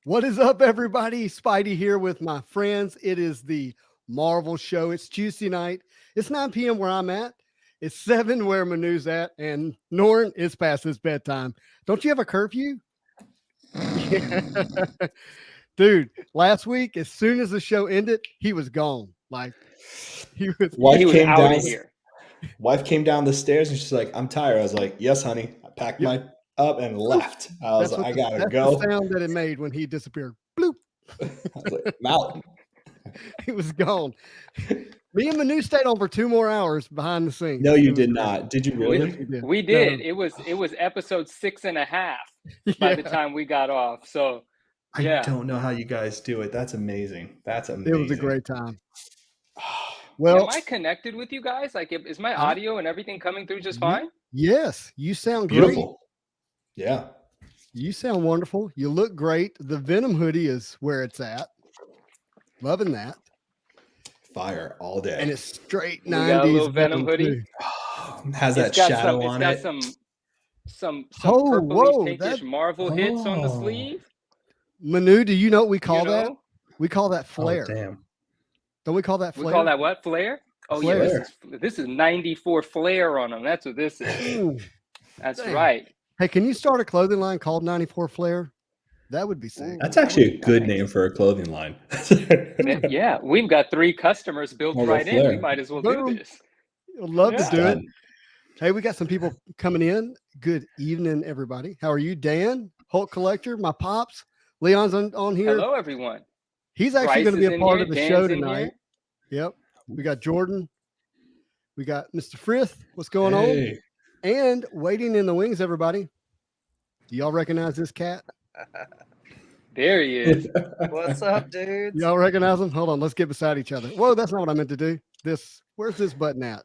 What is up, everybody? Spidey here with my friends. It is the Marvel show. It's Tuesday night. It's 9 p.m. where I'm at. It's 7 where Manu's at. And Norn is past his bedtime. Don't you have a curfew? Yeah. Dude, last week, as soon as the show ended, he was gone. Like, he was out of here. Wife came down the stairs and she's like, "I'm tired." I was like, "Yes, honey." I packed my up and left. I was like, "I gotta go." The sound that it made when he disappeared. Bloop. I was like, "I'm out." He was gone. Me and Manu stayed on for 2 more hours behind the scenes. No, you did not. Did you really? We did. No. It was episode 6.5 by the time we got off. So I don't know how you guys do it. That's amazing. That's amazing. It was a great time. Well, am I connected with you guys? Like, is my audio and everything coming through just fine? Yes, you sound beautiful. Great. Yeah, you sound wonderful. You look great. The Venom hoodie is where it's at. Loving that. Fire all day. And it's straight 90s. We got a little Venom hoodie. Has that shadow on it. It's got some purpley pinkish Marvel hits on the sleeve. Manu, do you know what we call that? We call that flare. Oh, damn. Don't we call that flare? We call that what? Flare? Oh, flare. Yeah. This is 94 flare on them. That's what this is. Ooh, that's right. Hey, can you start a clothing line called 94 Flare? That would be sick. That's actually a good name for a clothing line. Yeah, we've got 3 customers built right in. We might as well do this. I'd love to do it. Hey, we got some people coming in. Good evening, everybody. How are you? Dan, Hulk Collector, my pops. Leon's on here. Hello, everyone. He's actually going to be a part of the show tonight. Yep. We got Jordan. We got Mr. Frith. What's going on? And waiting in the wings, everybody. Do y'all recognize this cat? There he is. What's up, dudes? Y'all recognize him? Hold on. Let's get beside each other. Whoa, that's not what I meant to do. Where's this button at?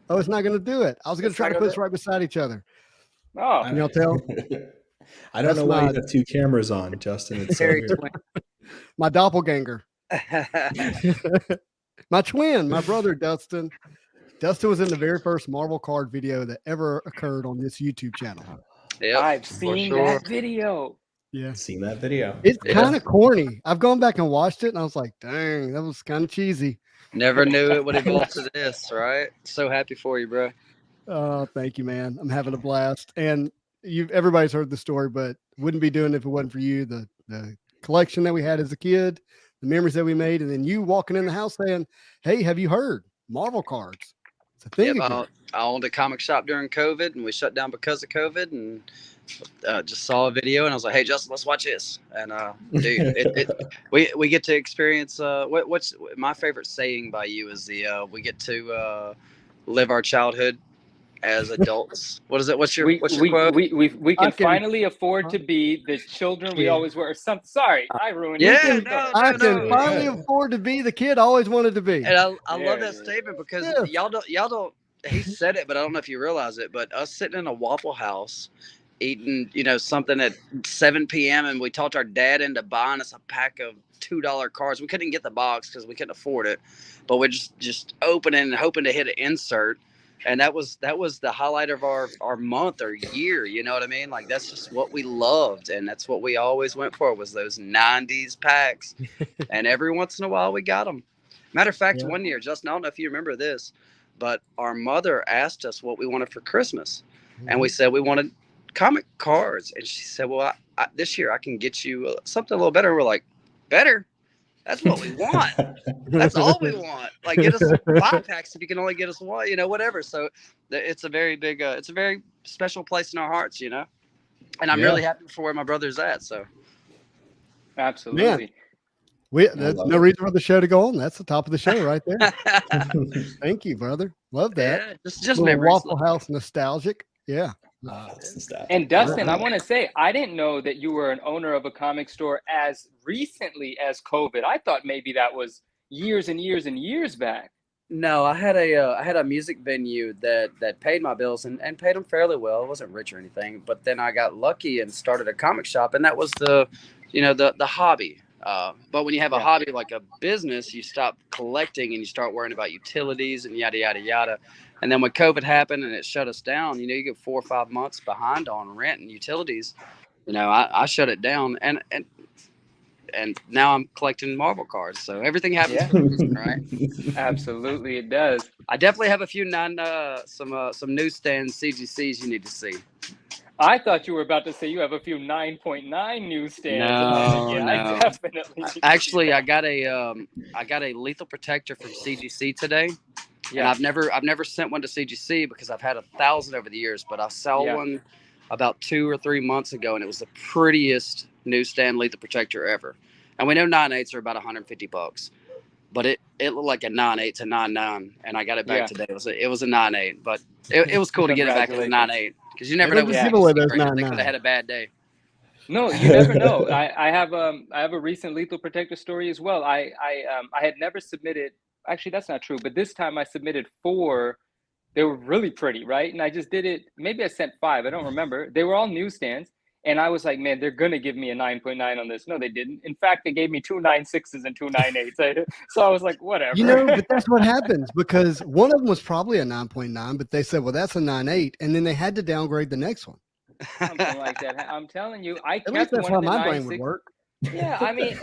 Oh, it's not going to do it. I was going to try to put us right beside each other. Oh. Can y'all tell? I don't know why you have 2 cameras on, Justin. It's so weird. My doppelganger. My twin, my brother, Dustin. Dustin was in the very first Marvel card video that ever occurred on this YouTube channel. Yeah, I've seen that video. Yeah. Seen that video. It's kind of corny. I've gone back and watched it and I was like, dang, that was kind of cheesy. Never knew it would evolve to this, right? So happy for you, bro. Oh, thank you, man. I'm having a blast. And everybody's heard the story, but wouldn't be doing it if it wasn't for you. The collection that we had as a kid, the memories that we made, and then you walking in the house saying, "Hey, have you heard Marvel cards?" It's a thing. I owned a comic shop during COVID, and we shut down because of COVID, and just saw a video, and I was like, "Hey, Justin, let's watch this." And dude, we get to experience. What's my favorite saying by you is we get to live our childhood as adults. What is it? What's your quote? We can finally afford to be the children we always were. Sorry, I ruined it. I can finally afford to be the kid I always wanted to be. And I love that statement because y'all don't. He said it, but I don't know if you realize it. But us sitting in a Waffle House, eating something at 7 p.m. and we talked our dad into buying us a pack of $2 cards. We couldn't get the box because we couldn't afford it, but we're just opening and hoping to hit an insert. And that was the highlight of our month or year. You know what I mean? Like, that's just what we loved. And that's what we always went for, was those 90s packs. And every once in a while we got them. Matter of fact, one year, Justin, I don't know if you remember this, but our mother asked us what we wanted for Christmas. And we said we wanted comic cards. And she said, well, this year I can get you something a little better. We're like, better? That's what we want. That's all we want. Like, get us 5 packs if you can only get us 1, whatever. So it's a very big, it's a very special place in our hearts, And I'm really happy for where my brother's at. So. Absolutely. There's no reason for the show to go on. That's the top of the show right there. Thank you, brother. Love that. Yeah, just memories. Waffle House nostalgic. Yeah. And Dustin, I want to say, I didn't know that you were an owner of a comic store as recently as COVID. I thought maybe that was years and years and years back. No, I had a music venue that paid my bills and paid them fairly well. I wasn't rich or anything, but then I got lucky and started a comic shop, and that was the hobby. But when you have a hobby like a business, you stop collecting and you start worrying about utilities and yada, yada, yada. And then when COVID happened and it shut us down, you get 4 or 5 months behind on rent and utilities. you know, I shut it down, and now I'm collecting Marvel cards. So everything happens for a reason, right? Absolutely, it does. I definitely have a few some newsstand CGCs you need to see. I thought you were about to say you have a few 9.9 newsstands. And I was like, yeah, No. I definitely. Actually, I got a Lethal Protector from CGC today. Yeah. And I've never sent one to CGC because I've had 1,000 over the years, but I saw one about 2 or 3 months ago, and it was the prettiest newsstand Lethal Protector ever. And we know 9.8s are about $150, but it looked like a 9.8 to 9.9, and I got it back today. It was a 9.8, but it was cool to get it back as a 9.8 because you never know what give away those they could have had a bad day. No, you never know. I have a recent Lethal Protector story as well. I had never submitted. Actually, that's not true. But this time I submitted 4. They were really pretty, right? And I just did it. Maybe I sent 5. I don't remember. They were all newsstands. And I was like, man, they're going to give me a 9.9 on this. No, they didn't. In fact, they gave me 2 9.6s and 2 9.8s. So I was like, whatever. You know, but that's what happens because one of them was probably a 9.9, but they said, well, that's a 9.8. And then they had to downgrade the next one. Something like that. I'm telling you, I At least kept that's one how of the my brain 9.6s. would work. Yeah, I mean,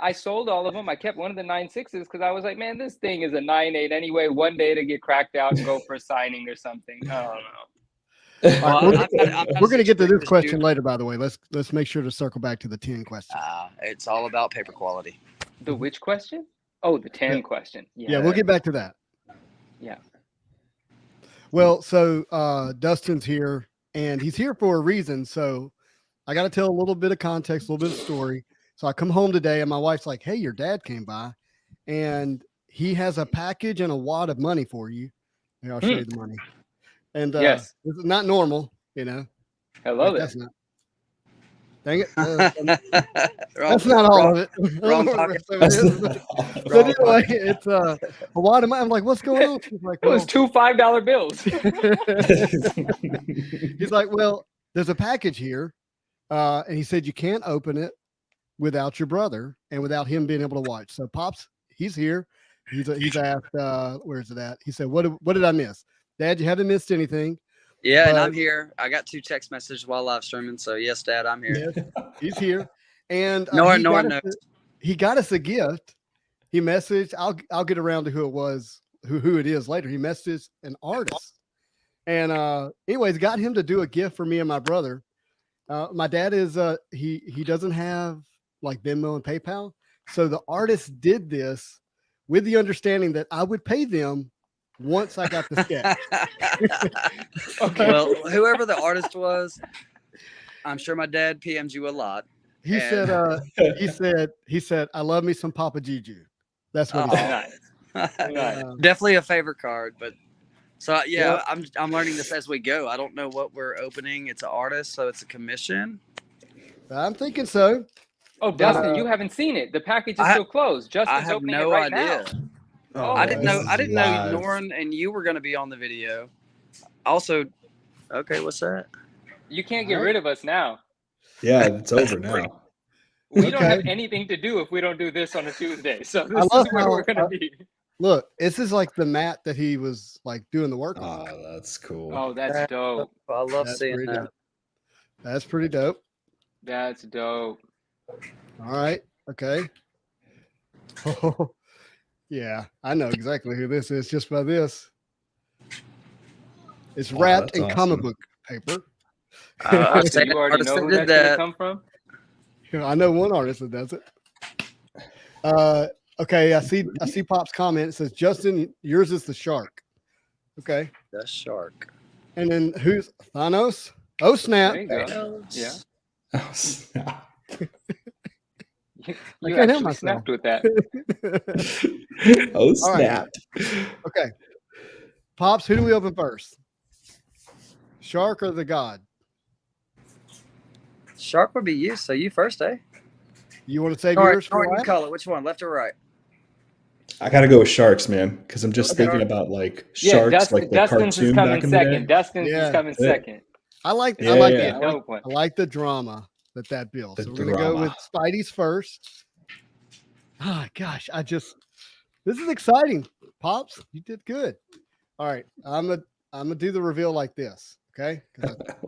I sold all of them. I kept one of the 9.6s because I was like, man, this thing is a 9.8 anyway. One day to get cracked out and go for a signing or something. I don't know. Right, we're going to get to this question later, by the way. Let's make sure to circle back to the 10 question. It's all about paper quality. The which question? Oh, the 10 question. Yeah, we'll get back to that. Yeah. Well, so Dustin's here, and he's here for a reason. So I got to tell a little bit of context, a little bit of story. So I come home today, and my wife's like, hey, your dad came by, and he has a package and a wad of money for you. Here, I'll show you the money. And yes, it's not normal, you know. Hello there. That's not. Dang it. That's not all of it. Wrong pocket. So anyway, it's a wad of money. I'm like, what's going on? She's like, it was 2 $5 bills. He's like, well, there's a package here. And he said, you can't open it without your brother and without him being able to watch. So Pops, he's here. He's asked, where's it at? He said, what did I miss? Dad, you haven't missed anything. Yeah, and I'm here. I got 2 text messages while live streaming. So yes, Dad, I'm here. Yes, he's here. And no one knows. He got us a gift. He messaged, I'll get around to who it was, who it is later. He messaged an artist. And anyways, got him to do a gift for me and my brother. My dad is he doesn't have like Venmo and PayPal. So the artist did this with the understanding that I would pay them once I got the sketch. Okay. Well, whoever the artist was, I'm sure my dad PM'd you a lot. He said, I love me some Papa Juju. That's what he said. Nice. Definitely a favorite card, but so yeah, I'm learning this as we go. I don't know what we're opening. It's an artist, so it's a commission. I'm thinking so. Oh, Dustin, you haven't seen it. The package is still closed. Justin's opening it right now. Oh, I didn't know Norrin and you were going to be on the video. Also, okay, what's that? You can't get rid of us now. Yeah, it's over now. We don't have anything to do if we don't do this on a Tuesday. So this is where we're going to be. Look, this is like the mat that he was like doing the work on. Oh, that's cool. Oh, that's dope. I love seeing that. That's pretty dope. That's dope. All right. Okay. Oh, yeah, I know exactly who this is just by this. It's wrapped in comic book paper. So you already know who that's going to come from? I know one artist that does it. Okay, I see Pop's comment. It says, Justin, yours is the shark. Okay. The shark. And then who's Thanos? Oh, snap. There you go. Yeah. Oh, snap. You actually snapped with that. Oh, snap. Right. Okay. Pops, who do we open first? Shark or the God? Shark would be you, so you first, eh? You want to save yours for you call it. Which one, left or right? I gotta go with sharks, man, because I'm just thinking about like sharks, like the Dustin's cartoon is coming back in second. the day. Dustin's is coming second. I like the drama that builds. So we're gonna go with Spidey's first. Ah, gosh, this is exciting. Pops, you did good. All right, I'm gonna do the reveal like this. Okay,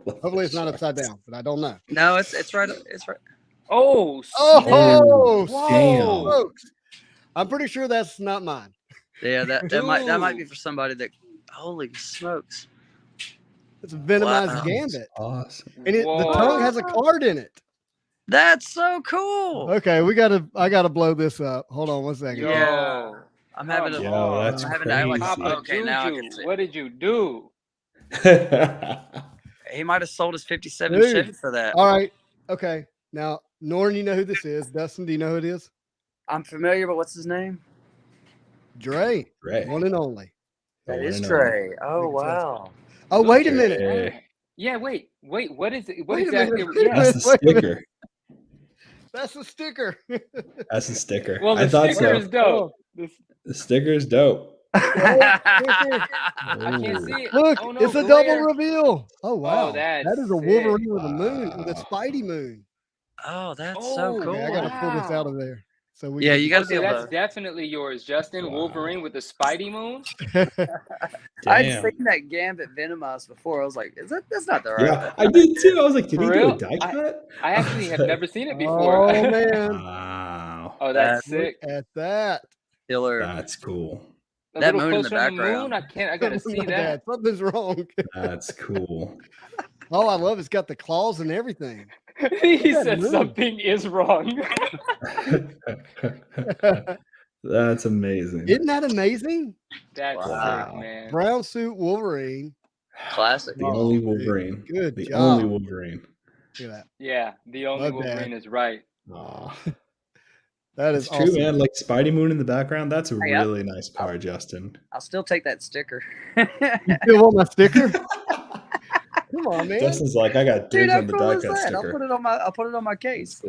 hopefully it's not upside down, but I don't know. No, it's right. It's right. Oh, Oh, whoa. folks! I'm pretty sure that's not mine. Yeah, that might be Dude. for somebody that. Holy smokes! It's a venomized Wow. gambit, Awesome. and the tongue has a card in it. That's so cool. Okay, I gotta blow this up. Hold on one second. Yeah. I'm having come to. Yo, that's I'm having to act like. Papa Okay, now I Juju, can see. what did you do? He might have sold his 57 Dude. Chevy for that. All right. Okay. Now, Norton, you know who this is. Dustin, do you know who it is? I'm familiar, but what's his name? Dre. Right. One and only. That one is and Trey. Oh Think it's wow. Oh, wait a Dre. minute. Yeah, wait. What is it? What Wait a exactly? minute, wait a Yeah. That's the Wait a minute. sticker. That's the sticker. That's the sticker. Well, the I thought sticker so. is dope. The sticker is dope. I can't see it. Look, Oh, no, it's a glare. double reveal. Oh, wow. that's that is a sick. Wolverine with a moon, with a Wow. Spidey moon. Oh, that's Oh, so cool. Okay, I got to pull this out wow. of there. So we Yeah, can- you got to Okay, be able that's to. definitely yours, Justin. Wow. Wolverine with the Spidey moon. I'd Damn. seen that Gambit Venomous before. I was like, that's not the right Yeah, I did too. I was like, did For he do real? a die cut? I actually have never seen it before. Oh, man. Wow. Oh, that's Look sick. at that. killer. That's cool. A That little moon in the closer on background. moon. I gotta see My that. dad, something's wrong. That's cool. All I love is got the claws and everything. He that said moon. something is wrong. That's amazing. Isn't that amazing? That's Wow. sick, man. Brown suit Wolverine. Classic. The Oh, only dude, Wolverine. good The job. only Wolverine. Look at that. Yeah, the only Love that. Wolverine is right. Aw. That is It's true, awesome. man. Like Spidey Moon in the background. That's a Hey, really nice car, Justin. I'll still take that sticker. You still want my sticker? Come on, man. Justin's like, I got Dude, dibs how on the cool die is cut that? I'll sticker. put it on my case.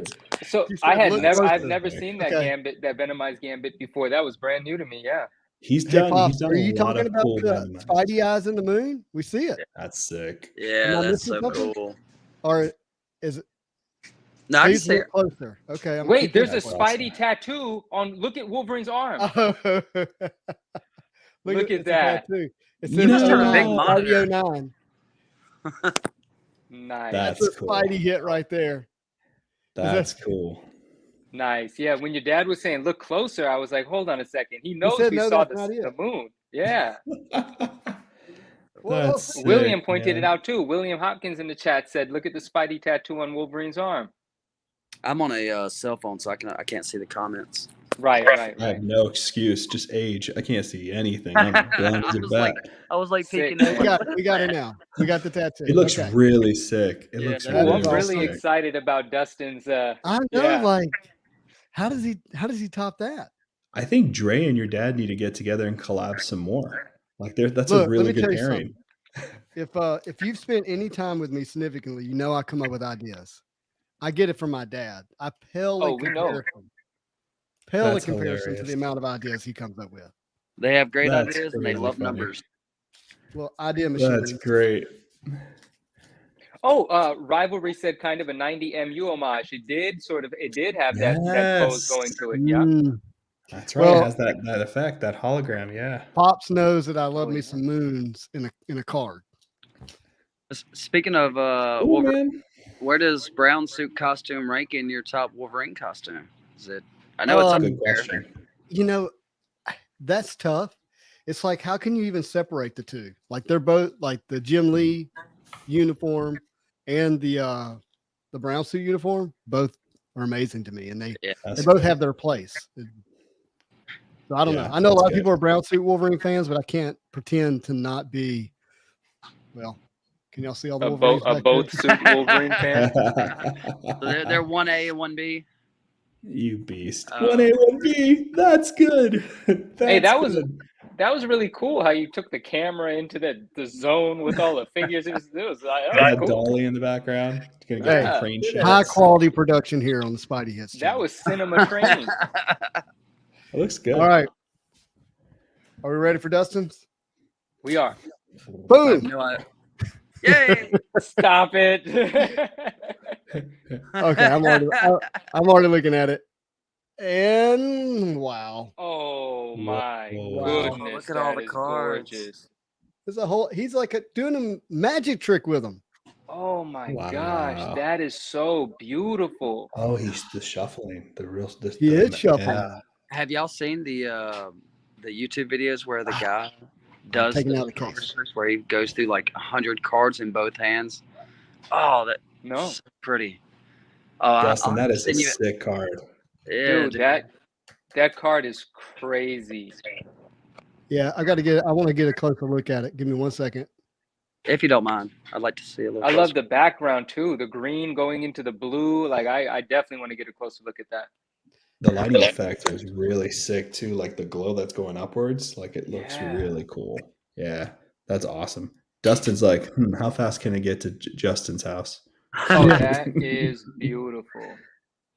So You said look I've closer. never seen that Okay. Gambit, that Venomized Gambit before. That was brand new to me. Yeah. He's Hey, done. Pops, He's done are a you lot talking of about cool the Venom. Spidey eyes in the moon? We see it. That's sick. Yeah, Am I that's missing so something? cool. Or is it? No, I can Please see it. look closer. Okay. I'm Wait, there's a That's Spidey awesome. tattoo on. Look at Wolverine's arm. Look Look at it's a that. tattoo. It You says know, turn a big Spidey monitor. 09. Nice. That's That's a cool. Spidey hit right there. That's cool. Nice. Yeah. When your dad was saying look closer, I was like, hold on a second. He knows said, we "No, saw that's not the it." moon. Yeah. Well, That's William sick, pointed man. it out too. William Hopkins in the chat said, look at the Spidey tattoo on Wolverine's arm. I'm on a cell phone, so I can't see the comments. Right. I have no excuse. Just age. I can't see anything. I'm blind as a bat. I was like Sick. peeking. we got it now. We got the tattoo. It looks okay. really sick. It Yeah, looks that Cool. really, I'm is really sick. excited about Dustin's. I know, Yeah. like, how does he top that? I think Dre and your dad need to get together and collab some more. Like, that's Look, a let really me good tell you pairing. If you've spent any time with me significantly, you know I come up with ideas. I get it from my dad. I pale Oh, in we know. comparison. Pale in That's comparison to hilarious. the amount of ideas he comes up with. They have great That's ideas and they really love funny. numbers. Well, idea machine. That's great. Oh, Rivalry said kind of a 90 MU homage. It did have that pose Yes. going to it. Yeah. That's right. Well- It has that effect, that hologram. Yeah. Pops knows that I love Oh, me yeah. some moons in a card. Speaking of Ooh, Wolverine, man. where does brown suit costume rank in your top Wolverine costume? Is it? I know it's Um, up Good there. question. You know, that's tough. It's like, how can you even separate the two? Like, they're both like the Jim Lee uniform and the brown suit uniform. Both are amazing to me, and they That's both good. have their place. So I don't Yeah, know. I know a that's lot of good. people are brown suit Wolverine fans, but I can't pretend to not be. Well, can y'all see all the A Wolverines? back there? both suit Wolverine fan. So they're 1A and 1B. You beast. Oh. 1A, 1B. That's good. Hey, That's that was really cool how you took the camera into the zone with all the figures. It was Got cool. Dolly in the background. Gonna get Hey, the crane High shots. quality production here on the Spidey Hits. That channel. was cinema training. It looks good. All right. Are we ready for Dustin's? We are. Boom. Yay! Stop it. Okay, I'm already looking at it. And wow. Oh my Wow. goodness. Look at all that the is cards. gorgeous. There's a whole. He's like doing a magic trick with them. Oh my Wow. gosh, that is so beautiful. Oh, he's the shuffling. He is shuffling. Have y'all seen the YouTube videos where the guy does taking out the the case where he goes through like 100 cards in both hands? Oh, No, so pretty. Oh, Dustin, that is a sick card. Yeah, dude, that card is crazy. Yeah, I want to get a closer look at it. Give me 1 second. If you don't mind, I'd like to see a little. I love the background too. The green going into the blue. Like I definitely want to get a closer look at that. The lighting effect is really sick too. Like the glow that's going upwards. Like it looks really cool. Yeah, that's awesome. Dustin's like, how fast can I get to Justin's house? Oh, that is beautiful.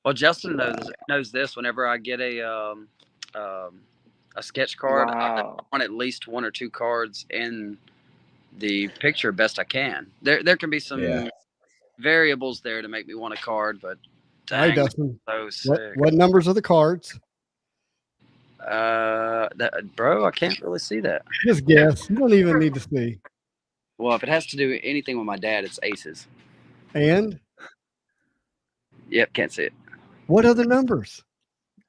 Well, Justin knows this. Whenever I get a sketch card, I want at least 1 or 2 cards in the picture best I can. There can be some variables there to make me want a card, but dang, all right, Dustin. So sick. What numbers are the cards? Bro, I can't really see that. Just guess. You don't even need to see. Well, if it has to do anything with my dad, it's aces. And? Yep, can't see it. What other numbers?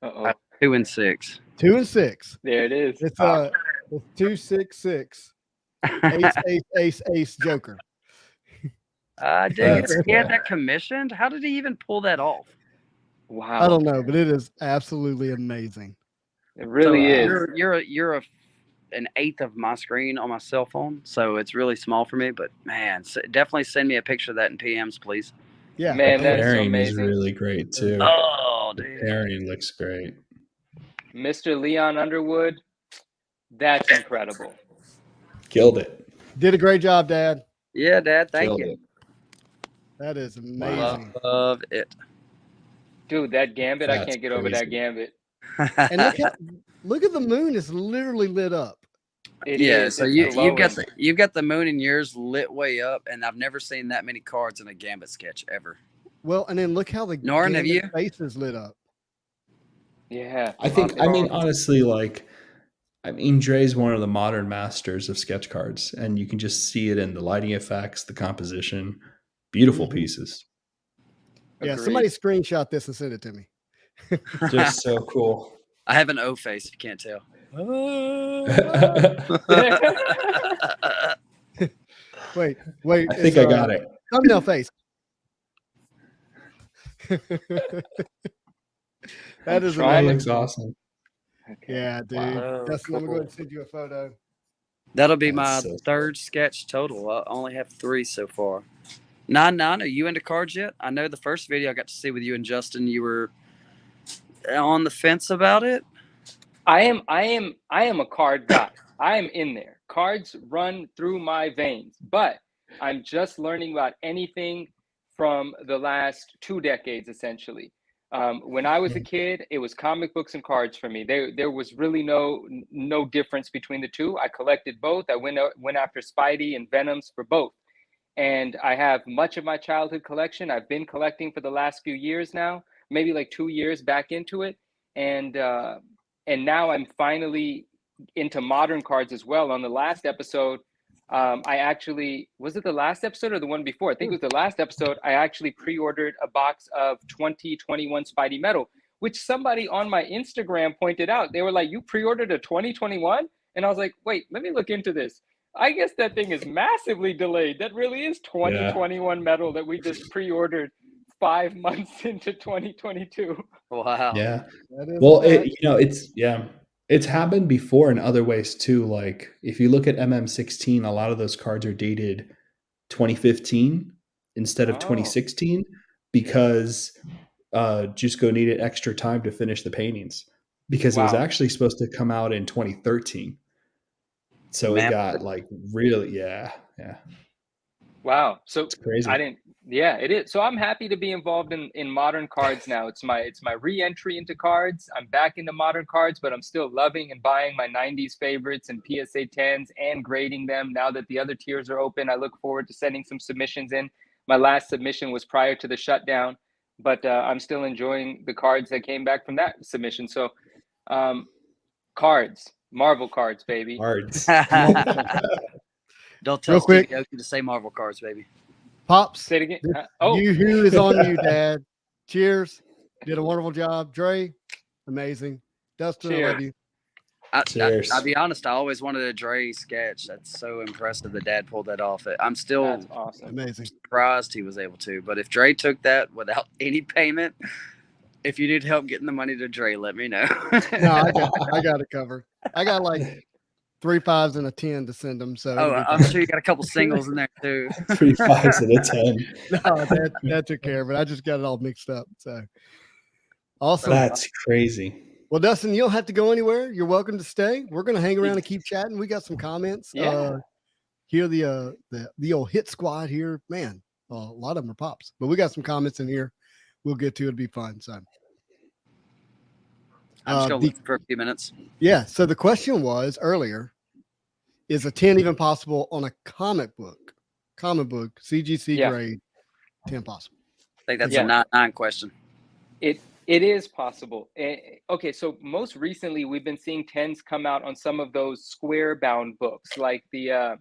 2 and 6. 2 and 6. There it is. It's 2, 6, 6. Ace, Joker. Did he have that commissioned? How did he even pull that off? Wow. I don't know, but it is absolutely amazing. It really is. You're an eighth of my screen on my cell phone, so it's really small for me. But man, definitely send me a picture of that in PMs, please. Yeah, man, that is amazing. Really great too. Oh, dude, the pairing looks great. Mr. Leon Underwood, that's incredible. Killed it. Did a great job, Dad. Yeah, Dad, thank Killed you. it. That is amazing. Love it. Dude, that gambit, That's I can't get over that gambit. And look at the moon, it's literally lit up. So you've got the moon in yours lit way up, and I've never seen that many cards in a gambit sketch ever. Well, and then look how the Norn, have you? face is lit up. Yeah. I mean, honestly, Dre's one of the modern masters of sketch cards, and you can just see it in the lighting effects, the composition, beautiful pieces. Yeah, somebody screenshot this and send it to me. Just so cool. I have an O face, if you can't tell. Wait. I think I got it. Thumbnail face. That looks awesome. Okay. Yeah, dude. Wow. Dustin, I'm going to go ahead and send you a photo. That'll be my third sketch total. I only have 3 so far. 9, are you into cards yet? I know the first video I got to see with you and Justin, you were on the fence about it. I am a card guy. I am in there. Cards run through my veins, but I'm just learning about anything from the last 2 decades, essentially. When I was a kid, it was comic books and cards for me. There was really no difference between the two. I collected both. I went after Spidey and Venoms for both. And I have much of my childhood collection. I've been collecting for the last few years now, maybe like 2 years back into it. And now I'm finally into modern cards as well. On the last episode, I actually, was it the last episode or the one before? I think it was the last episode. I actually pre-ordered a box of 2021 Spidey Metal, which somebody on my Instagram pointed out. They were like, you pre-ordered a 2021? And I was like, wait, let me look into this. I guess that thing is massively delayed. That really is 2021 metal that we just pre-ordered 5 months into 2022. Wow. Yeah. Well, it's happened before in other ways too. Like if you look at MM16, a lot of those cards are dated 2015 instead of 2016 because Jusco needed extra time to finish the paintings because it was actually supposed to come out in 2013. So it got like really, yeah. Wow. So it's crazy. It is. So I'm happy to be involved in modern cards now. It's my re-entry into cards. I'm back into modern cards, but I'm still loving and buying my 90s favorites and PSA 10s and grading them. Now that the other tiers are open, I look forward to sending some submissions in. My last submission was prior to the shutdown, but I'm still enjoying the cards that came back from that submission. So cards. Marvel cards, baby. Cards. Don't tell Real quick. Steve Aoki to say Marvel cards, baby. Pops. Say it again. You is on you, Dad. Cheers. Did a wonderful job. Dre, amazing. Dustin, I love you. Cheers. I'll be honest, I always wanted a Dre sketch. That's so impressive that Dad pulled that off. I'm still That's awesome. Amazing. surprised he was able to. But if Dre took that without any payment, if you need help getting the money to Dre, let me know. No, I got it covered. I got like 3 5s and a 10 to send them. So I'm sure you got a couple singles in there too. 3 5s and a 10. No, that took care of it. I just got it all mixed up. So awesome. That's crazy. Well, Dustin, you don't have to go anywhere. You're welcome to stay. We're going to hang around and keep chatting. We got some comments. Yeah. Here, the old hit squad here, man, a lot of them are pops, but we got some comments in here. We'll get to it. It'll be fun. So I'm just going to listen for a few minutes. Yeah. So the question was earlier, is a 10 even possible on a comic book, CGC grade, 10 possible? I think that's a 9 question. It is possible. Okay, so most recently we've been seeing 10s come out on some of those square bound books, like the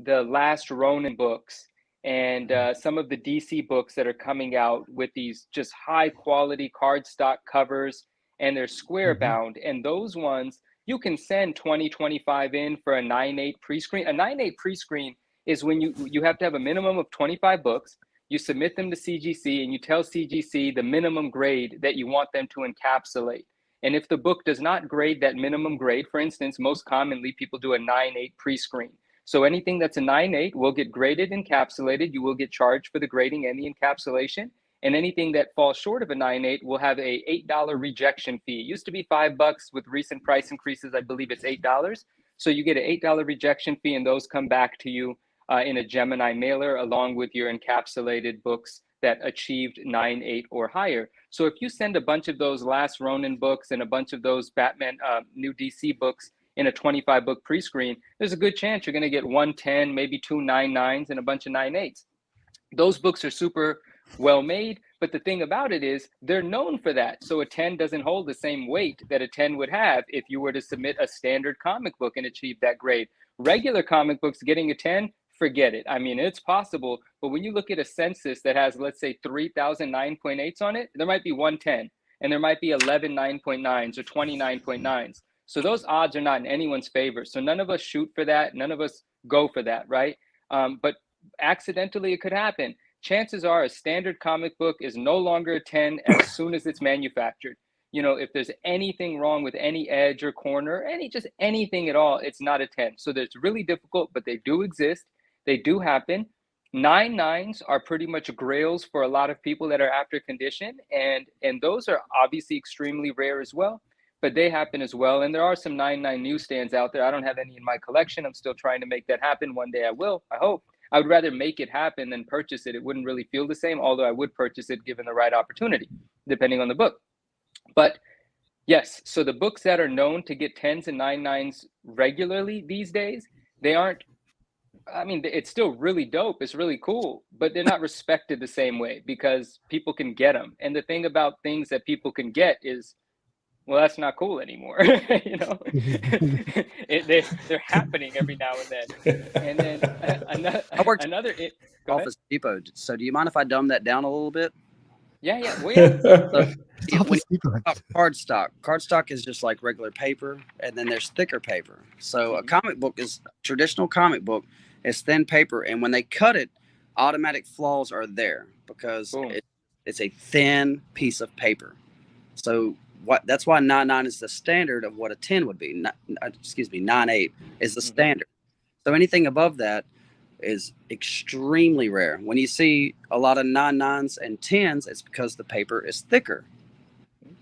Last Ronin books and some of the DC books that are coming out with these just high quality cardstock covers, and they're square bound. And those ones you can send 20-25 in for a 9.8 pre-screen. A 9.8 pre-screen is when you have to have a minimum of 25 books. You submit them to CGC and you tell CGC the minimum grade that you want them to encapsulate. And if the book does not grade that minimum grade, for instance, most commonly people do a 9.8 pre-screen. So anything that's a 9.8 will get graded, encapsulated. You will get charged for the grading and the encapsulation. And anything that falls short of a 9.8 will have a $8 rejection fee. It used to be $5. With recent price increases, I believe it's $8. So you get an $8 rejection fee, and those come back to you in a Gemini mailer, along with your encapsulated books that achieved 9.8 or higher. So if you send a bunch of those Last Ronin books and a bunch of those Batman new DC books in a 25 book pre-screen, there's a good chance you're going to get 110, maybe 2 9.9s and a bunch of 9.8s. Those books are super well made, but the thing about it is they're known for that. So a 10 doesn't hold the same weight that a 10 would have if you were to submit a standard comic book and achieve that grade. Regular comic books getting a 10, forget it. I mean, it's possible, but when you look at a census that has, let's say, 3,000 9.8s on it, there might be 110, and there might be 11 9.9s or 20 9.9s. So those odds are not in anyone's favor. So none of us shoot for that. None of us go for that, right? But accidentally, it could happen. Chances are a standard comic book is no longer a 10 as soon as it's manufactured. You know, if there's anything wrong with any edge or corner, just anything at all, it's not a 10. So it's really difficult, but they do exist. They do happen. 9.9s are pretty much grails for a lot of people that are after condition. And those are obviously extremely rare as well, but they happen as well. And there are some 9.9 newsstands out there. I don't have any in my collection. I'm still trying to make that happen. One day I will, I hope. I would rather make it happen than purchase it. It wouldn't really feel the same, although I would purchase it given the right opportunity, depending on the book. But yes, so the books that are known to get 10s and 9.9s regularly these days, they aren't, I mean, it's still really dope. It's really cool, but they're not respected the same way because people can get them. And the thing about things that people can get is, well, that's not cool anymore. You know, they're happening every now and then. And then I worked another Office Depot. So do you mind if I dumb that down a little bit? Yeah. Well, yeah. Cardstock is just like regular paper, and then there's thicker paper. So a comic book is traditional comic book is thin paper, and when they cut it, automatic flaws are there because it's a thin piece of paper. So that's why 9.9 is the standard of what a 10 would be. 9.8 is the standard. So anything above that is extremely rare. When you see a lot of 9.9s and 10s, it's because the paper is thicker.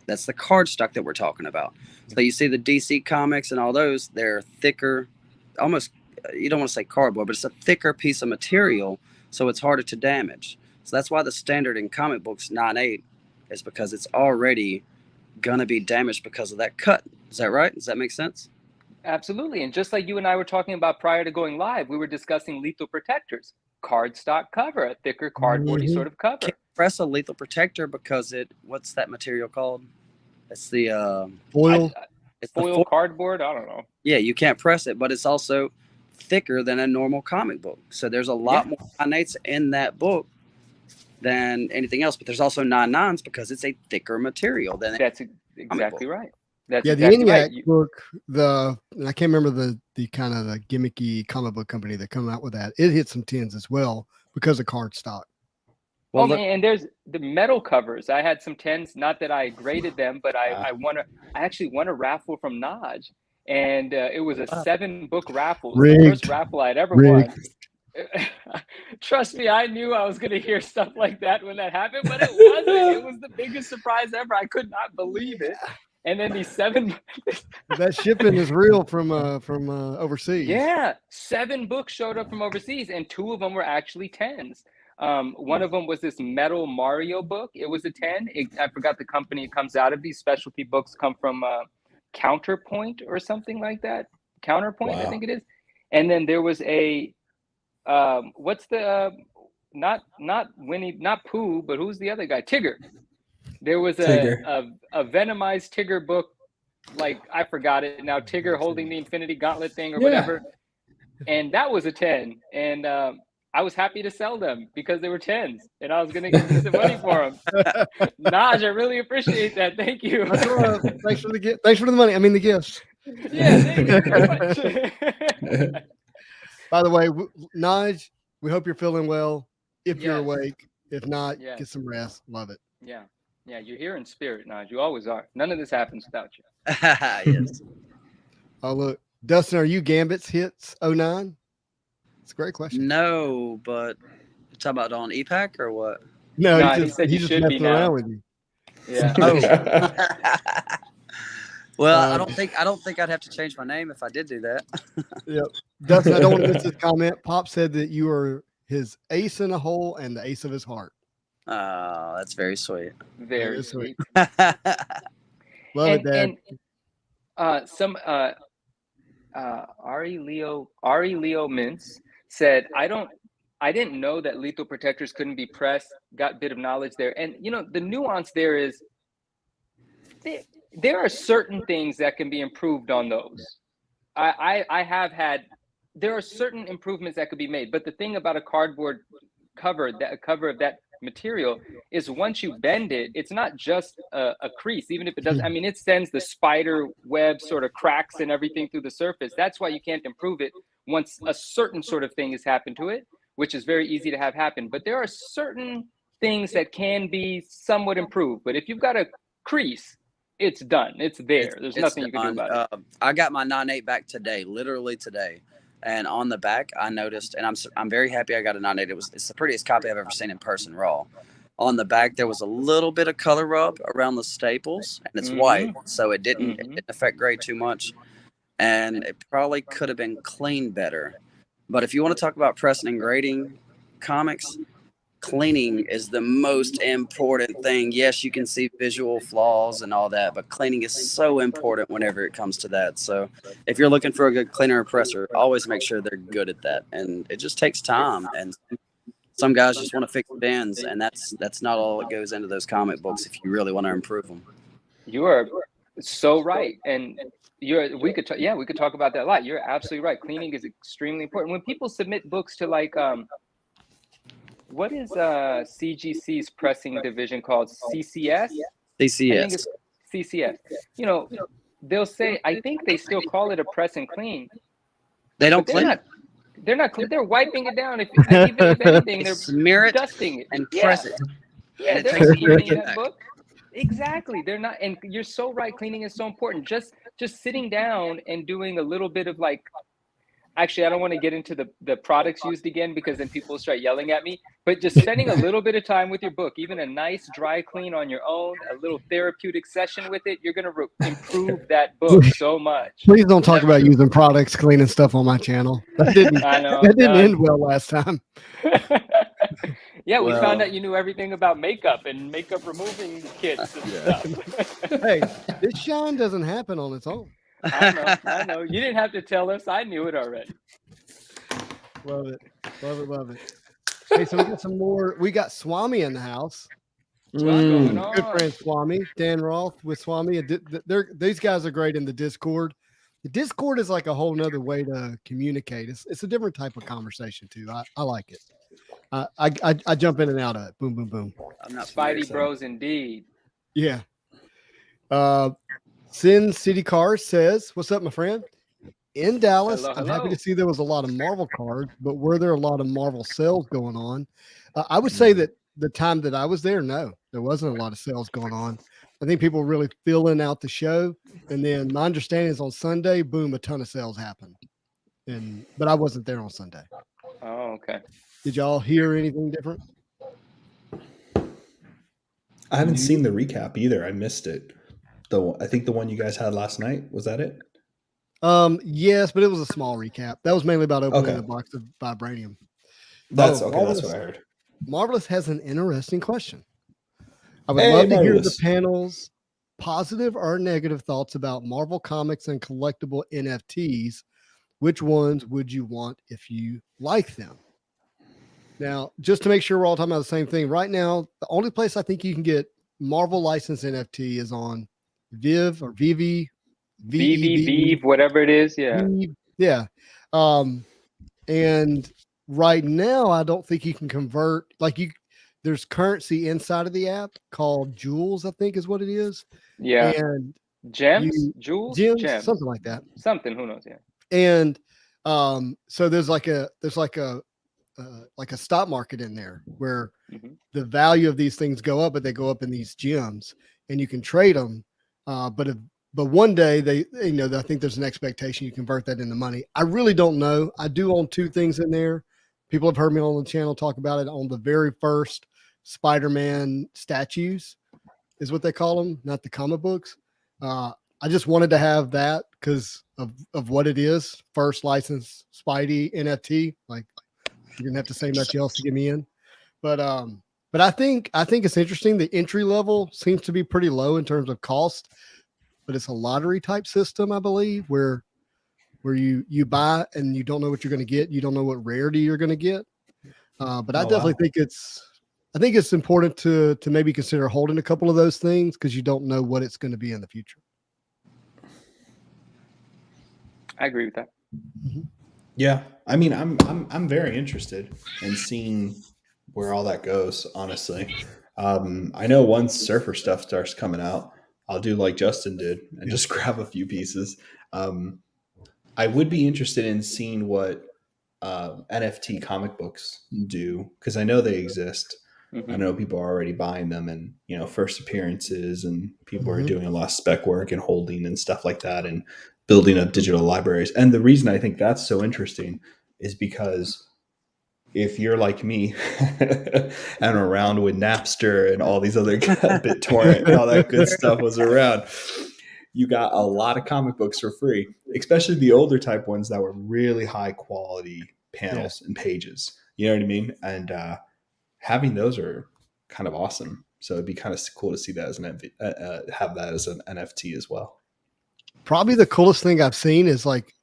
That's the cardstock that we're talking about. So you see the DC comics and all those, they're thicker, almost, you don't want to say cardboard, but it's a thicker piece of material, so it's harder to damage. So that's why the standard in comic books 9.8 is because it's already gonna be damaged because of that cut. Is that right? Does that make sense? Absolutely. And just like you and I were talking about prior to going live, we were discussing lethal protectors, cardstock cover, a thicker cardboardy sort of cover. Can't press a lethal protector because what's that material called? It's the foil. It's foil the cardboard. I don't know. Yeah, you can't press it, but it's also thicker than a normal comic book. So there's a lot more 9/8 in that book than anything else. But there's also 9/9s because it's a thicker material than That's exactly right. That's the exactly ENIAC right. book, and I can't remember the kind of the gimmicky comic book company that come out with that. It hit some 10s as well because of card stock. Well, and there's the metal covers. I had some 10s, not that I graded them, but I actually won a raffle from Naj, and it was a 7-book raffle. It was the first raffle I'd ever won. Trust me, I knew I was going to hear stuff like that when that happened, but it wasn't. It was the biggest surprise ever. I could not believe it. And then these 7 that shipping is real from overseas. Yeah, 7 books showed up from overseas, and 2 of them were actually 10s. One of them was this metal Mario book. It was a 10. I forgot the company it comes out of. These specialty books come from Counterpoint or something like that. Counterpoint, I think it is. And then there was a what's the not Winnie, not Pooh, but who's the other guy? Tigger. There was a Venomized Tigger book, like I forgot it now. Tigger holding the Infinity Gauntlet thing or whatever, and that was a 10. And I was happy to sell them because they were 10s, and I was going to get some money for them. Naj, I really appreciate that. Thank you. Thanks for the gift. Thanks for the money. I mean the gifts. Yeah, thank you very much. By the way, Naj, we hope you're feeling well. If you're awake, if not, get some rest. Love it. Yeah, you're here in spirit, Naj. You always are. None of this happens without you. Yes. Oh look, Dustin, are you Gambit's hits 09? It's a great question. No, but you're talking about on EPAC or what? No, he said you should be now. With you. Yeah. Well, I don't think I'd have to change my name if I did do that. Yep. Dustin, I don't want to miss this comment. Pop said that you are his ace in a hole and the ace of his heart. Oh, that's very sweet. Very sweet. Love it, Dad. And some Ari Leo Mintz said, I didn't know that lethal protectors couldn't be pressed. Got a bit of knowledge there. And the nuance there is there are certain things that can be improved on those. There are certain improvements that could be made, but the thing about a cardboard cover of that material is once you bend it, it's not just a crease, even if it doesn't. I mean, it sends the spider web sort of cracks and everything through the surface. That's why you can't improve it once a certain sort of thing has happened to it, which is very easy to have happen. But there are certain things that can be somewhat improved. But if you've got a crease, it's done. It's there. There's nothing you can do about it. I got my 9/8 back today, literally today. And on the back, I noticed, and I'm very happy I got a 9/8. It's the prettiest copy I've ever seen in person raw. On the back, there was a little bit of color rub around the staples, and it's white, so it didn't affect grade too much. And it probably could have been cleaned better. But if you want to talk about pressing and grading comics, cleaning is the most important thing. Yes, you can see visual flaws and all that, but cleaning is so important whenever it comes to that. So if you're looking for a good cleaner or presser, always make sure they're good at that. And it just takes time. And some guys just want to fix bends, and that's not all that goes into those comic books if you really want to improve them. You are so right. And we could talk about that a lot. You're absolutely right. Cleaning is extremely important. When people submit books to what is CGC's pressing division called? CCS? CCS. I think it's CCS. They'll say, I think they still call it a press and clean. They don't clean. They're not clean. They're wiping it down. If anything, they're smear it dusting it and press it. Yeah, they're cleaning that book. Exactly. They're not. And you're so right. Cleaning is so important. Just sitting down and doing a little bit of actually, I don't want to get into the products used again because then people will start yelling at me, but just spending a little bit of time with your book, even a nice dry clean on your own, a little therapeutic session with it, you're going to improve that book so much. Please don't talk about using products, cleaning stuff on my channel. That didn't end well last time. Yeah, we found out you knew everything about makeup and makeup removing kits and stuff. Hey, this shine doesn't happen on its own. I know. You didn't have to tell us. I knew it already. Love it. Hey, so we got some more. We got Swami in the house. Good friend Swami, Dan Roth with Swami. These guys are great in the Discord. The Discord is like a whole nother way to communicate. It's a different type of conversation too. I like it. I jump in and out of it. Boom, boom, boom. I'm not Spidey bros indeed. Yeah. Sin City Car says, "What's up, my friend? In Dallas, Hello, I'm happy hello. to see there was a lot of Marvel cards, but were there a lot of Marvel sales going on? I would say that the time that I was there, no, there wasn't a lot of sales going on. I think people were really filling out the show. And then my understanding is on Sunday, boom, a ton of sales happened. But I wasn't there on Sunday. Oh, okay. Did y'all hear anything different? I haven't seen the recap either. I missed it. I think the one you guys had last night, was that it? Yes, but it was a small recap. That was mainly about opening Okay. the box of Vibranium. That's Oh, okay. That's what I heard. Marvelous has an interesting question. I would Hey, love to hear the Marvelous. panel's positive or negative thoughts about Marvel comics and collectible NFTs. Which ones would you want if you like them? Now, just to make sure we're all talking about the same thing, right now, the only place I think you can get Marvel licensed NFT is on Viv or Vivi, VV, whatever it is. Yeah. Viv, yeah. And right now, I don't think you can convert there's currency inside of the app called Jewels, I think is what it is. Yeah. And Gems, jewels, gems, something like that. Something, who knows? Yeah. And so there's like a stock market in there where the value of these things go up, but they go up in these gems, and you can trade them. But one day I think there's an expectation you convert that into money. I really don't know. I do own two things in there. People have heard me on the channel talk about it. On the very first Spider-Man statues is what they call them, not the comic books. I just wanted to have that because of what it is. First licensed Spidey NFT. Like, you didn't have to say much else to get me in. But I think it's interesting. The entry level seems to be pretty low in terms of cost, but it's a lottery type system, I believe, where you buy and you don't know what you're going to get. You don't know what rarity you're going to get. But I definitely think it's important to maybe consider holding a couple of those things because you don't know what it's going to be in the future. I agree with that. Mm-hmm. Yeah, I mean, I'm very interested in seeing where all that goes. Honestly, I know once Surfer stuff starts coming out, I'll do like Justin did and just grab a few pieces. I would be interested in seeing what NFT comic books do because I know they exist. I know people are already buying them, and first appearances, and people are doing a lot of spec work and holding and stuff like that, and building up digital libraries. And the reason I think that's so interesting is because if you're like me and around when Napster and all these other BitTorrent and all that good stuff was around, you got a lot of comic books for free, especially the older type ones that were really high quality panels and pages. You know what I mean? And having those are kind of awesome. So it'd be kind of cool to see that as have that as an NFT as well. Probably the coolest thing I've seen is like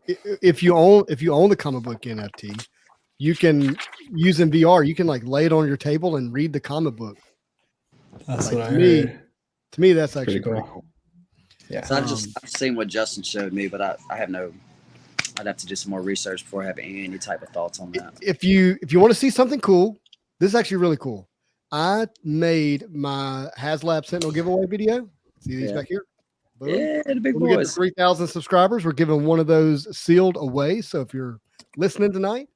if you own the comic book NFT, you can use in VR. You can like lay it on your table and read the comic book. That's like, what I heard. To me, that's actually pretty cool. Yeah. So I've seen what Justin showed me, but I have no. I'd have to do some more research before I have any type of thoughts on that. If you want to see something cool, this is actually really cool. I made my HasLab Sentinel giveaway video. See these back here? Boom. Yeah, the big when we get to boys. 3,000 subscribers, we're giving one of those sealed away. So if you're listening tonight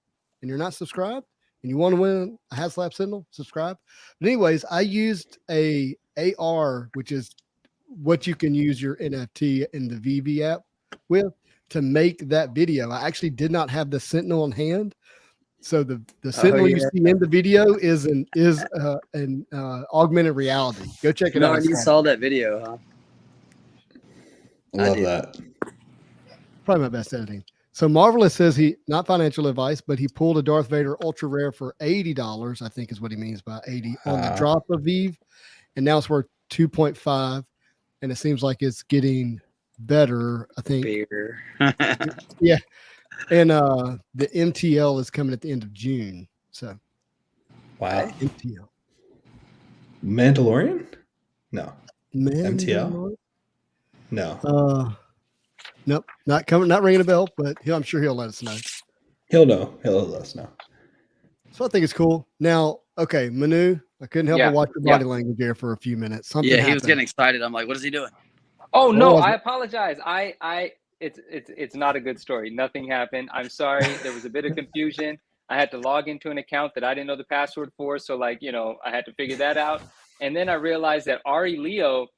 and you're not subscribed and you want to win a HasLab Sentinel, subscribe. But anyways, I used a AR, which is what you can use your NFT in the VV app with to make that video. I actually did not have the Sentinel in hand. So the Sentinel you see in the video is an augmented reality. Go check it out. You saw that video, huh? I love that. Probably my best editing. So Marvelous says not financial advice, but he pulled a Darth Vader ultra rare for $80, I think is what he means by 80 on the drop of Vive. And now it's worth 2.5. And it seems like it's getting better, I think. Beer. Yeah. And the MTL is coming at the end of June. So wow. MTL. Mandalorian? No. MTL? No. Nope, not coming, not ringing a bell, but I'm sure he'll let us know. He'll know. He'll let us know. So I think it's cool. Now, okay, Manu, I couldn't help but watch your body language there for a few minutes. Something happened. He was getting excited. I'm like, what is he doing? Oh no, I apologize. It's not a good story. Nothing happened. I'm sorry. There was a bit of confusion. I had to log into an account that I didn't know the password for. So I had to figure that out. And then I realized that Ari Leo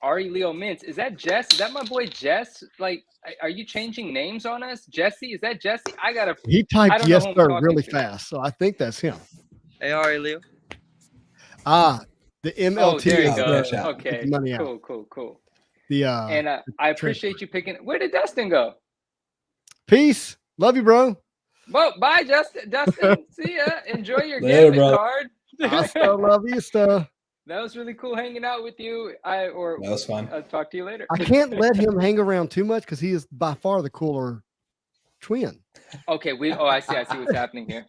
Mintz, is that Jess? Is that my boy Jess? Like, are you changing names on us? Jesse? Is that Jesse? He typed yes, sir, really fast. So I think that's him. Hey, Ari Leo. The MLT. Oh, there you go. Okay. Money Cool. And I appreciate you picking. Where did Dustin go? Peace. Love you, bro. Well, bye, Dustin. See ya. Enjoy your gaming card. Hasta la vista. That was really cool hanging out with you. That was fun. I'll talk to you later. I can't let him hang around too much because he is by far the cooler twin. Okay, I see what's happening here.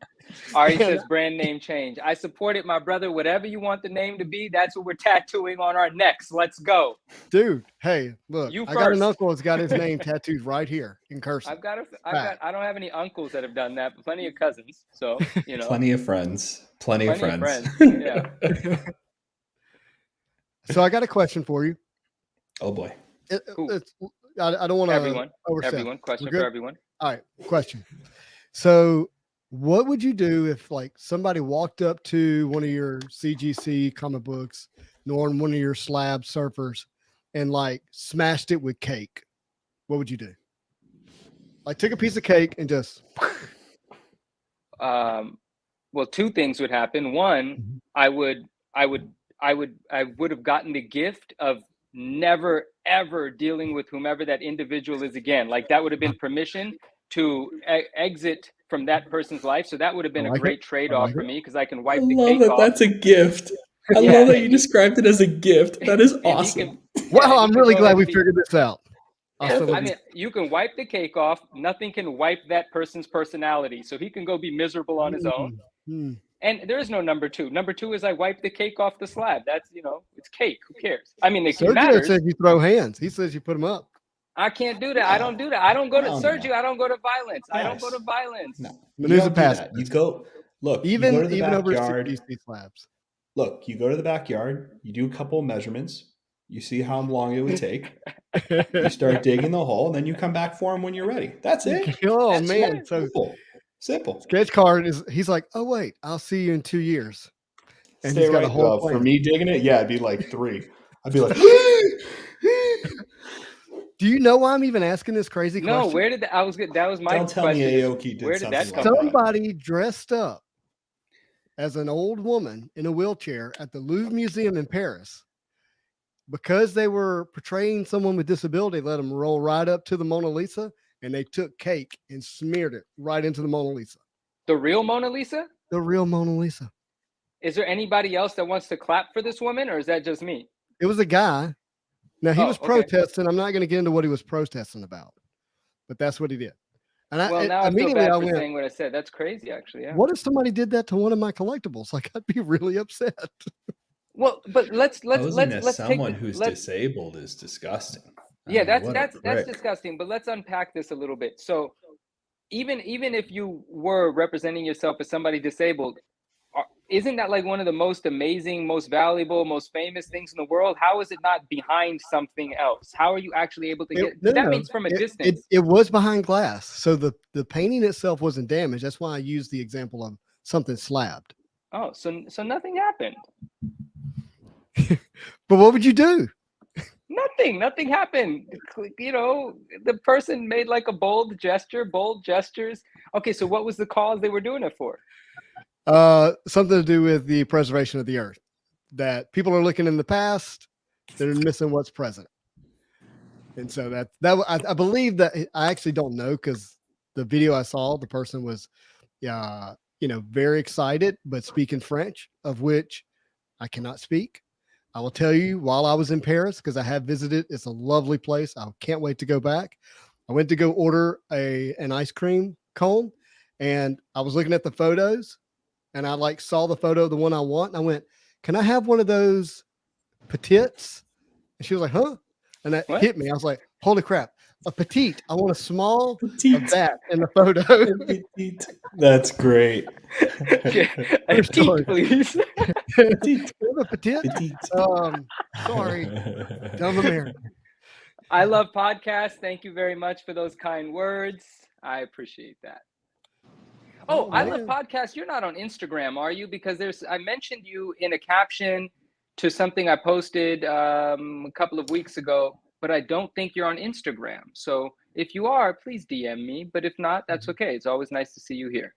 Ari says brand name change. I support it, my brother. Whatever you want the name to be, that's what we're tattooing on our necks. Let's go. Dude, hey, look, I got an uncle that's got his name tattooed right here in cursive. I don't have any uncles that have done that, but plenty of cousins. So, plenty of friends. Plenty of friends. Yeah. So I got a question for you. Oh boy. I don't want to Everyone. Question for everyone. All right. Question. So what would you do if like somebody walked up to one of your CGC comic books, nor one of your slab surfers, and like smashed it with cake? What would you do? Like take a piece of cake and just. Well, two things would happen. One, I would have gotten the gift of never ever dealing with whomever that individual is again. Like that would have been permission to exit from that person's life. So that would have been a great trade-off for me because I can wipe the cake off. That's a gift. I love that you described it as a gift. That is awesome. Wow, I'm really glad we figured this out. I mean, you can wipe the cake off. Nothing can wipe that person's personality. So he can go be miserable on his own. And there is no number two. Number two is I wipe the cake off the slab. That's, it's cake. Who cares? I mean, it matters. Says you throw hands. He says you put them up. I can't do that. I don't do that. I don't go to Sergio. I don't go to violence. Yes. I don't go to violence. No. Manu's a pass. You go look. Even you go to the over backyard. slabs. Look, you go to the backyard. You do a couple of measurements. You see how long it would take. You start digging the hole, and then you come back for him when you're ready. That's it. Oh That's man, so simple. Sketch card is. He's like, oh wait, I'll see you in 2 years. And Stay he's got right. a whole For me digging it, it'd be like 3. I'd be like. Do you know why I'm even asking this crazy question? No, where did that was good. That was my Don't tell question. me Aoki did where did that come Somebody dressed up as an old woman in a wheelchair at the Louvre Museum in Paris. Because they were portraying someone with disability, let them roll right up to the Mona Lisa, and they took cake and smeared it right into the Mona Lisa. The real Mona Lisa? The real Mona Lisa. Is there anybody else that wants to clap for this woman, or is that just me? It was a guy. Now, he was protesting. I'm not going to get into what he was protesting about, but that's what he did. And now I feel bad for saying what I said. That's crazy, actually. Yeah. What if somebody did that to one of my collectibles? Like, I'd be really upset. Well, but let's someone who's disabled is disgusting. Yeah, that's disgusting. But let's unpack this a little bit. So, even if you were representing yourself as somebody disabled, isn't that like one of the most amazing, most valuable, most famous things in the world? How is it not behind something else? How are you actually able to get? That means from a distance. It was behind glass, so the painting itself wasn't damaged. That's why I used the example of something slabbed. Oh, so nothing happened. But what would you do? Nothing happened. The person made like a bold gestures. Okay, so what was the cause they were doing it for? Something to do with the preservation of the earth, that people are looking in the past, they're missing what's present. And so I believe that. I actually don't know, because the video I saw, the person was, very excited, but speaking French, of which I cannot speak. I will tell you, while I was in Paris, because I have visited, it's a lovely place. I can't wait to go back. I went to go order an ice cream cone, and I was looking at the photos, and I saw the photo of the one I want. And I went, can I have one of those petites? And she was like, huh? And that hit me. I was like, holy crap. a petite. I want a small Petite. of that in the photo. Petite. That's great. A Sorry. teeth, please. Petite. We have a petite. Petite. Sorry, dumb American. I love podcasts. Thank you very much for those kind words. I appreciate that. Oh, I love podcasts. You're not on Instagram, are you? Because I mentioned you in a caption to something I posted a couple of weeks ago, but I don't think you're on Instagram. So if you are, please DM me. But if not, that's okay. It's always nice to see you here.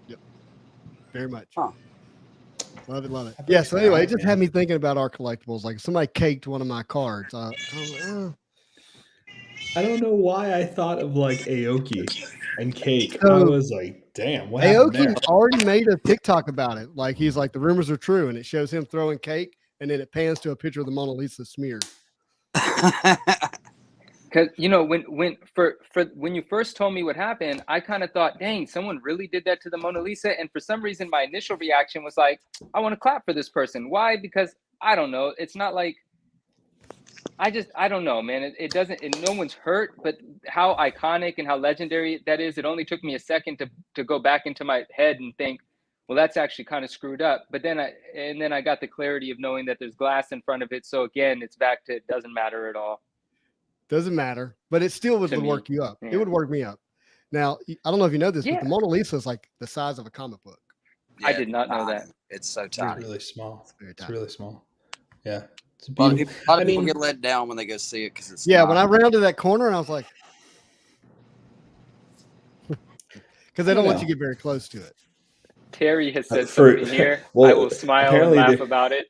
Yep, very much. Huh. Love it, love it. Yeah. So anyway, it just had me thinking about our collectibles. Like somebody caked one of my cards. I don't know why I thought of like Aoki and cake. So, I was like, damn, what happened there? Aoki already made a TikTok about it. Like he's like, the rumors are true, and it shows him throwing cake, and then it pans to a picture of the Mona Lisa smeared. Because when you first told me what happened, I kind of thought, dang, someone really did that to the Mona Lisa. And for some reason, my initial reaction was like, I want to clap for this person. Why? Because I don't know. It's not like I don't know, man. It doesn't. No one's hurt, but how iconic and how legendary that is. It only took me a second to go back into my head and think, well, that's actually kind of screwed up. But then I got the clarity of knowing that there's glass in front of it. So again, it's back to it doesn't matter at all. Doesn't matter, but it still would work you up. Yeah. It would work me up. Now, I don't know if you know this, but the Mona Lisa is like the size of a comic book. Yeah, I did not know that. It's so tiny. It's really small. It's really small. Yeah. A lot of people get let down when they go see it because it's when I rounded that corner and I was like, because they don't want you to get very close to it. Terry has said something here. I will smile and laugh about it.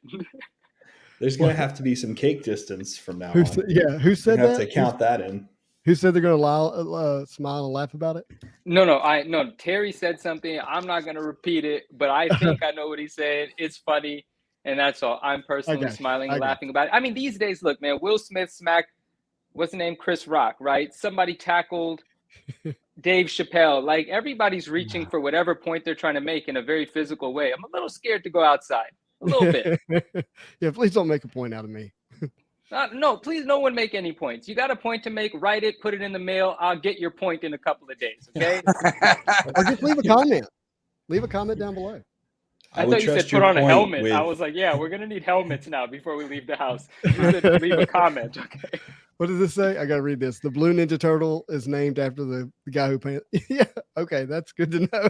There's going to have to be some cake distance from now on. Who said that? Have to count that in. Who said they're going to smile and laugh about it? No. Terry said something. I'm not going to repeat it, but I think I know what he said. It's funny. And that's all. I'm personally smiling and laughing about it. I mean, these days, look, man, Will Smith smacked, what's the name? Chris Rock, right? Somebody tackled Dave Chappelle. Like, everybody's reaching for whatever point they're trying to make in a very physical way. I'm a little scared to go outside. A little bit. Yeah, please don't make a point out of me. No, please, no one make any points. You got a point to make, write it, put it in the mail. I'll get your point in a couple of days, okay? Or just leave a comment. Leave a comment down below. I thought you said put on a helmet. I was like, yeah, we're going to need helmets now before we leave the house. You said leave a comment. Okay. What does this say? I got to read this. The Blue Ninja Turtle is named after the guy who painted. Yeah. Okay. That's good to know.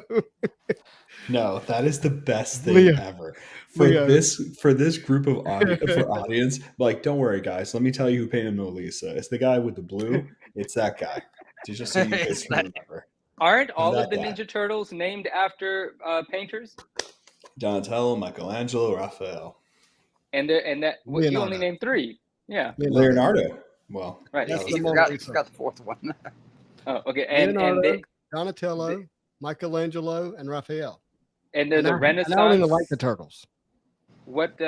No, that is the best thing ever. For this group of audience, like, don't worry, guys. Let me tell you who painted Mona Lisa. It's the guy with the blue. It's that guy. Just so you guys can remember. Aren't all of the Ninja Turtles named after painters? Donatello, Michelangelo, Raphael. And you only named 3. Yeah. Leonardo. Well, right. You forgot the fourth one. Oh, okay. Leonardo, Donatello, Michelangelo, and Raphael. And there's a Renaissance. I don't even like the turtles. What?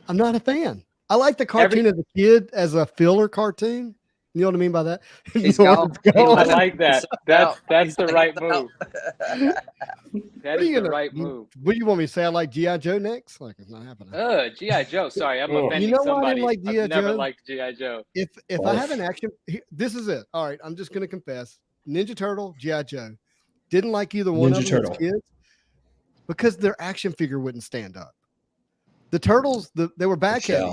I'm not a fan. I like the cartoon as a kid as a filler cartoon. You know what I mean by that? He's gone. I like that. That's the right move. That is the right move. What do you want me to say? I like G.I. Joe next? Like, it's not happening. G.I. Joe. Sorry, I'm offending somebody. Why I didn't like G.I. Joe? I've never liked G.I. Joe. If I have an action, this is it. All right, I'm just going to confess. Ninja Turtle, G.I. Joe. Didn't like either one of them as kids because their action figure wouldn't stand up. The Turtles, they were back heavy.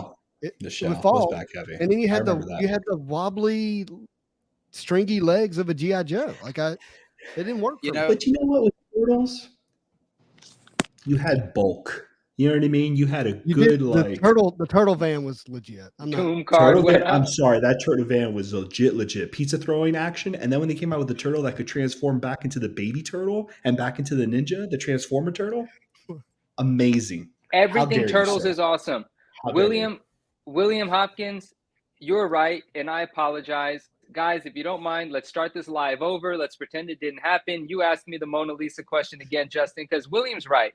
The shell was back heavy. And then you had the wobbly, stringy legs of a G.I. Joe. Like it didn't work. But you know what with Turtles? You had bulk. You know what I mean? You had the turtle van was legit. I'm sorry, that turtle van was legit. Pizza throwing action. And then when they came out with the turtle that could transform back into the baby turtle and back into the ninja, the transformer turtle, amazing. Everything Turtles is awesome. William Hopkins, you're right, and I apologize. Guys, if you don't mind, let's start this live over. Let's pretend it didn't happen. You asked me the Mona Lisa question again, Justin, because William's right.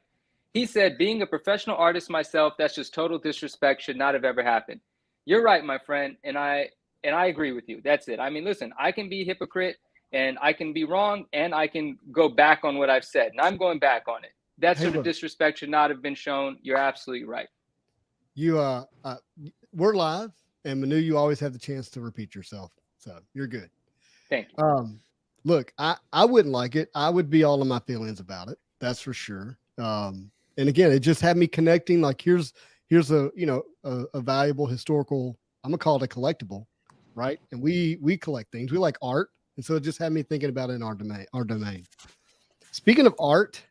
He said, being a professional artist myself, that's just total disrespect, should not have ever happened. You're right, my friend, and I agree with you. That's it. I mean, listen, I can be a hypocrite, and I can be wrong, and I can go back on what I've said, and I'm going back on it. That sort of disrespect should not have been shown. You're absolutely right. we're live, and Manu, you always have the chance to repeat yourself, so you're good. Thank you. Look, I wouldn't like it. I would be all in my feelings about it. That's for sure. And again, it just had me connecting. Like here's a a valuable historical. I'm gonna call it a collectible, right? And we collect things. We like art, and so it just had me thinking about it in our domain. Speaking of art,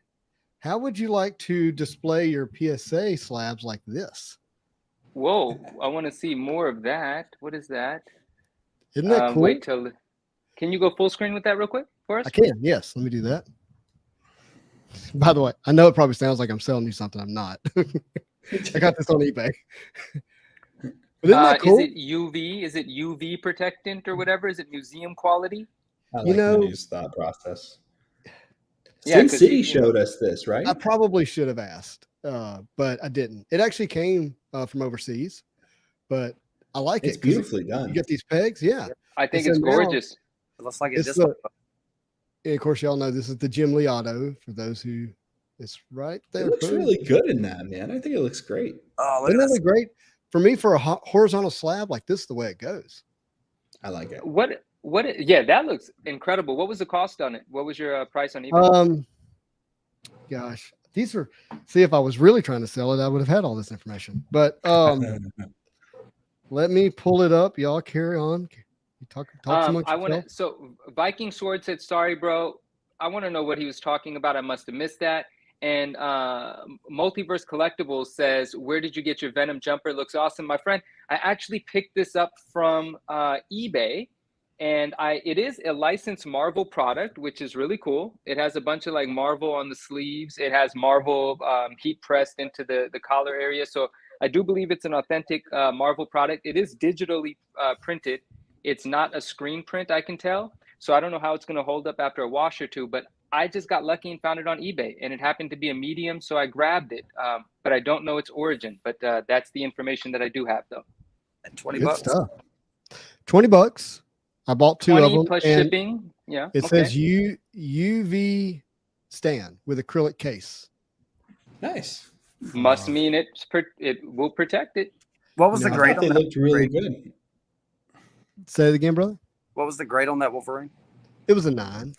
how would you like to display your PSA slabs like this? Whoa, I want to see more of that. What is that? Isn't that cool? Wait till. Can you go full screen with that real quick for us? I can. Yes, let me do that. By the way, I know it probably sounds like I'm selling you something. I'm not. I got this on eBay. But isn't that cool? Is it UV? Is it UV protectant or whatever? Is it museum quality? I like Manu's thought process. Yeah, Sin City showed us this, right? I probably should have asked, but I didn't. It actually came from overseas, but I like it. It's beautifully done. You get these pegs, yeah. I think it's gorgeous. It looks like it just. And of course, y'all know this is the Jim Lee auto for those who. It's right there. It looks really good in that, man. I think it looks great. Oh, isn't that great? For me, for a horizontal slab like this, the way it goes. I like it. Yeah, that looks incredible. What was the cost on it? What was your price on eBay? Gosh, these are. See, if I was really trying to sell it, I would have had all this information. But let me pull it up. Y'all carry on. You talk amongst yourself. So Viking Sword said, "Sorry, bro. I want to know what he was talking about. I must have missed that." And Multiverse Collectibles says, "Where did you get your Venom jumper? It looks awesome, my friend." I actually picked this up from eBay, and it is a licensed Marvel product, which is really cool. It has a bunch of like Marvel on the sleeves. It has Marvel heat pressed into the collar area. So I do believe it's an authentic Marvel product. It is digitally printed. It's not a screen print, I can tell. So I don't know how it's going to hold up after a wash or two, but I just got lucky and found it on eBay, and it happened to be a medium, so I grabbed it. But I don't know its origin, but that's the information that I do have, though. At $20. Good stuff. $20. I bought two of them. Plus shipping. Yeah. It says UV stand with acrylic case. Nice. Must mean it will protect it. What was the grade on that? They looked really good. Say it again, brother. What was the grade on that Wolverine? It was a 9.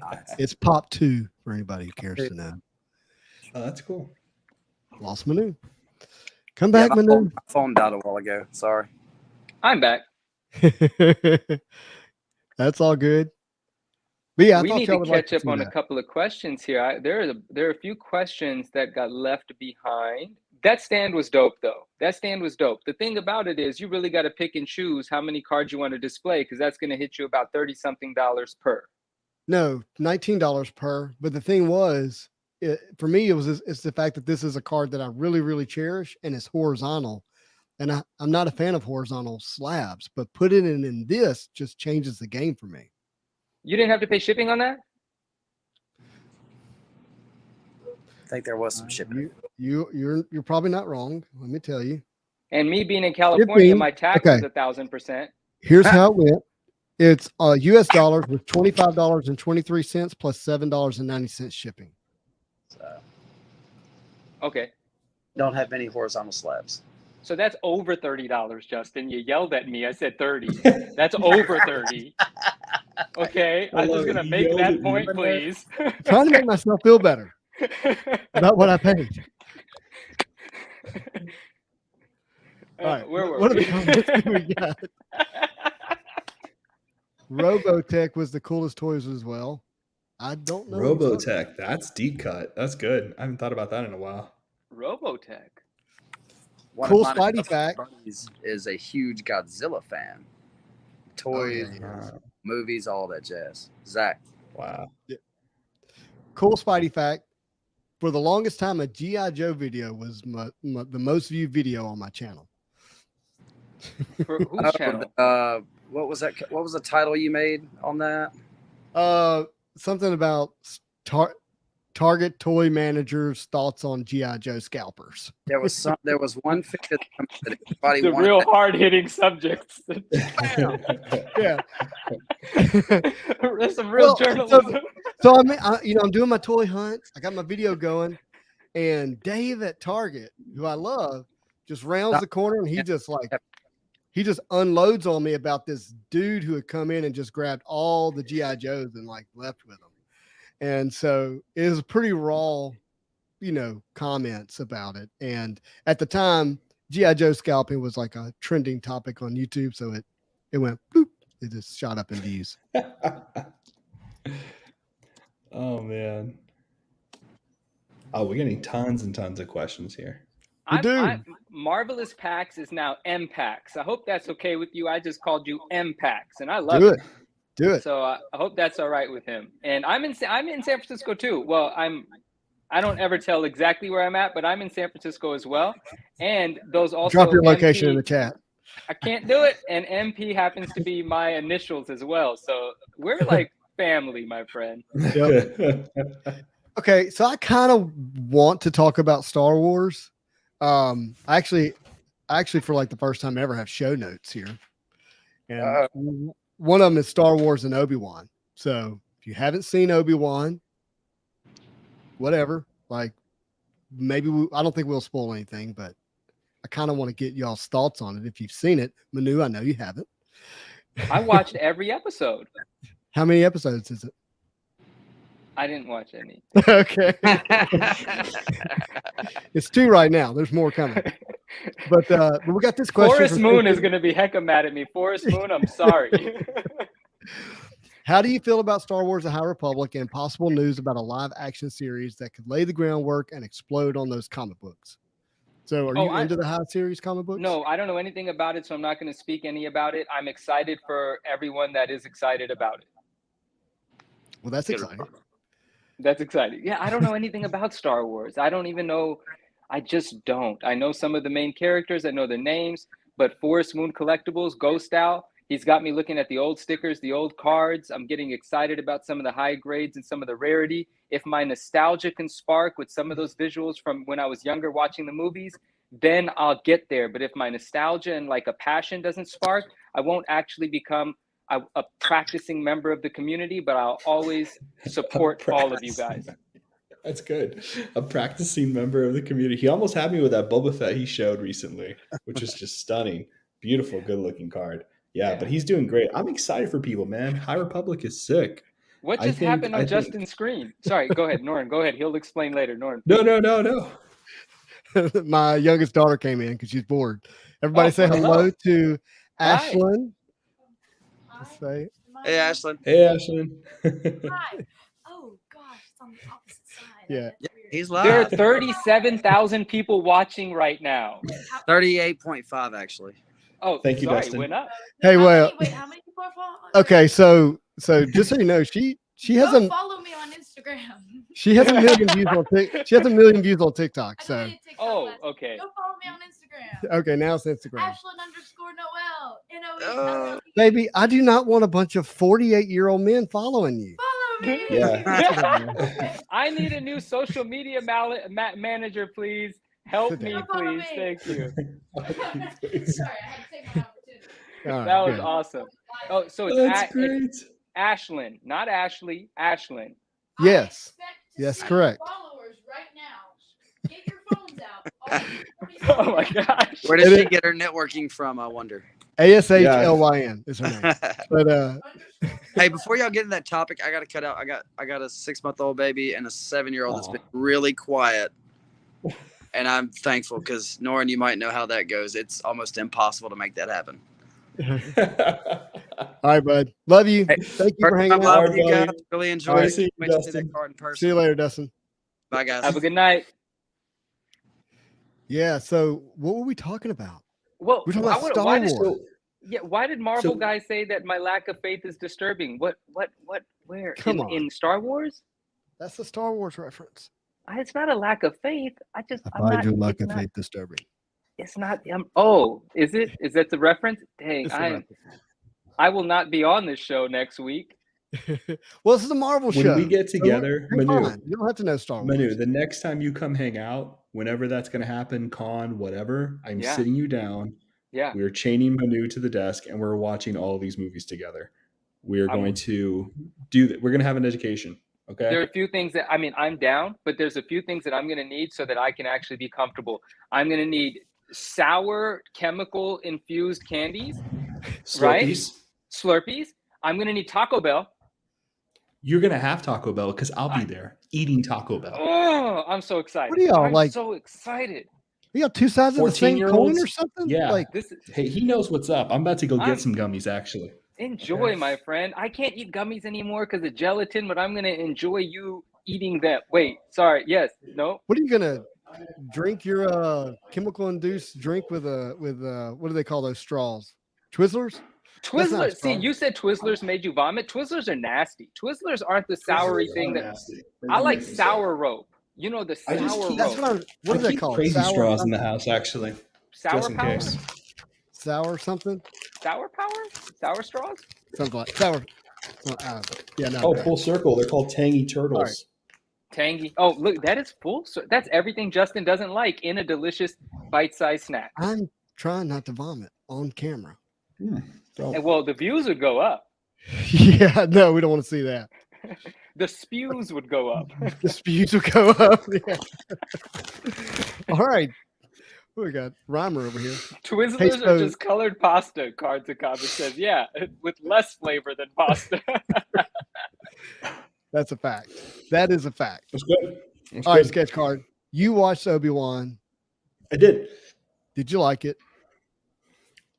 Nice. It's pop 2 for anybody who cares to know. Oh, that's cool. Lost Manu. Come back, Manu. My phone died a while ago. Sorry. I'm back. That's all good. But yeah, we need to catch up on a couple of questions here. There are a few questions that got left behind. That stand was dope, though. That stand was dope. The thing about it is you really got to pick and choose how many cards you want to display, because that's going to hit you about $30-something per. No, $19 per. But the thing was, for me, it's the fact that this is a card that I really, really cherish, and it's horizontal. And I'm not a fan of horizontal slabs, but putting it in this just changes the game for me. You didn't have to pay shipping on that? I think there was some shipping. You're probably not wrong. Let me tell you. And me being in California, my tax is 1,000%. Here's how it went. It's US dollars with $25.23 plus $7.90 shipping. So, okay. Don't have any horizontal slabs. So that's over $30, Justin. You yelled at me. I said 30. That's over 30. Okay. I'm just going to make that point, please. Trying to make myself feel better about what I paid. All right. What are the comments we got? Robotech was the coolest toys as well. I don't know. Robotech. That's deep cut. That's good. I haven't thought about that in a while. Robotech. Cool Spidey fact is a huge Godzilla fan. Toys, movies, all that jazz. Zach. Wow. Yeah. Cool Spidey fact. For the longest time, a G.I. Joe video was the most viewed video on my channel. For whose channel? What was that? What was the title you made on that? Something about Target toy managers' thoughts on G.I. Joe scalpers. There was one figure that everybody the wanted. Real hard-hitting subjects. Yeah. That's some real journalism. So I'm doing my toy hunt. I got my video going, and Dave at Target, who I love, just rounds the corner, and he just unloads on me about this dude who had come in and just grabbed all the GI Joes and like left with them. And so it was pretty raw, comments about it. And at the time, GI Joe scalping was like a trending topic on YouTube, so it went boop. It just shot up in views. Oh man. Oh, we're getting tons and tons of questions here. Marvelous Pax is now M-Pax. I hope that's okay with you. I just called you M-Pax, and I love it. Do it. So I hope that's all right with him. And I'm in San Francisco too. Well, I don't ever tell exactly where I'm at, but I'm in San Francisco as well. And those also drop your location in the chat. I can't do it. And MP happens to be my initials as well. So we're like family, my friend. Yep. Okay, so I kind of want to talk about Star Wars. I actually for like the first time ever have show notes here. And one of them is Star Wars and Obi-Wan. So if you haven't seen Obi-Wan, whatever, like maybe I don't think we'll spoil anything, but I kind of want to get y'all's thoughts on it. If you've seen it, Manu, I know you haven't. I watched every episode. How many episodes is it? I didn't watch any. Okay. It's 2 right now. There's more coming. But we got this question. Forrest Moon is going to be hecka mad at me. Forrest Moon, I'm sorry. How do you feel about Star Wars: The High Republic and possible news about a live action series that could lay the groundwork and explode on those comic books? So are you into the High series comic books? No, I don't know anything about it, so I'm not going to speak any about it. I'm excited for everyone that is excited about it. Well, that's exciting. That's exciting. Yeah, I don't know anything about Star Wars. I don't even know. I just don't. I know some of the main characters. I know their names. But Forrest Moon Collectibles, Ghost Owl, he's got me looking at the old stickers, the old cards. I'm getting excited about some of the high grades and some of the rarity. If my nostalgia can spark with some of those visuals from when I was younger watching the movies, then I'll get there. But if my nostalgia and like a passion doesn't spark, I won't actually become a practicing member of the community, but I'll always support all of you guys. That's good. A practicing member of the community. He almost had me with that Boba Fett he showed recently, which is just stunning. Beautiful, good-looking card. Yeah, but he's doing great. I'm excited for people, man. High Republic is sick. What just happened on Justin's screen? Sorry, go ahead, Norrin. Go ahead. He'll explain later, Norrin. No. My youngest daughter came in because she's bored. Everybody say hello to Ashlyn. Say, hey, Ashlyn. Hey, Ashlyn. Hi. Oh, gosh, it's on the opposite side. Yeah. He's live. There are 37,000 people watching right now. 38.5, actually. Oh, thank you, sorry, Dustin. went up. Hey, well. Wait, how many people are following? Okay, so just so you know, she has follow me on Instagram. She has 1 million views on She has 1 million views on TikTok. So. Okay. Go follow me on Instagram. Okay, now it's Instagram. Ashlyn_Noel. NOE. Baby, I do not want a bunch of 48-year-old men following you. Follow me. Yeah. I need a new social media manager, please. Help me, please. Thank you. Sorry, I had to take my opportunity. That was awesome. Oh, so it's Ashlyn, not Ashley. Ashlyn. Yes. Yes, correct. Followers right now. Get your phones out. Oh my gosh. Where does she get her networking from, I wonder? ASHLYN is her name. But hey, before y'all get into that topic, I gotta cut out. I got a 6-month-old baby and a 7-year-old that's been really quiet. And I'm thankful because Norrin, you might know how that goes. It's almost impossible to make that happen. all right, bud. Love you. Hey, thank you for hanging out. You guys. Really enjoyed it. See you, Dustin. See you later, Dustin. Bye, guys. Have a good night. Yeah. So, what were we talking about? Well, we're talking about Star Wars. Why did Marvel guys say that my lack of faith is disturbing? What? Where? In Star Wars? That's a Star Wars reference. It's not a lack of faith. I find your lack of faith disturbing. It's not. Is it? Is that the reference? Dang, I will not be on this show next week. Well, this is a Marvel show. When we get together, Manu, you don't have to know Star Wars. Manu, the next time you come hang out, whenever that's going to happen, con, whatever, I'm sitting you down. Yeah. We're chaining Manu to the desk and we're watching all these movies together. We're going to do that. We're going to have an education. Okay. There are a few things that, I'm down, but there's a few things that I'm going to need so that I can actually be comfortable. I'm going to need sour chemical infused candies, Slurpees. right? Slurpees. I'm gonna need Taco Bell. You're gonna have Taco Bell because I'll be there eating Taco Bell. Oh, I'm so excited. What are y'all I'm like? so excited. You got two sides of the same coin 14-year-olds? or something? Yeah. Like, This is Hey, he knows what's up. I'm about to go I'm- get some gummies, actually. enjoy, Okay. my friend. I can't eat gummies anymore because of gelatin, but I'm gonna enjoy you eating them. Wait, sorry. Yes, no. what are you gonna drink your chemical induced drink with what do they call those straws? Twizzlers? That's not a Twizzlers. See, straw. you said Twizzlers made you vomit. Twizzlers are nasty. Twizzlers aren't the soury thing that nasty. I like. Sour rope. You know the I just sour keep- That's rope. what is that called? Crazy Sour straws in something? the house, actually. Sour just in power. case. Sour something? Sour power. Sour straws. Something like sour. Yeah, no. Oh, full circle. They're called Tangy Turtles. All right. Tangy. Oh, look, that is full. That's everything Justin doesn't like in a delicious bite-sized snack. I'm trying not to vomit on camera. And well, the views would go up. Yeah, no, we don't want to see that. The spews would go up. The spews will go up. Yeah. All right. What we got? Rhymer over here. Twizzlers Hey, are so- just colored pasta. Cards and Comics says, yeah, with less flavor than pasta. That's a fact. That is a fact. That's good. That's All right, good. sketch card. You watched Obi-Wan. I did. Did you like it?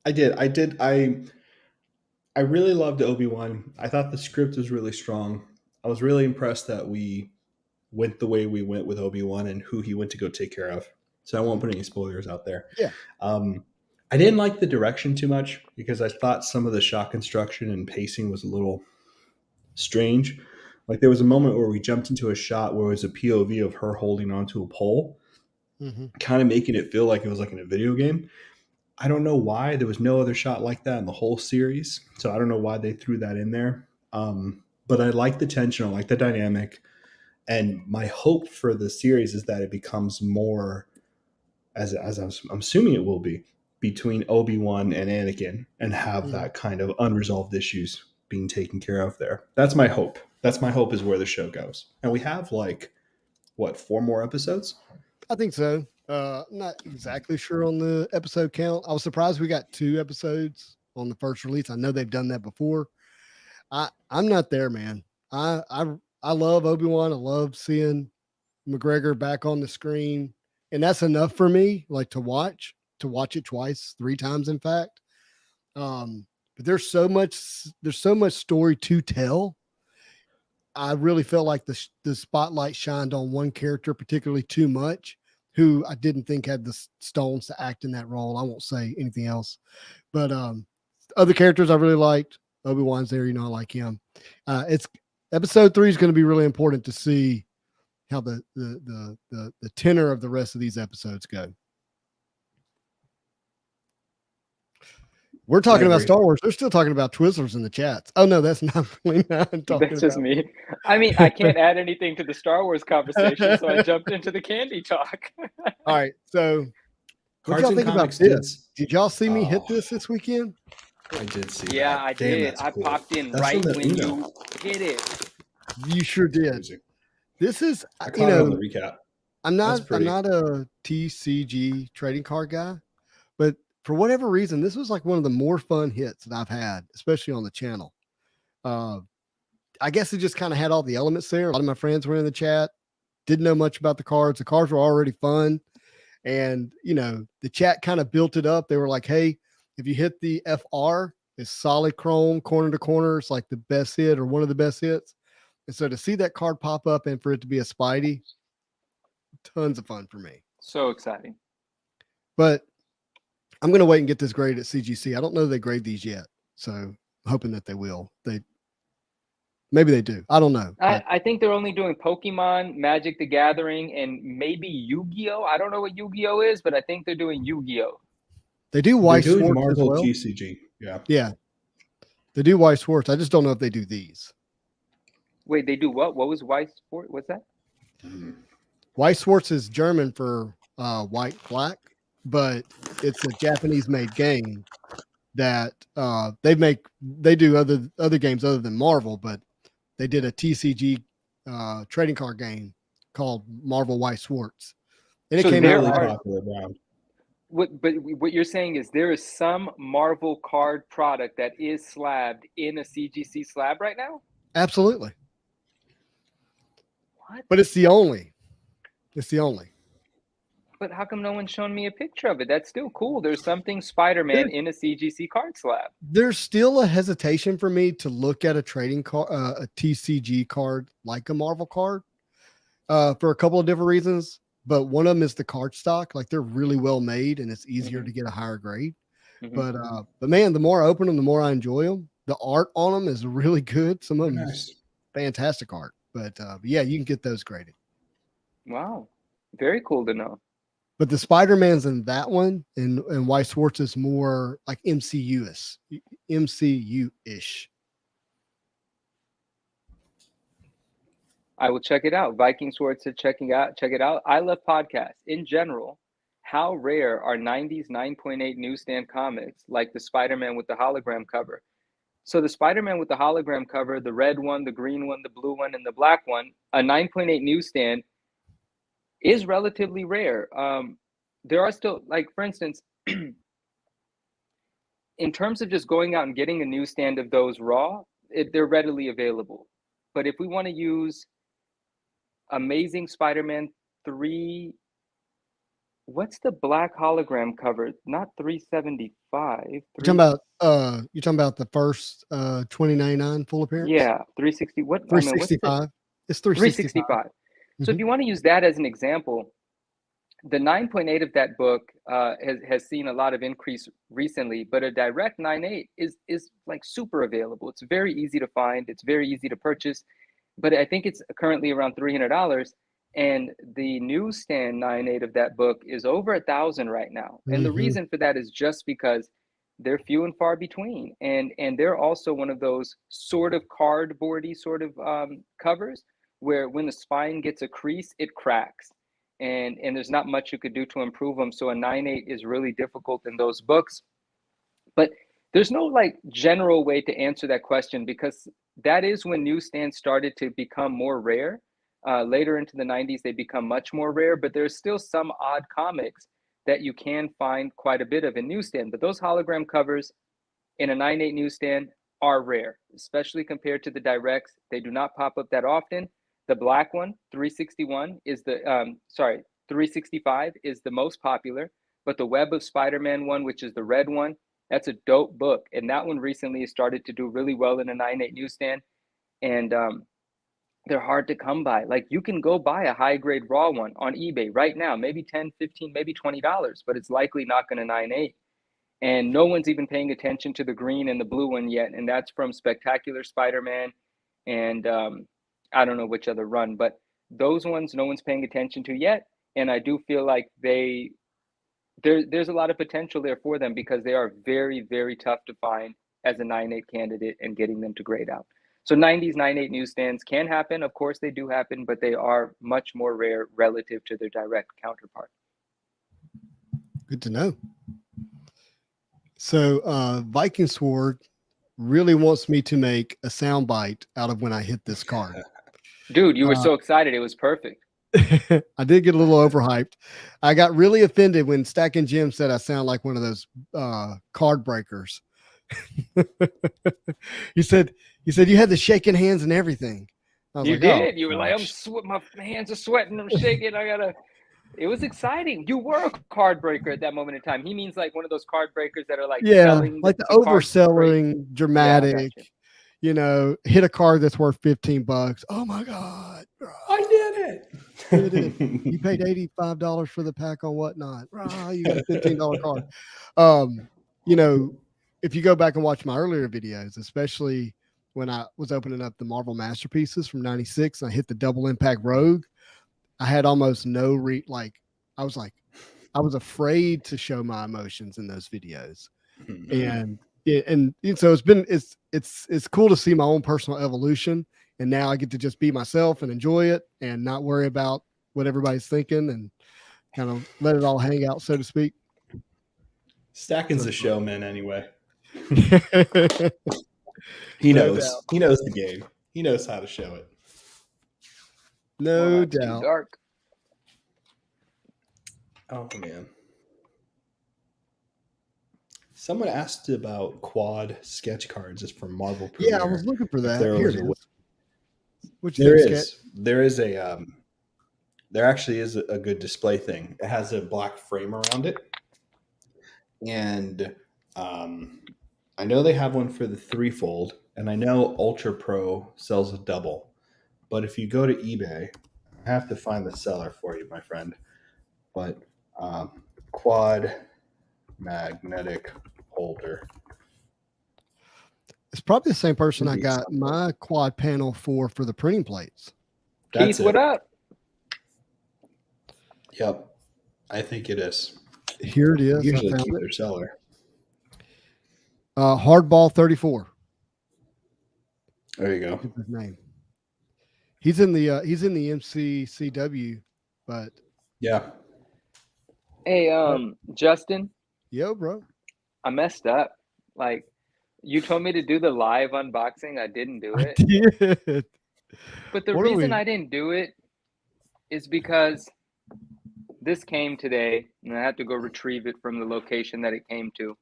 I did. I really loved Obi-Wan. I thought the script was really strong. I was really impressed that we went the way we went with Obi-Wan and who he went to go take care of. So I won't put any spoilers out there. Yeah. I didn't like the direction too much because I thought some of the shot construction and pacing was a little strange. Like there was a moment where we jumped into a shot where it was a POV of her holding onto a pole, kind of making it feel like it was like in a video game. I don't know why. There was no other shot like that in the whole series. So I don't know why they threw that in there. But I like the tension. I like the dynamic. And my hope for the series is that it becomes more, as I'm assuming it will be, between Obi-Wan and Anakin and have that kind of unresolved issues being taken care of there. That's my hope. That's my hope is where the show goes. And we have 4 more episodes? I think so. Not exactly sure on the episode count. I was surprised we got 2 episodes on the first release. I know they've done that before. I'm not there, man. I love Obi-Wan. I love seeing McGregor back on the screen, and that's enough for me. Like to watch it twice, 3 times, in fact. But there's so much story to tell. I really felt like the spotlight shined on one character particularly too much, who I didn't think had the stones to act in that role. I won't say anything else, but other characters I really liked. Obi-Wan's there, I like him. It's episode 3 is going to be really important to see how the tenor of the rest of these episodes go. We're talking about Star Wars. They're still talking about Twizzlers in the chats. Oh no, that's not really not talking That's just about. me. I mean, I can't add anything to the Star Wars conversation, so I jumped into the candy talk. All right, so what Cards y'all and think about Comics this? Did y'all see me hit Oh. this weekend? I did see Yeah, that. I Damn, did. that's I cool. popped in That's right from the when Uno. you hit it. You sure did. Crazy. This is, I caught it on the recap. I'm That's not pretty. a TCG trading card guy, but for whatever reason, this was like one of the more fun hits that I've had, especially on the channel. I guess it just kind of had all the elements there. A lot of my friends were in the chat, didn't know much about the cards. The cards were already fun. And, the chat kind of built it up. They were like, hey, if you hit the FR, it's solid chrome, corner to corner. It's like the best hit or one of the best hits. And so to see that card pop up and for it to be a Spidey, tons of fun for me. So exciting. But I'm going to wait and get this graded at CGC. I don't know they grade these yet. So I'm hoping that they will. Maybe they do. I don't know. I think they're only doing Pokemon, Magic the Gathering, and maybe Yu-Gi-Oh! I don't know what Yu-Gi-Oh! Is, but I think they're doing Yu-Gi-Oh! They do They're Weiss doing Schwartz as Marvel well. TCG. Yeah. Yeah. They do Weiss Schwartz. I just don't know if they do these. Wait, they do what? What was Weiss Sport? What's that? Weiss Schwartz is German for white black, but it's a Japanese made game that they do other games other than Marvel, but they did a TCG trading card game called Marvel Weiss Schwartz. And it So came they're out Really like, popular brand. what you're saying is there is some Marvel card product that is slabbed in a CGC slab right now? Absolutely. What? But it's the only. It's the only. But how come no one's shown me a picture of it? That's still cool. There's something Spider-Man in a CGC card slab. There's still a hesitation for me to look at a trading card, a TCG card like a Marvel card, for a couple of different reasons. But one of them is the card stock. Like they're really well made, and it's easier to get a higher grade. But man, the more I open them, the more I enjoy them. The art on them is really good. Some of them is fantastic art. But yeah, you can get those graded. Wow, very cool to know. But the Spider-Man's in that one, and White Swartz is more like MCU-ish. I will check it out. Viking Sword said check it out. I love podcasts. In general, how rare are 90s 9.8 newsstand comics like the Spider-Man with the hologram cover? So the Spider-Man with the hologram cover, the red one, the green one, the blue one, and the black one, a 9.8 newsstand is relatively rare. There are still, like, for instance, in terms of just going out and getting a newsstand of those raw, they're readily available. But if we want to use Amazing Spider-Man 3, what's the black hologram cover? Not 375. You're talking about the first 2099 full appearance? Yeah, 360. What? 365. It's 365. So if you want to use that as an example, the 9.8 of that book has seen a lot of increase recently, but a direct 9.8 is like super available. It's very easy to find. It's very easy to purchase, but I think it's currently around $300. And the newsstand 9.8 of that book is over $1,000 right now. And the reason for that is just because they're few and far between, and they're also one of those sort of cardboardy sort of covers where when the spine gets a crease, it cracks. And there's not much you could do to improve them. So a 9.8 is really difficult in those books. But there's no like general way to answer that question, because that is when newsstands started to become more rare. Later into the 90s, they become much more rare, but there's still some odd comics that you can find quite a bit of in newsstand. But those hologram covers in a 9.8 newsstand are rare, especially compared to the directs. They do not pop up that often. The black one, 361, is the 365 is the most popular, but the Web of Spider-Man one, which is the red one, that's a dope book. And that one recently has started to do really well in a 9.8 newsstand. And they're hard to come by. Like you can go buy a high grade raw one on eBay right now, maybe 10, 15, maybe $20, but it's likely not going to 9.8. And no one's even paying attention to the green and the blue one yet. And that's from Spectacular Spider-Man and I don't know which other run, but those ones no one's paying attention to yet. And I do feel like there's a lot of potential there for them, because they are very, very tough to find as a 9.8 candidate and getting them to grade out. So 90s 9.8 newsstands can happen. Of course they do happen, but they are much more rare relative to their direct counterpart. Good to know. So Viking Sword really wants me to make a soundbite out of when I hit this card. Dude, you were so excited. It was perfect. I did get a little overhyped. I got really offended when Stack and Jim said I sound like one of those card breakers. He said you had the shaking hands and everything. I was you like, did. Oh, you were gosh. like, my hands are sweating. I'm shaking. It was exciting. You were a card breaker at that moment in time. He means like one of those card breakers that are like selling like the cards overselling, dramatic. Yeah, hit a card that's worth $15. Oh my God. I did it. You paid $85 for the pack on whatnot. You got a $15 card. If you go back and watch my earlier videos, especially when I was opening up the Marvel Masterpieces from 96, I hit the double impact Rogue. I had almost no I was afraid to show my emotions in those videos. And so it's cool to see my own personal evolution, and now I get to just be myself and enjoy it and not worry about what everybody's thinking and kind of let it all hang out, so to speak. Stacking's a showman anyway. He knows the game. He knows how to show it. No doubt. Dark. Oh man. Someone asked about quad sketch cards just from Marvel Yeah, Premiere. I was looking for if that. there Here was it a way. is. What you think, Sketch? There is a there actually is a good display thing. It has a black frame around it, and I know they have one for the threefold, and I know Ultra Pro sells a double. But if you go to eBay, I have to find the seller for you, my friend. But quad magnetic holder. It's probably the same person Would I be got something. my quad panel for the printing plates. That's Keith, what it. up? Yep, I think it is. Here it is. I Usually found keep it. their seller. Hardball 34 There you go. is his name. He's in the MCCW, but Hey, Justin, yo, bro. I messed up. Like, you told me to do the live unboxing. I didn't do I it. did. But the What are reason we- I didn't do it is because this came today, and I had to go retrieve it from the location that it came to.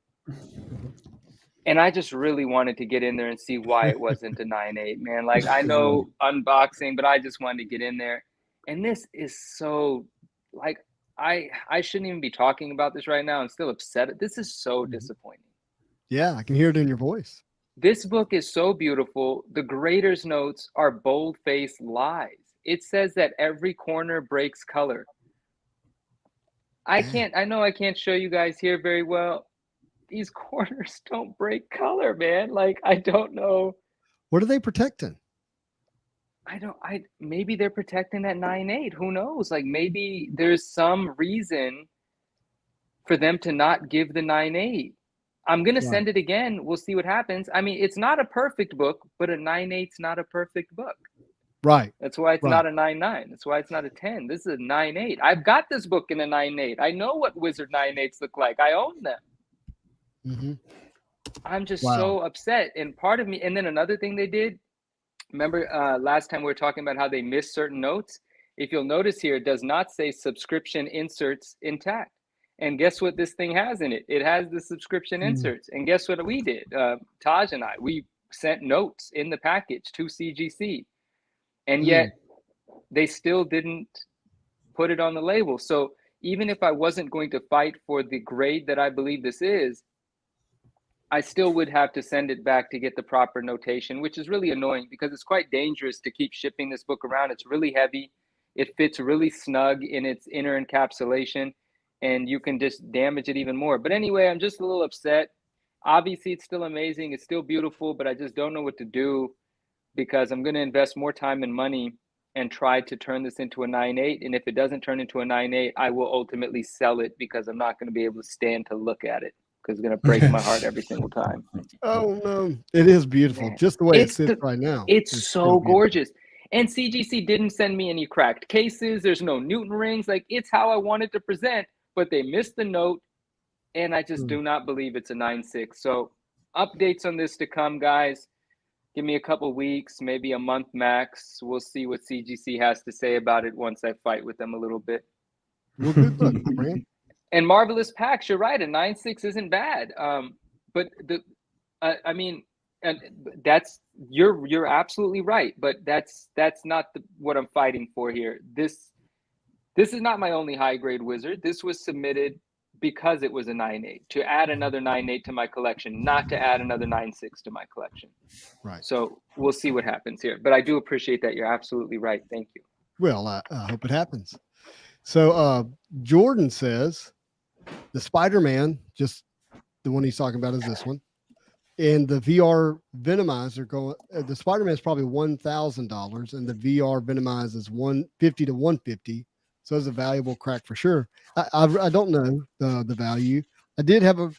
And I just really wanted to get in there and see why it wasn't a 9.8, man. Like, I know unboxing, but I just wanted to get in there. And this is so, like, I shouldn't even be talking about this right now. I'm still upset. This is so disappointing. Yeah, I can hear it in your voice. This book is so beautiful. The grader's notes are bold-faced lies. It says that every corner breaks color. I know I can't show you guys here very well. These corners don't break color, man. Like, I don't know. What are they protecting? Maybe they're protecting that 9.8. Who knows? Like, maybe there's some reason for them to not give the 9.8. I'm going to send it again. We'll see what happens. I mean, it's not a perfect book, but a 9.8's not a perfect book. Right. That's why it's not a 9.9. That's why it's not a 10. This is a 9.8. I've got this book in a 9.8. I know what Wizard 9.8s look like. I own them. Mm-hmm. I'm just so upset. And part of me, and then another thing they did, remember last time we were talking about how they missed certain notes? If you'll notice here, it does not say subscription inserts intact. And guess what this thing has in it? It has the subscription inserts. And guess what we did? Taj and I, we sent notes in the package to CGC. And yet they still didn't put it on the label. So even if I wasn't going to fight for the grade that I believe this is, I still would have to send it back to get the proper notation, which is really annoying because it's quite dangerous to keep shipping this book around. It's really heavy. It fits really snug in its inner encapsulation, and you can just damage it even more. But anyway, I'm just a little upset. Obviously, it's still amazing. It's still beautiful, but I just don't know what to do because I'm going to invest more time and money and try to turn this into a 9.8. And if it doesn't turn into a 9.8, I will ultimately sell it because I'm not going to be able to stand to look at it because it's going to break my heart every single time. Oh, no. It is beautiful. Man. Just the way it sits right now. It's so gorgeous. And CGC didn't send me any cracked cases. There's no Newton rings. Like, it's how I wanted to present, but they missed the note. And I just do not believe it's a 9.6. So updates on this to come, guys. Give me a couple weeks, maybe a month max. We'll see what CGC has to say about it once I fight with them a little bit. Well, good luck, man. And Marvelous Packs, you're right. A 9.6 isn't bad. But I mean, and that's you're absolutely right. But that's not what I'm fighting for here. This is not my only high grade wizard. This was submitted because it was a 9.8 to add another 9.8 to my collection, not to add another 9.6 to my collection. Right. So we'll see what happens here. But I do appreciate that. You're absolutely right. Thank you. Well, I hope it happens. So Jordan says the Spider-Man, just the one he's talking about is this one. And the VR Venomize are going, the Spider-Man is probably $1,000 and the VR Venomize is $150 to $150. So it's a valuable crack for sure. I don't know the value. I did have a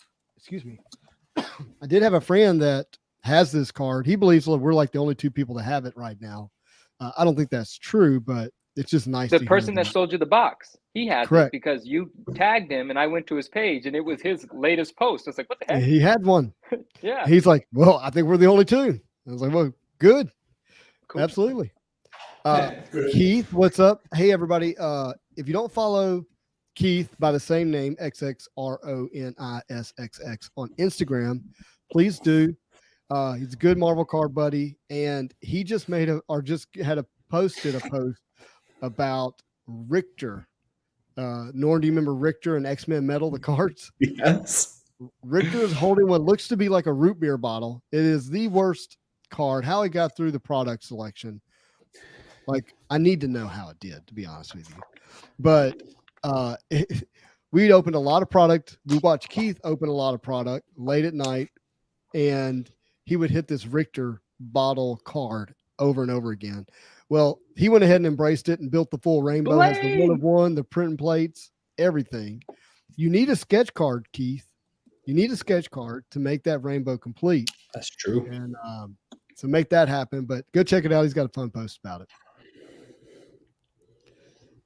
friend that has this card. He believes we're like the only two people that have it right now. I don't think that's true, but it's just nice. The person that sold you the box, he has Correct. it because you tagged him, and I went to his page, and it was his latest post. I was like, "What the heck?" He had one. Yeah. He's like, well, I think we're the only two. I was like, well, good. Cool. Absolutely. Keith, what's up? Hey, everybody. If you don't follow Keith by the same name, XXRONISXX on Instagram. Please do. He's a good Marvel card buddy, and he just posted a post about Richter. Norm, do you remember Richter and X-Men Metal, the cards? Yes. Richter is holding what looks to be like a root beer bottle. It is the worst card. How he got through the product selection, like, I need to know how it did, to be honest with you. But we'd opened a lot of product. We watched Keith open a lot of product late at night, and he would hit this Richter bottle card over and over again. Well, he went ahead and embraced it and built the full rainbow. Has the 1 of 1, the print plates, everything. You need a sketch card, Keith. You need a sketch card to make that rainbow complete. That's true. And so make that happen. But go check it out. He's got a fun post about it.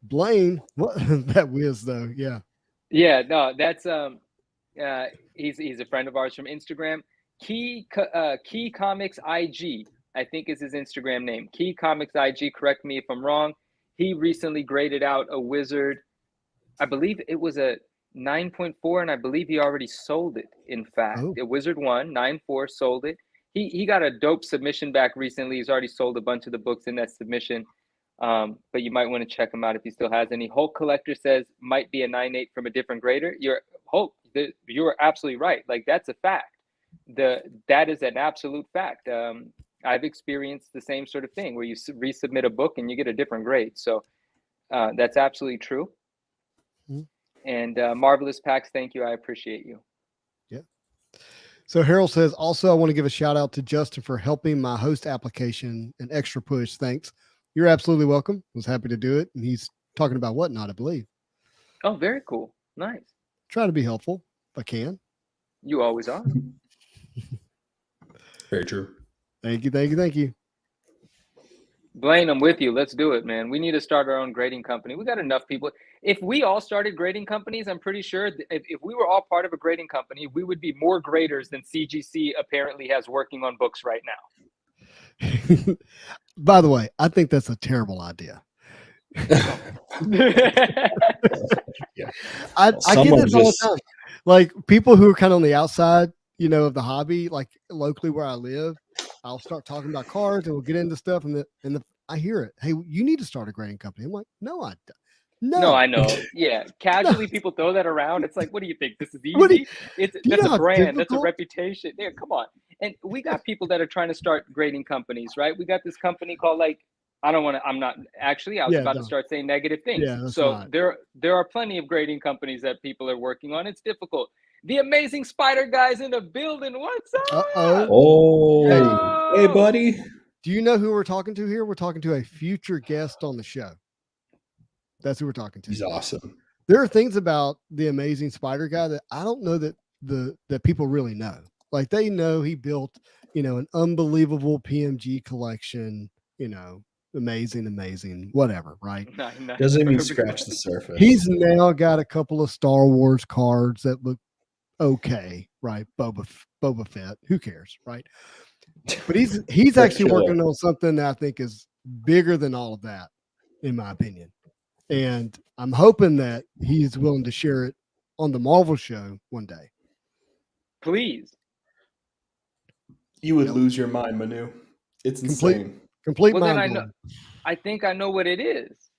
Blaine, what that whiz though? Yeah. Yeah, no, that's he's a friend of ours from Instagram. Key Comics IG, I think is his Instagram name. Key Comics IG, correct me if I'm wrong. He recently graded out a Wizard. I believe it was a 9.4, and I believe he already sold it. In fact, a Wizard 1, 9.4, sold it. He got a dope submission back recently. He's already sold a bunch of the books in that submission. But you might want to check him out if he still has any. Hulk Collector says might be a 9.8 from a different grader. You're absolutely right. Like, that's a fact. That is an absolute fact. I've experienced the same sort of thing where you resubmit a book and you get a different grade. So that's absolutely true. Mm-hmm. And Marvelous Packs, thank you. I appreciate you. Yeah. So Harold says, also, I want to give a shout out to Justin for helping my host application an extra push. Thanks. You're absolutely welcome. Was happy to do it. And he's talking about Whatnot, I believe. Oh, very cool. Nice. Try to be helpful if I can. You always are. Very true. Thank you. Blaine, I'm with you. Let's do it, man. We need to start our own grading company. We got enough people. If we all started grading companies, I'm pretty sure if we were all part of a grading company, we would be more graders than CGC apparently has working on books right now. By the way, I think that's a terrible idea. Yeah. I get this all the time. Like, people who are kind of on the outside, of the hobby, like locally where I live, I'll start talking about cards and we'll get into stuff, and I hear it. Hey, you need to start a grading company. I'm like, no, I don't. No, I know. Yeah, casually people throw that around. It's like, what do you think? This is easy. That's a brand. That's a reputation. Yeah, come on. And we got people that are trying to start grading companies, right? We got this company called, like, I was about to start saying negative things. Yeah, so there are plenty of grading companies that people are working on. It's difficult. The amazing Spider Guy's in the building. What's up? Oh, hey, buddy. Do you know who we're talking to here? We're talking to a future guest on the show. That's who we're talking to. He's awesome. There are things about the amazing Spider Guy that I don't know that people really know. Like, they know he built, an unbelievable PMG collection, amazing, whatever, right? Doesn't even scratch the surface. He's now got a couple of Star Wars cards that look okay, right? Boba Fett, who cares, right? But he's actually working on something that I think is bigger than all of that, in my opinion. And I'm hoping that he's willing to share it on the Marvel show one day. Please. You would lose your mind, Manu. It's insane. Complete well, mind. Then I think I know what it is.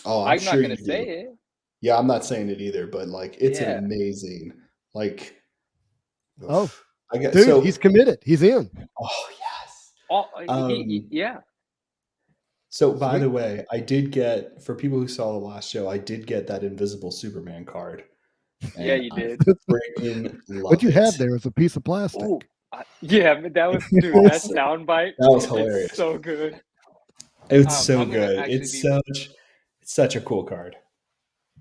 Oh, I'm not going to say it. Yeah, I'm not saying it either, but like, it's amazing. Like, he's committed. He's in. Oh, yes. Yeah. So, by the way, I did get, for people who saw the last show, I did get that Invisible Superman card. Yeah, you did. What you had there was a piece of plastic. Ooh, yeah, but that was, dude, that soundbite. That was hilarious. It's so good. It's so good. It's such a cool card.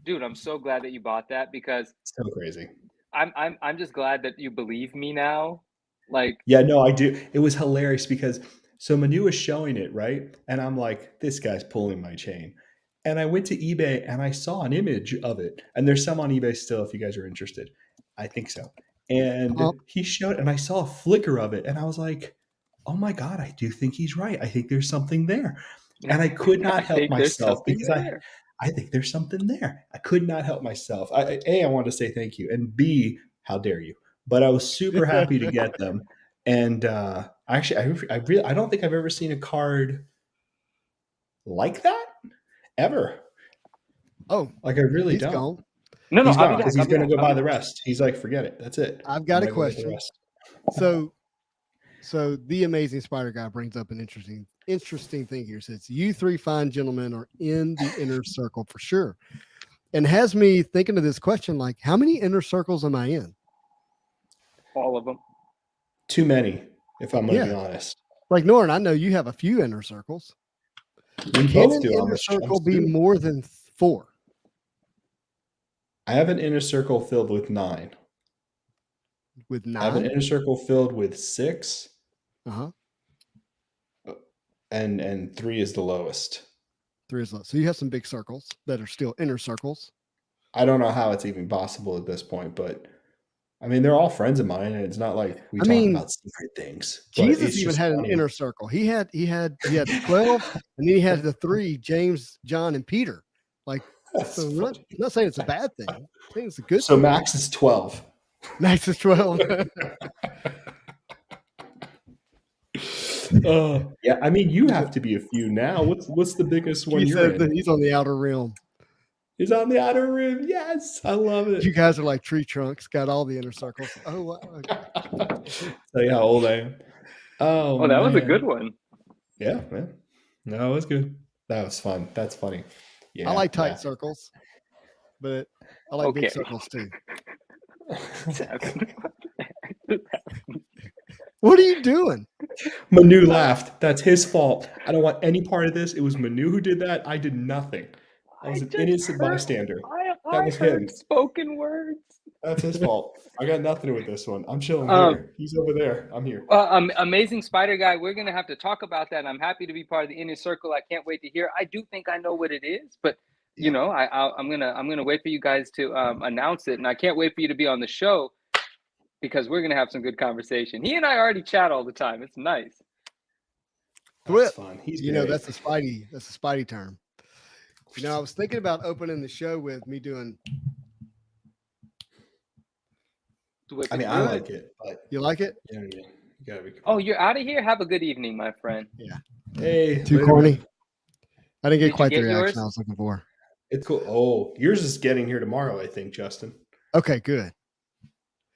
Dude, I'm so glad that you bought that, because it's so crazy. I'm just glad that you believe me now. Like, yeah, no, I do. It was hilarious because Manu was showing it, right? And I'm like, this guy's pulling my chain. And I went to eBay and I saw an image of it. And there's some on eBay still if you guys are interested. I think so. And he showed, and I saw a flicker of it. And I was like, oh my God, I do think he's right. I think there's something there. And I could not help myself because I think there's something there. I could not help myself. I want to say thank you, and B, how dare you? But I was super happy to get them. And actually, I don't think I've ever seen a card like that ever. Oh, Like I really he's don't. gone. No, He's I'll gone be because back. he's going to go buy the rest. He's like, forget it. That's it. I've got I'm a gonna go get the question. rest. So the Amazing Spider Guy brings up an interesting thing here. Says you three fine gentlemen are in the inner circle for sure, and has me thinking of this question: like, how many inner circles am I in? All of them. Too many, if I'm going to Yeah. be honest. Like Norrin, I know you have a few inner circles. We Can both an do on inner the circle chunks, be too. more than 4? I have an inner circle filled with 9. With I have an 9? inner circle filled with 6, Uh-huh. and 3 is the lowest. 3 is low. So you have some big circles that are still inner circles. I don't know how it's even possible at this point, but I mean, they're all friends of mine, and it's not like we talk about secret things. But Jesus it's even just had funny. an inner circle. He had the 12, and then he had the 3, James, John, and Peter. Like, That's so I'm funny. not saying it's a bad thing. I'm saying it's a good So thing. Max is 12. Max is 12. Yeah, I mean, you have to be a few now. What's the biggest one He you're says in? that he's on the outer rim. He's on the outer rim. Yes, I love it. You guys are like tree trunks, got all the inner circles. Oh, wow. Tell you how old I am. Oh, that was a good one. Yeah, man. No, it was good. That was fun. That's funny. Yeah, I like tight circles, but I like big Okay. circles too. What are you doing? Manu laughed. That's his fault. I don't want any part of this. It was Manu who did that. I did nothing. I was an innocent bystander. That was him. Spoken words. That's his fault. I got nothing with this one. I'm chilling here. He's over there. I'm here. Amazing Spider Guy. We're gonna have to talk about that. And I'm happy to be part of the inner circle. I can't wait to hear. I do think I know what it is, but you know, I'm gonna wait for you guys to announce it, and I can't wait for you to be on the show because we're gonna have some good conversation. He and I already chat all the time. It's nice. That's fun. He's great. That's a Spidey term. You know, I was thinking about opening the show with me doing. I mean, I like it, but you like it? Yeah, you gotta be. Oh, you're out of here. Have a good evening, my friend. Yeah. Hey. Too corny. I didn't get quite the reaction yours? I was looking for. It's cool. Oh, yours is getting here tomorrow, I think, Justin. Okay, good.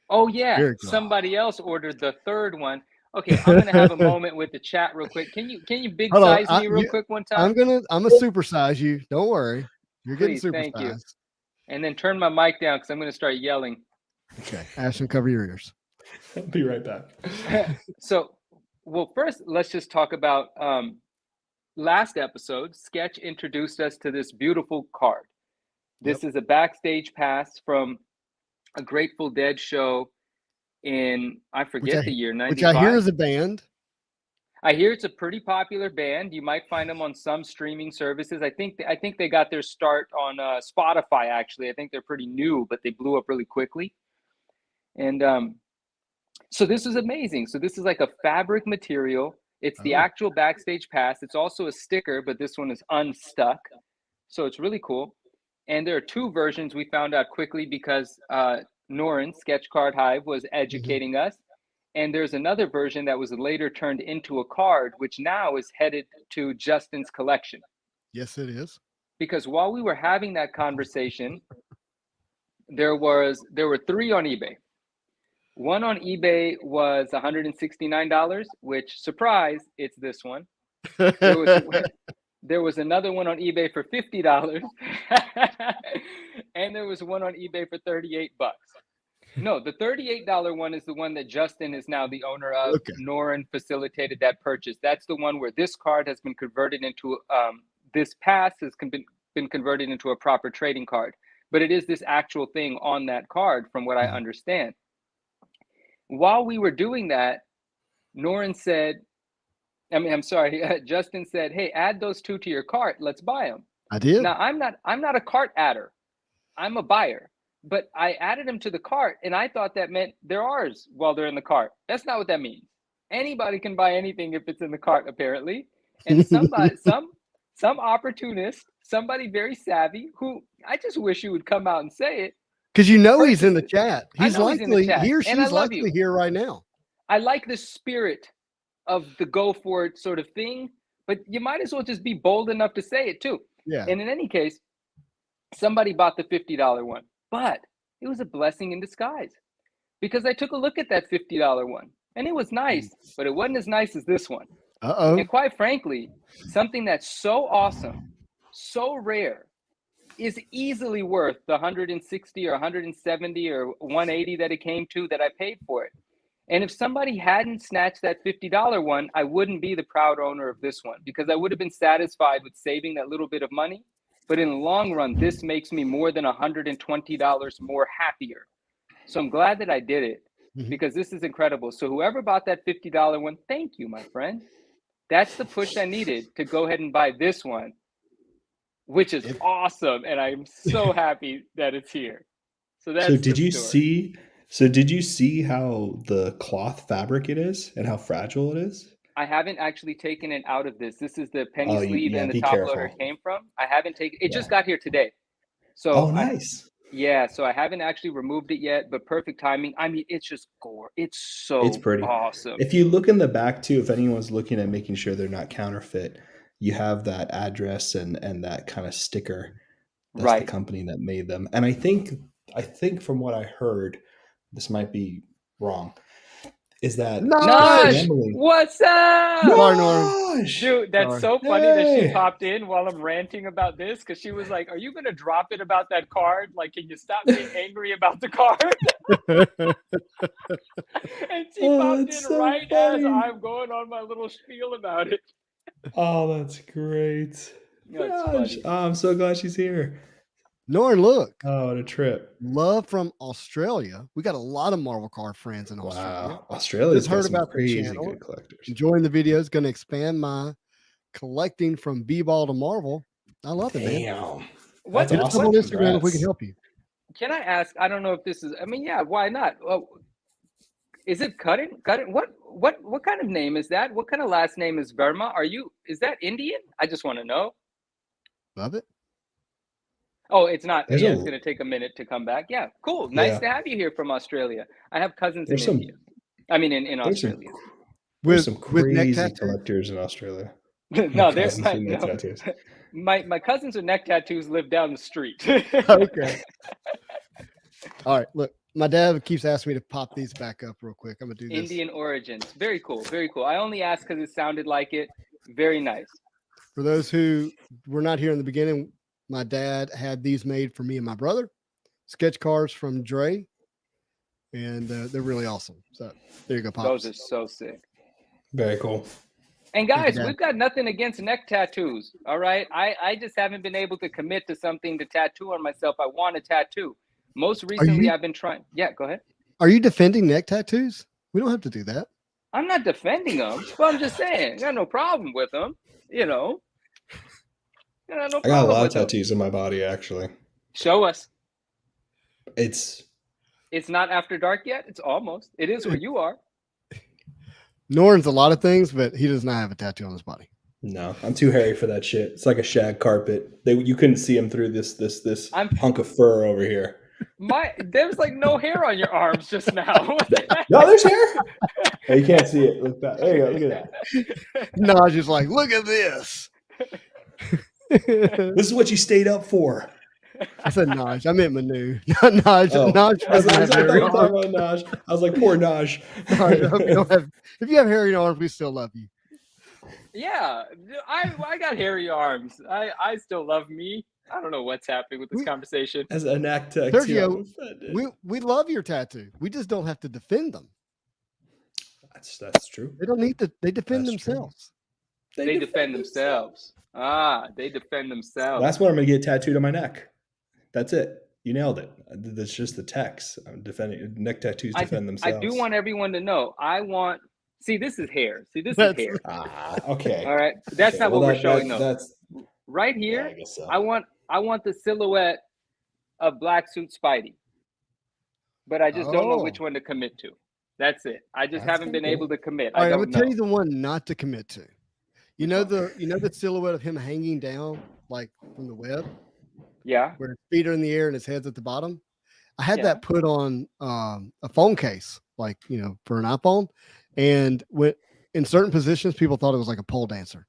Oh yeah, somebody else ordered the third one. Okay, I'm gonna have a moment with the chat real quick. Can you big size me real quick one time? I'm gonna supersize you. Don't worry. You're Please, getting supersized. thank you. And then turn my mic down because I'm gonna start yelling. Okay, Ashton, cover your ears. I'll be right back. So, well, first let's just talk about last episode. Sketch introduced us to this beautiful card. This is a backstage pass from a Grateful Dead show in I forget the year 95. Which I hear is a band. I hear it's a pretty popular band. You might find them on some streaming services. I think they got their start on Spotify. Actually, I think they're pretty new, but they blew up really quickly. And so this is amazing. So this is like a fabric material. It's the actual backstage pass. It's also a sticker, but this one is unstuck. So it's really cool. And there are 2 versions we found out quickly because Norrin, Sketch Card Hive, was educating us. And there's another version that was later turned into a card, which now is headed to Justin's collection. Yes, it is. Because while we were having that conversation, there were 3 on eBay. One on eBay was $169, which, surprise, it's this one. There was another one on eBay for $50, and there was one on eBay for $38. No, the $38 one is the one that Justin is now the owner of. Okay. Norrin facilitated that purchase. That's the one where this card has been converted into this pass has been converted into a proper trading card. But it is this actual thing on that card, from what I understand. While we were doing that, Justin said, "Hey, add those 2 to your cart. Let's buy them." I did. Now, I'm not a cart adder. I'm a buyer. But I added them to the cart, and I thought that meant they're ours while they're in the cart. That's not what that means. Anybody can buy anything if it's in the cart, apparently. And some opportunist somebody very savvy who I just wish you would come out and say it. Because he's in the chat. He's I know he's in the likely chat, he or and I she's love likely you. here right now. I like the spirit of the go for it sort of thing, but you might as well just be bold enough to say it too. Yeah. And in any case, somebody bought the $50 one, but it was a blessing in disguise because I took a look at that $50 one and it was nice, but it wasn't as nice as this one. Uh-oh. And quite frankly, something that's so awesome, so rare, is easily worth the 160 or 170 or 180 that it came to that I paid for it. And if somebody hadn't snatched that $50 one, I wouldn't be the proud owner of this one because I would have been satisfied with saving that little bit of money. But in the long run, this makes me more than $120 more happier. So I'm glad that I did it because this is incredible. So whoever bought that $50 one, thank you, my friend. That's the push I needed to go ahead and buy this one, which is awesome. And I'm so happy that it's here. So that's did you see how the cloth fabric it is and how fragile it is? I haven't actually taken it out of this. This is the penny sleeve and the top loader it came from. I haven't taken it. Just got here today. So nice. So I haven't actually removed it yet, but perfect timing. I mean, it's just gore. It's pretty awesome. If you look in the back too, if anyone's looking at making sure they're not counterfeit, you have that address and that kind of sticker. That's the company that made them. And I think from what I heard, this might be wrong, is that Nosh, what's up? Nosh! Dude, that's so funny that she popped in while I'm ranting about this because she was like, "Are you gonna drop it about that card? Like, can you stop being angry about the card?" And she popped in right as I'm going on my little spiel about it. Oh, that's great. Gosh, I'm so glad she's here. Norn, look. Oh, what a trip. Love from Australia. We got a lot of Marvel card friends in Australia. Wow. Australia's heard got about some crazy the channel. good collectors. Enjoying the videos. Going to expand my collecting from B-ball to Marvel. I love it, man. Damn. Hit us up on Instagram if we can help you. Can I ask? I don't know if this is. I mean, yeah. Why not? Is it Cutting? What kind of name is that? What kind of last name is Verma? Is that Indian? I just want to know. Love it. Oh, it's not. It's going to take a minute to come back. Yeah, cool. Nice to have you here from Australia. I have cousins in India. I mean, in Australia. There's some crazy collectors in Australia. No, there's my cousins with neck tattoos live down the street. Okay. All right, look. My dad keeps asking me to pop these back up real quick. I'm going to do this. Indian origins. Very cool. Very cool. I only asked because it sounded like it. Very nice. For those who were not here in the beginning, my dad had these made for me and my brother. Sketch cards from Dre. And they're really awesome. So there you go, Pops. Those are so sick. Very cool. And guys, we've got nothing against neck tattoos. All right. I just haven't been able to commit to something to tattoo on myself. I want a tattoo. Most recently, I've been trying. Yeah, go ahead. Are you defending neck tattoos? We don't have to do that. I'm not defending them, but I'm just saying, I got no problem with them. You know, I got a lot of tattoos on my body, actually. Show us. It's not after dark yet. It's almost. It is where you are. Norton's a lot of things, but he does not have a tattoo on his body. No, I'm too hairy for that shit. It's like a shag carpet. You couldn't see him through this hunk of fur over here. There's like no hair on your arms just now. No, there's hair. Oh, you can't see it. Look back. There you go. Look at that. Naj is like, look at this. This is what you stayed up for. I said Naj. I meant Manu. Not Naj. Oh. Naj doesn't have hairy arms. Naj. I was like, poor Naj. If you have hairy arms, we still love you. Yeah, I got hairy arms. I still love me. I don't know what's happening with this conversation. As a neck tattoo. Sergio, we love your tattoo. We just don't have to defend them. That's true. They don't need to. They defend themselves. They defend themselves. They defend themselves. That's what I'm going to get tattooed on my neck. That's it. You nailed it. That's just the text. I'm defending neck tattoos. Defend themselves. I do want everyone to know. See, this is hair. Is hair. Okay. All right. That's not what we're showing though. That's right here. Yeah, I guess so. I want the silhouette of Black Suit Spidey, but I just don't know which one to commit to. That's it. I just haven't been able to commit. I'm gonna tell you the one not to commit to. You know the silhouette of him hanging down like from the web, Yeah. where his feet are in the air and his head's at the bottom. I had Yeah. that put on a phone case, like, for an iPhone. And when in certain positions, people thought it was like a pole dancer.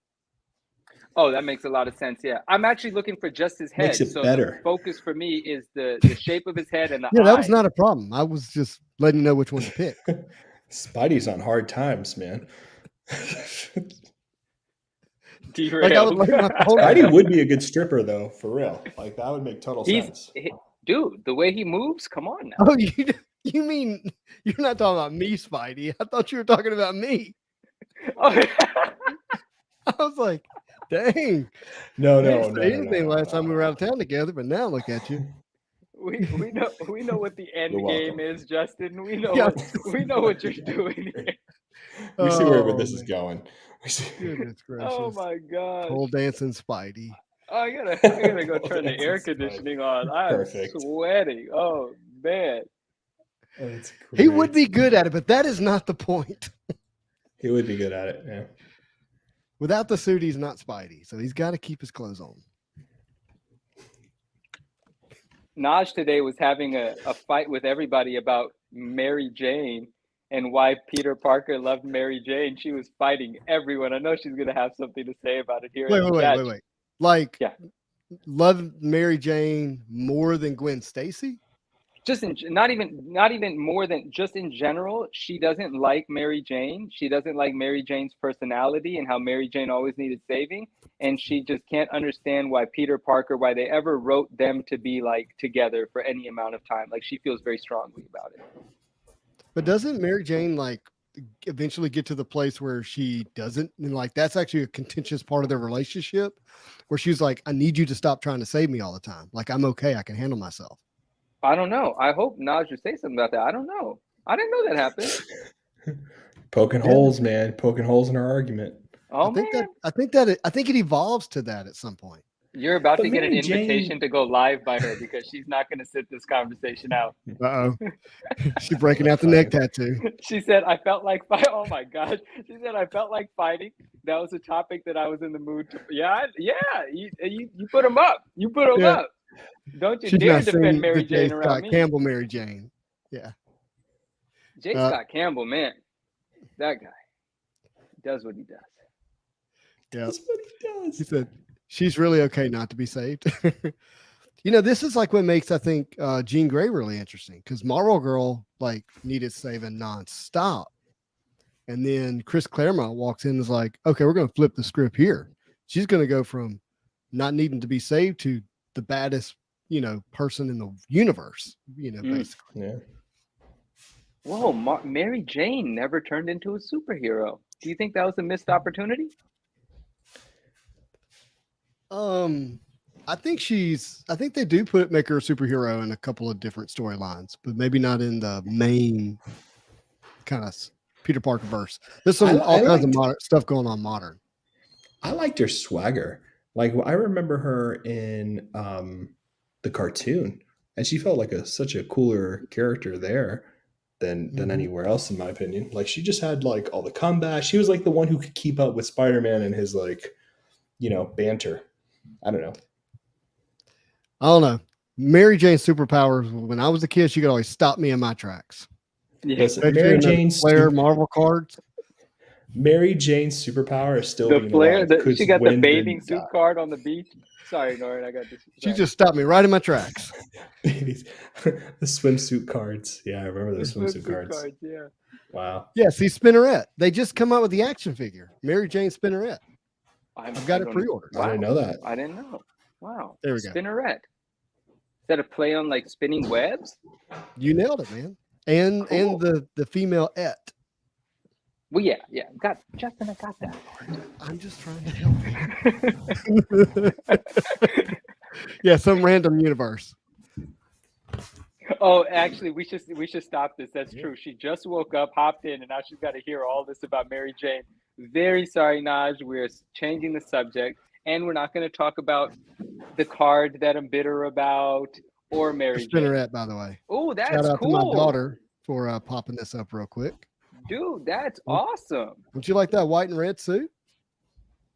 Oh, that makes a lot of sense. Yeah. I'm actually looking for just his head. Makes it so better. the focus for me is the shape of his head and the Yeah, eye. that was not a problem. I was just letting you know which one to pick. Spidey's on hard times, man. Like I would lay my phone Spidey down. would be a good stripper, though, for real. Like that would make total sense. Dude, the way he moves, come on now. Oh, you mean you're not talking about me, Spidey? I thought you were talking about me. Oh, I was like, dang. No, I didn't say anything last time we were out of town together, but now look at you. we know what the end You're game welcome. is, Justin. We know Yeah. what you're doing here. We see wherever Oh, this is man. going. We see. Goodness gracious. Oh my god. Pole dancing Spidey. I gotta go turn the air conditioning on. I'm Perfect. sweating. Oh man. That's He would great. be good at it, but that is not the point. He would be good at it. Yeah. Without the suit, he's not Spidey, so he's got to keep his clothes on. Naj today was having a fight with everybody about Mary Jane and why Peter Parker loved Mary Jane. She was fighting everyone. I know she's gonna have something to say about it here. Wait. Like, Yeah. love Mary Jane more than Gwen Stacy? Just not even more than just in general, she doesn't like Mary Jane. She doesn't like Mary Jane's personality and how Mary Jane always needed saving. And she just can't understand why Peter Parker, why they ever wrote them to be like together for any amount of time. Like she feels very strongly about it. But doesn't Mary Jane like eventually get to the place where she doesn't? And like that's actually a contentious part of their relationship where she's like, I need you to stop trying to save me all the time. Like I'm okay, I can handle myself. I don't know. I hope Naj would say something about that. I don't know. I didn't know that happened. Poking holes, man. Poking holes in our argument. Oh I think it evolves to that at some point. You're about But to get an Mary invitation Jane- to go live by her because she's not going to sit this conversation out. Uh-oh. She's breaking out the neck tattoo. She said, I felt like fighting. Oh my gosh. She said, I felt like fighting. That was a topic that I was in the mood to. Yeah. You put them up. You put them up. Don't you She's dare not defend saying Mary the J. Jane around Scott me. Campbell Mary Jane. Yeah. J. Scott Campbell, man. That guy does what he does. Yeah. That's what he does. He said, she's really okay not to be saved. This is like what makes, I think, Jean Grey really interesting because Marvel Girl like needed saving nonstop. And then Chris Claremont walks in and is like, okay, we're going to flip the script here. She's going to go from not needing to be saved to the baddest, person in the universe, basically. Yeah. Whoa, Mary Jane never turned into a superhero. Do you think that was a missed opportunity? I think they do make her a superhero in a couple of different storylines, but maybe not in the main kind of Peter Parker verse. There's all kinds of modern stuff going on modern. I liked her swagger. Like I remember her in the cartoon, and she felt like such a cooler character there than anywhere else, in my opinion. Like she just had like all the comeback. She was like the one who could keep up with Spider-Man and his banter. I don't know. Mary Jane's superpowers. When I was a kid, she could always stop me in my tracks. Yeah. Listen, Mary Jane's Flair Marvel cards. Mary Jane's superpower is still The being Flair. alive, She got the wind bathing and suit die. card on the beach. Sorry, Norrin, I got this. She just stopped me right in my tracks. the swimsuit cards. Yeah, I remember those swimsuit cards. Yeah. Wow. Yeah, see, Spinnerette. They just come out with the action figure. Mary Jane Spinnerette. I've got it pre-ordered. I didn't know that. I didn't know. Wow. There we go. Spinnerette. Is that a play on like spinning webs? You nailed it, man. And Cool. the female et. Well, yeah. Justin, I got that. I'm just trying to help you. Yeah, some random universe. Oh, actually, we should stop this. That's true. She just woke up, hopped in, and now she's got to hear all this about Mary Jane. Very sorry, Naj. We're changing the subject, and we're not going to talk about the card that I'm bitter about or Mary Jane. Spinnerette, by the way. Oh, that's Shout out cool. to my daughter for popping this up real quick. Dude, that's awesome. Don't you like that white and red suit?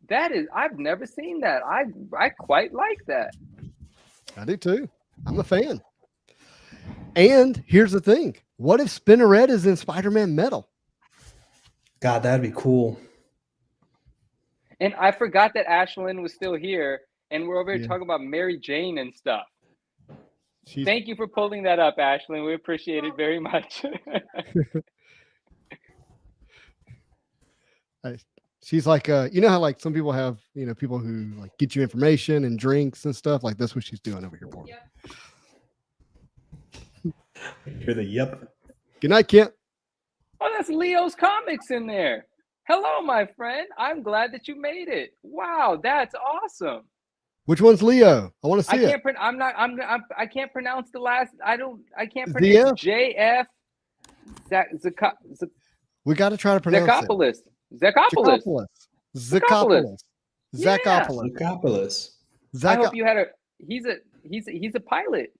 That is, I've never seen that. I quite like that. I do too. I'm a fan. And here's the thing: what if Spinneret is in Spider-Man metal? God, that'd be cool. And I forgot that Ashlyn was still here, and we're over here Yeah. talking about Mary Jane and stuff. She's, Thank you for pulling that up, Ashlyn. We appreciate it very much. she's like, you know how like some people have, you know, people who like get you information and drinks and stuff. Like that's what she's doing over here for me. Yep. Hear the yep. Good night, Kent. Oh, that's Leo's Comics in there. Hello, my friend. I'm glad that you made it. Wow, that's awesome. Which one's Leo? I want to see I it. can't. I can't pronounce the last. I can't ZF? pronounce JF. We got to try to pronounce Zakopoulos. it. Zakopoulos. Lucopolis. I hope you had a. He's a pilot.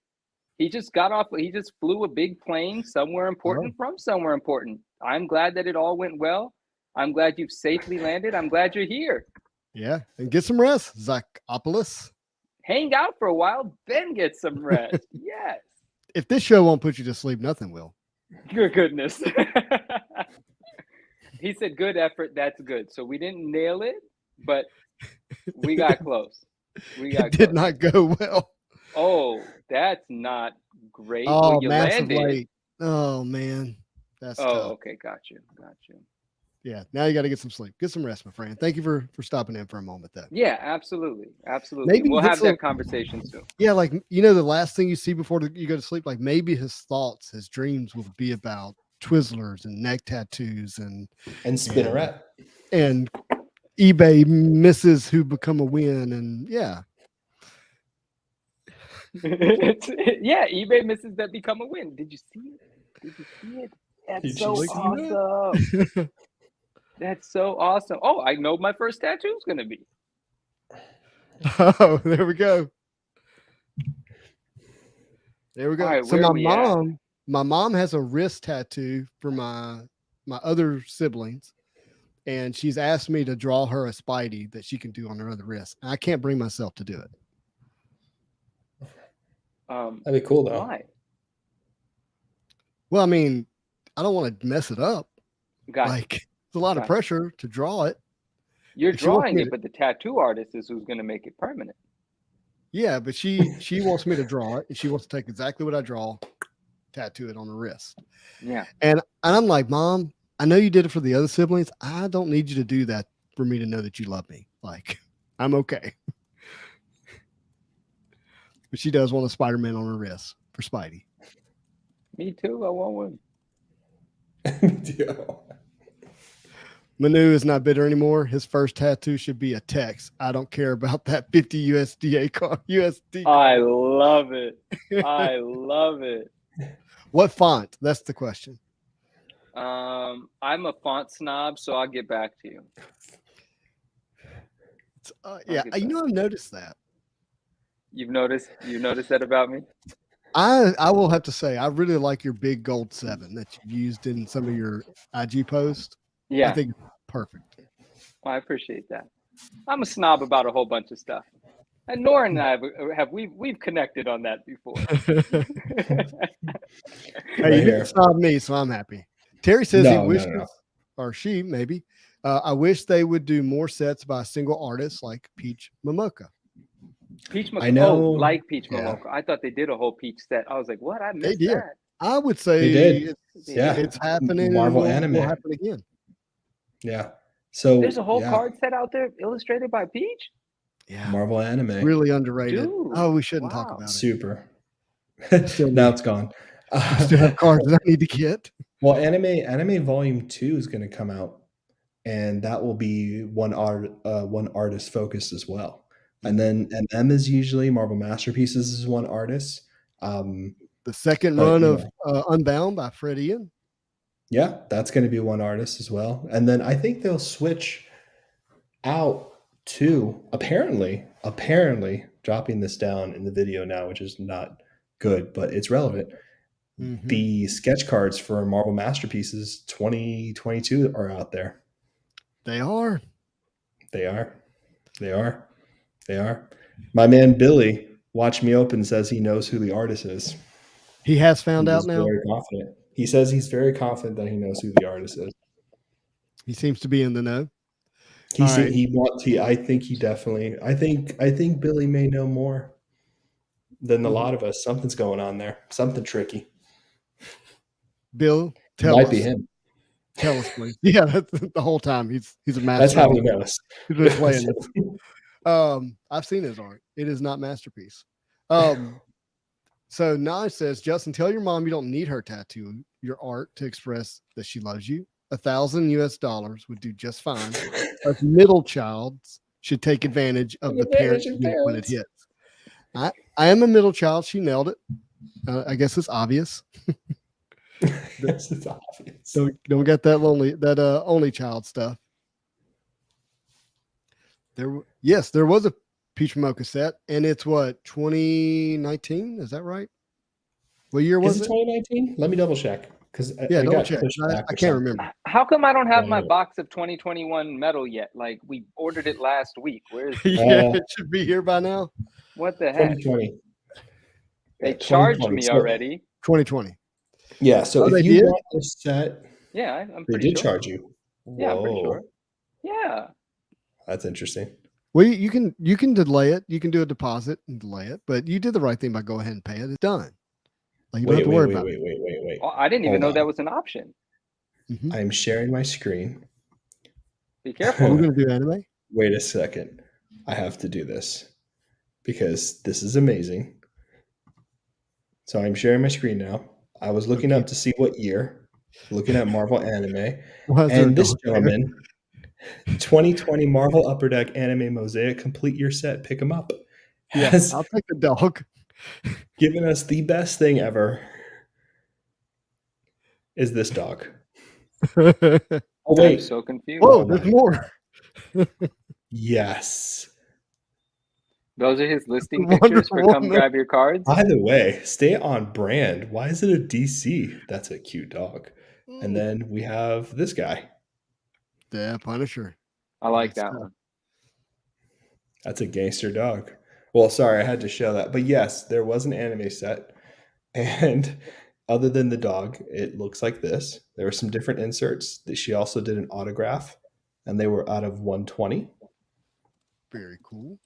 He just got off. He just flew a big plane somewhere important from somewhere important. I'm glad that it all went well. I'm glad you've safely landed. I'm glad you're here. Yeah, and get some rest, Zakopoulos. Hang out for a while, then get some rest. Yes. If this show won't put you to sleep, nothing will. Good goodness. He said, "Good effort. That's good." So we didn't nail it, but we got close. It did not go well. Oh, that's not great. Oh, well, you massive landed. late. Oh man, that's tough. Okay, got you. Yeah, now you got to get some sleep. Get some rest, my friend. Thank you for stopping in for a moment, though. Yeah, absolutely. Maybe We'll that's have that conversation soon. Yeah, like, you know, the last thing you see before you go to sleep, like maybe his thoughts, his dreams will be about Twizzlers and neck tattoos and Spinneret. and eBay misses who become a win, and yeah. Yeah, eBay misses that become a win. Did you see it? That's so awesome. That's so awesome. Oh, I know my first tattoo is going to be. Oh, there we go. There we go. Right, so my mom has a wrist tattoo for my other siblings, and she's asked me to draw her a Spidey that she can do on her other wrist. And I can't bring myself to do it. That'd be cool though. Why? Well, I mean, I don't want to mess it up. Like, it's a lot of pressure to draw it. You're drawing it, but the tattoo artist is who's going to make it permanent. Yeah, but she wants me to draw it, and she wants to take exactly what I draw, tattoo it on her wrist. Yeah. And I'm like, Mom, I know you did it for the other siblings. I don't need you to do that for me to know that you love me. Like, I'm okay. But she does want a Spider-Man on her wrist for Spidey. Me too. I want one. Manu is not bitter anymore. His first tattoo should be a text. I don't care about that 50 USD card. I love it. I love it. What font? That's the question. I'm a font snob, so I'll get back to you. Yeah, you know, I've noticed that. You've noticed that about me? I will have to say, I really like your big gold 7 that you've used in some of your IG posts. Yeah. I think it's perfect. Well, I appreciate that. I'm a snob about a whole bunch of stuff. And Nora and I we've connected on that before. Hey, you didn't stop me, so I'm happy. Terry says he wishes, or she maybe, I wish they would do more sets by a single artist like Peach Momoka. Peach Momoka. I know, like Peach Momoka. I thought they did a whole Peach set. I was like, what? I missed that. I would say it's happening. Marvel anime will happen again. Yeah. So there's a whole card set out there illustrated by Peach. Yeah. Marvel anime. Really underrated. Dude, oh, we shouldn't talk about it. Super. Now it's gone. Still have cards that I need to get. Well, anime volume 2 is going to come out, and that will be one artist focused as well. And then MM is usually Marvel Masterpieces is one artist. The second run of Unbound by Fred Ian. Yeah, that's going to be one artist as well. And then I think they'll switch out to apparently dropping this down in the video now, which is not good, but it's relevant. Mm-hmm. The sketch cards for Marvel Masterpieces 2022 are out there. They are. They are. They are. My man Billy, Watch Me Open, says he knows who the artist is. He has found out He's now. very confident. He says he's very confident that he knows who the artist is. He seems to be in the know. I think he definitely. I think Billy may know more than a lot of us. Something's going on there. Something tricky. Bill, It tell might us. be him. Tell us, please. Yeah, that's the whole time. He's a master. That's how he knows. He's been playing this. I've seen his art. It is not masterpiece. So Naj says, Justin, tell your mom you don't need her tattoo, your art to express that she loves you. $1,000 would do just fine. Us middle childs should take advantage of the parents when it hits. I am a middle child. She nailed it. I guess it's obvious. Yes, it's obvious. Don't get that only child stuff. There was a Peach Mocha set, and it's what, 2019? Is that right? What year was it? 2019? Let me double check because double check. I can't remember. How come I don't have my box of 2021 metal yet? Like we ordered it last week. Where is it? It should be here by now. What the heck? 2020. They charged me already. 2020. Yeah, so if you want this set, yeah, I'm they pretty did sure. charge you. Yeah, I'm pretty sure. Yeah. That's interesting. Well, you can delay it. You can do a deposit and delay it, but you did the right thing by go ahead and pay it. It's done. Like you don't have to worry about it. Wait. Oh, I didn't even know that was an option. Mm-hmm. I'm sharing my screen. Be careful. We're going to do anime. Wait a second. I have to do this because this is amazing. So I'm sharing my screen now. I was looking up to see what year, looking at Marvel anime, and this gentleman, 2020 Marvel Upper Deck Anime Mosaic, complete your set, pick them up. Yes, I'll take the dog. Giving us the best thing ever is this dog. Oh wait, I'm so confused. Whoa, there's more. Yes. Those are his listing pictures for come grab your cards. By the way, stay on brand. Why is it a DC? That's a cute dog. And then we have this guy. Yeah, Punisher. I like that one. That's a gangster dog. Well, sorry, I had to show that. But yes, there was an anime set. And other than the dog, it looks like this. There were some different inserts. She also did an autograph, and they were out of 120. Very cool.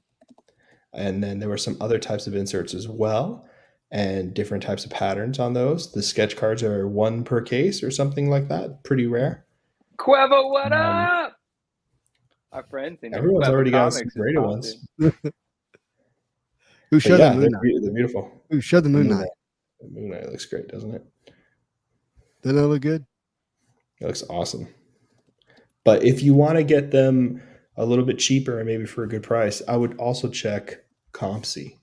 And then there were some other types of inserts as well, and different types of patterns on those. The sketch cards are 1 per case or something like that. Pretty rare. Quevo, what up? Our friends. Everyone's already got some greater ones. Who showed the Moon Knight? They're beautiful. Who showed the Moon Knight? The Moon Knight looks great, doesn't it? Doesn't that look good? It looks awesome. But if you want to get them a little bit cheaper and maybe for a good price, I would also check CompSci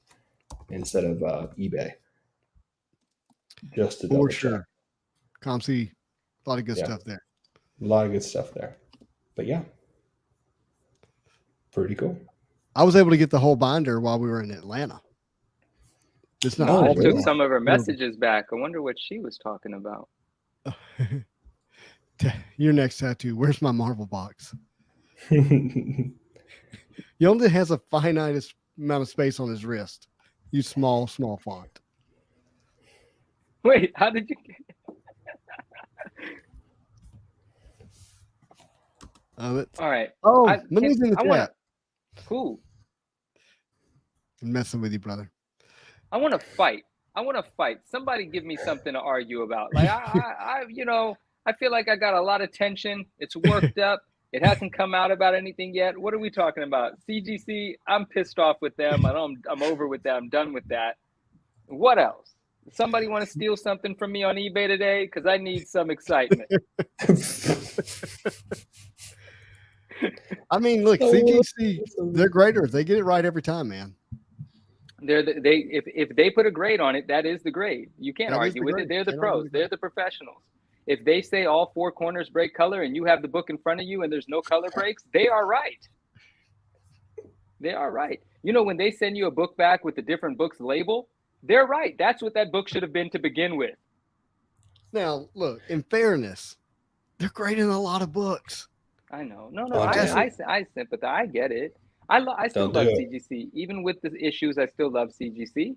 instead of eBay. Just to double check. CompSci, a lot of good stuff there. A lot of good stuff there. But yeah, pretty cool. I was able to get the whole binder while we were in Atlanta. It's not. I took some of her messages back. I wonder what she was talking about. Your next tattoo. Where's my Marvel box? He only has a finite amount of space on his wrist. Use small font. Wait, how did you get All right. Oh, Money's in the chat. Cool. I'm messing with you, brother. I want to fight. Somebody give me something to argue about. Like I feel like I got a lot of tension. It's worked up. It hasn't come out about anything yet. What are we talking about? CGC, I'm pissed off with them. I'm over with that. I'm done with that. What else? Somebody want to steal something from me on eBay today? Because I need some excitement. I mean, look, CGC, they're graders. They get it right every time, man. If they put a grade on it, that is the grade. You can't argue with it. They're the pros. They're the professionals. If they say all 4 corners break color and you have the book in front of you and there's no color breaks, they are right. They are right. You know, when they send you a book back with the different books label, they're right. That's what that book should have been to begin with. Now, look, in fairness, they're grading a lot of books. I know. No, I sympathize. I get it. I still Don't do love it. CGC. Even with the issues, I still love CGC.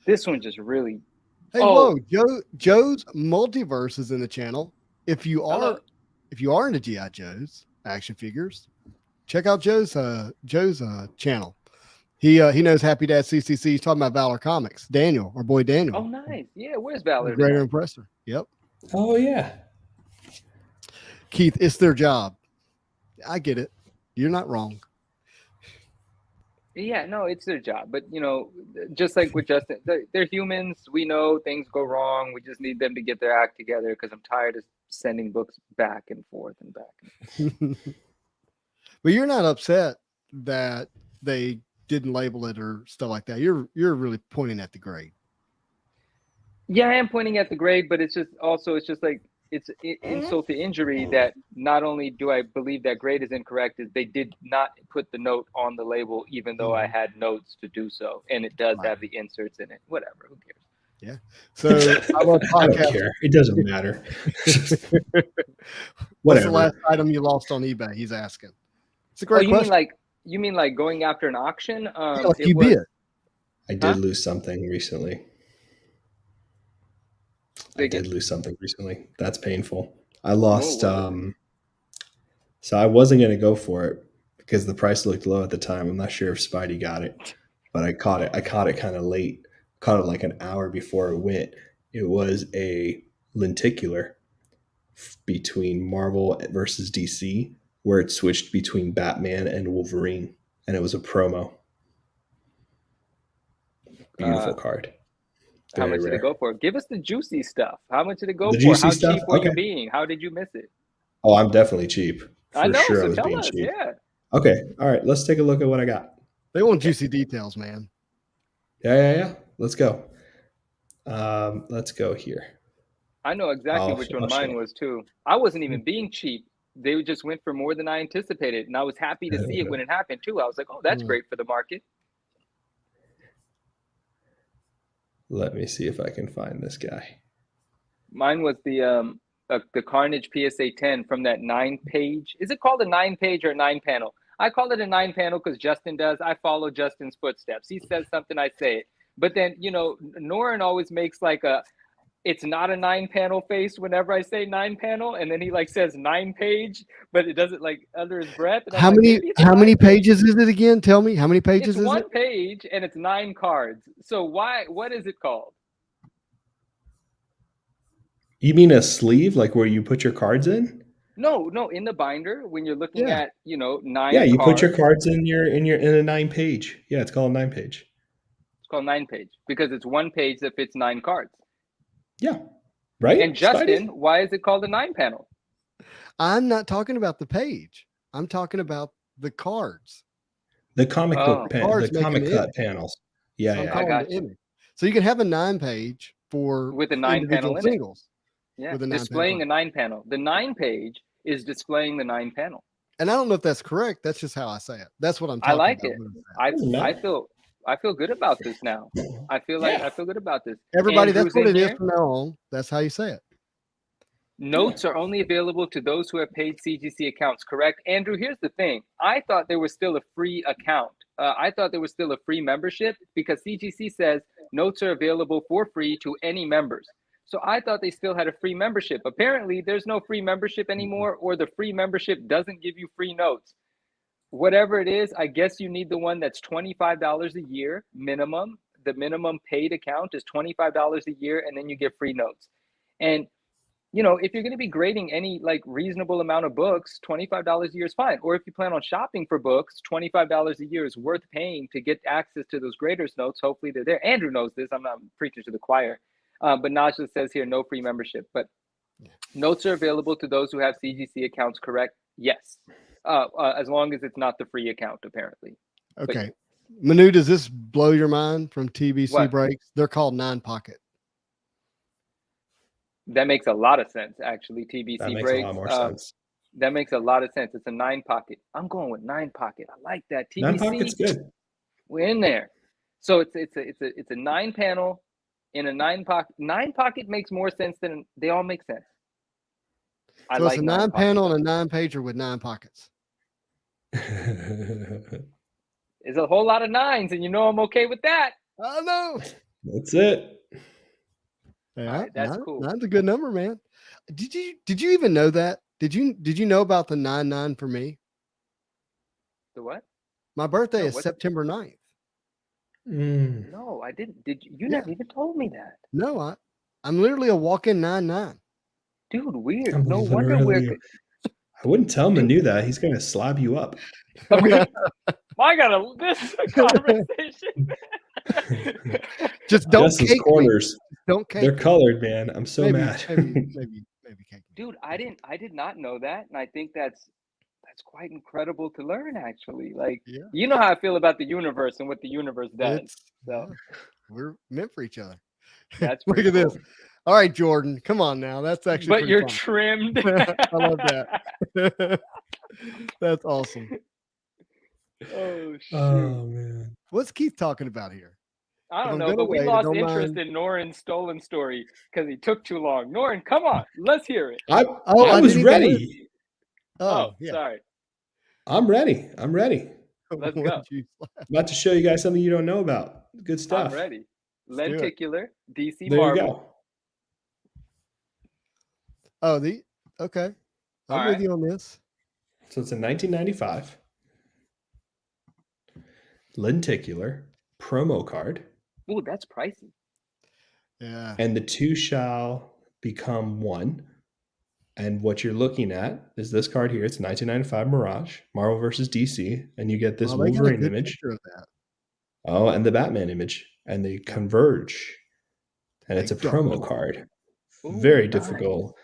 This one just really. Hey, whoa, Joe's Multiverse is in the channel. If you are into GI Joe's action figures, check out Joe's channel. He knows Happy Dad CCC. He's talking about Valor Comics. Daniel, our boy Daniel. Oh, nice. Yeah, where's Valor? Greater Impressor. Yep. Oh yeah. Keith, it's their job. I get it. You're not wrong. Yeah, no, it's their job. But, just like with Justin, they're humans. We know things go wrong. We just need them to get their act together because I'm tired of sending books back and forth and back and forth. But you're not upset that they didn't label it or stuff like that. You're really pointing at the grade. Yeah, I am pointing at the grade, but it's just like it's insult to injury that not only do I believe that grade is incorrect, is they did not put the note on the label, even though I had notes to do so, and it does have the inserts in it. Whatever, who cares? Yeah. So I don't care. It doesn't matter. What's the last item you lost on eBay? He's asking. It's a great question. You mean like going after an auction? Like you did. I did lose something recently. That's painful. I lost. So I wasn't going to go for it because the price looked low at the time. I'm not sure if Spidey got it, but I caught it. I caught it kind of late. Caught it like an hour before it went. It was a lenticular between Marvel versus DC, where it switched between Batman and Wolverine, and it was a promo. Beautiful card. How much did it go for? Give us the juicy stuff. How much did it go for? Juicy How stuff? cheap were you being? How did you miss it? Oh, I'm definitely cheap. I know, sure so I was tell being us, cheap. yeah. Okay, all right, let's take a look at what I got. They want juicy details, man. Yeah. Let's go. Let's go here. I know exactly which one mine was too. I wasn't even being cheap. They just went for more than I anticipated, and I was happy to see it when it happened too. I was like, "Oh, that's great for the market." Let me see if I can find this guy. Mine was the Carnage PSA 10 from that 9-page. Is it called a 9-page or a 9-panel? I call it a 9-panel because Justin does. I follow Justin's footsteps. He says something, I say it. But then, Norin always makes like it's not a 9-panel face whenever I say 9-panel, and then he like says 9-page, but it doesn't like under his breath. And how many pages is it again? Tell me, how many pages is it? It's 1 page and it's 9 cards. So what is it called? You mean a sleeve, like where you put your cards in? No, in the binder when you're looking at 9. Yeah, you put your cards in a 9-page. Yeah, it's called a 9-page. It's called 9-page because it's 1 page that fits 9 cards. Yeah, right. And Justin, Spidey? Why is it called a 9-panel? I'm not talking about the page. I'm talking about the cards. The comic book the comic cut panels. Yeah, I got you. So you can have a 9-page with a 9-panel in singles. Yeah, displaying a 9-panel. The 9-page is displaying the 9-panel. And I don't know if that's correct. That's just how I say it. That's what I'm talking about. I like it. I feel good about this now. I feel good about this. Everybody, that's what it is from now on. That's how you say it. Notes are only available to those who have paid CGC accounts, correct? Andrew, here's the thing. I thought there was still a free account. I thought there was still a free membership because CGC says notes are available for free to any members. So I thought they still had a free membership. Apparently, there's no free membership anymore, or the free membership doesn't give you free notes. Whatever it is, I guess you need the one that's $25 a year minimum. The minimum paid account is $25 a year, and then you get free notes. And if you're going to be grading any like reasonable amount of books, $25 a year is fine. Or if you plan on shopping for books, $25 a year is worth paying to get access to those graders notes. Hopefully they're there. Andrew knows this. I'm not preaching to the choir. But Najla says here, no free membership. But notes are available to those who have CGC accounts, correct? Yes. As long as it's not the free account, apparently. Okay. Manu, does this blow your mind from TBC breaks? They're called 9-pocket. That makes a lot of sense, actually. TBC that makes breaks. A lot more sense. That makes a lot of sense. It's a 9-pocket. I'm going with 9-pocket. I like that. TBC. 9-pocket's good. We're in there. So it's a 9-panel in a 9-pocket. 9-pocket makes more sense than they all make sense. So it's a 9-panel and a 9-pager with 9 pockets. It's a whole lot of 9s, and you know I'm okay with that. I know. That's it. Yeah, All right, that's cool. Nine's a good number, man. Did you even know that? Did you know about the 9-9 for me? The what? My birthday No, is what? September 9th. No, I didn't. Did you? You Yeah. never even told me that. No, I'm literally a walking 9-9. Dude, weird. I'm No wonder we're. literally- I wouldn't tell him I Dude. knew that. He's gonna slap you up. Okay. I gotta. This is a conversation. Just don't Justin's cake me. corners. Don't cake They're me. colored, man. I'm so mad. Maybe cake me. Dude, I did not know that, and I think that's quite incredible to learn. Actually, like, Yeah. you know how I feel about the universe and what the universe does. So We're meant for each other. that's Look pretty at this. cool. All right, Jordan, come on now. That's actually But pretty you're fun. trimmed. I love that. That's awesome. Oh shoot! Oh man. What's Keith talking about here? I If don't I'm know, gonna but we wait, lost don't interest mind. in Norin's stolen story because he took too long. Norin, come on, let's hear it. I I was didn't even ready. Oh, yeah. sorry. I'm ready. I'm ready. Let's What'd go. you- I'm about to show you guys something you don't know about. Good stuff. I'm ready. Let's do it. Lenticular, DC There you Marvel. go. Oh, okay. I'm All with right. you on this. So it's a 1995 lenticular promo card, Ooh, that's pricey. Yeah. and the two shall become one. And what you're looking at is this card here. It's 1995 Mirage, Marvel versus DC, and you get this Well, they got a Wolverine good image. picture of that. Oh, and the Batman image, and they converge, and it's a Big promo dog. card. Ooh, Very nice. difficult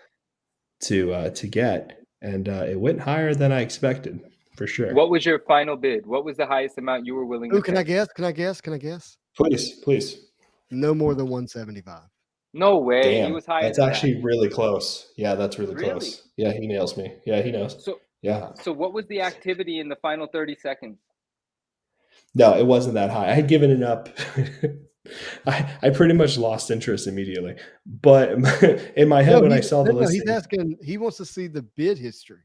to get, and it went higher than I expected for sure. What was your final bid? What was the highest amount you were willing to Ooh, can pay? I guess? Can I guess? Please. No more than 175. No way. Damn, He was higher that's than actually really close. Yeah, that's really Really? close. Yeah, he nails me. Yeah, he knows. that. So, Yeah. so what was the activity in the final 30 seconds? No, it wasn't that high. I had given it up. I pretty much lost interest immediately. But in my head, when I saw the listing, he's asking. He wants to see the bid history.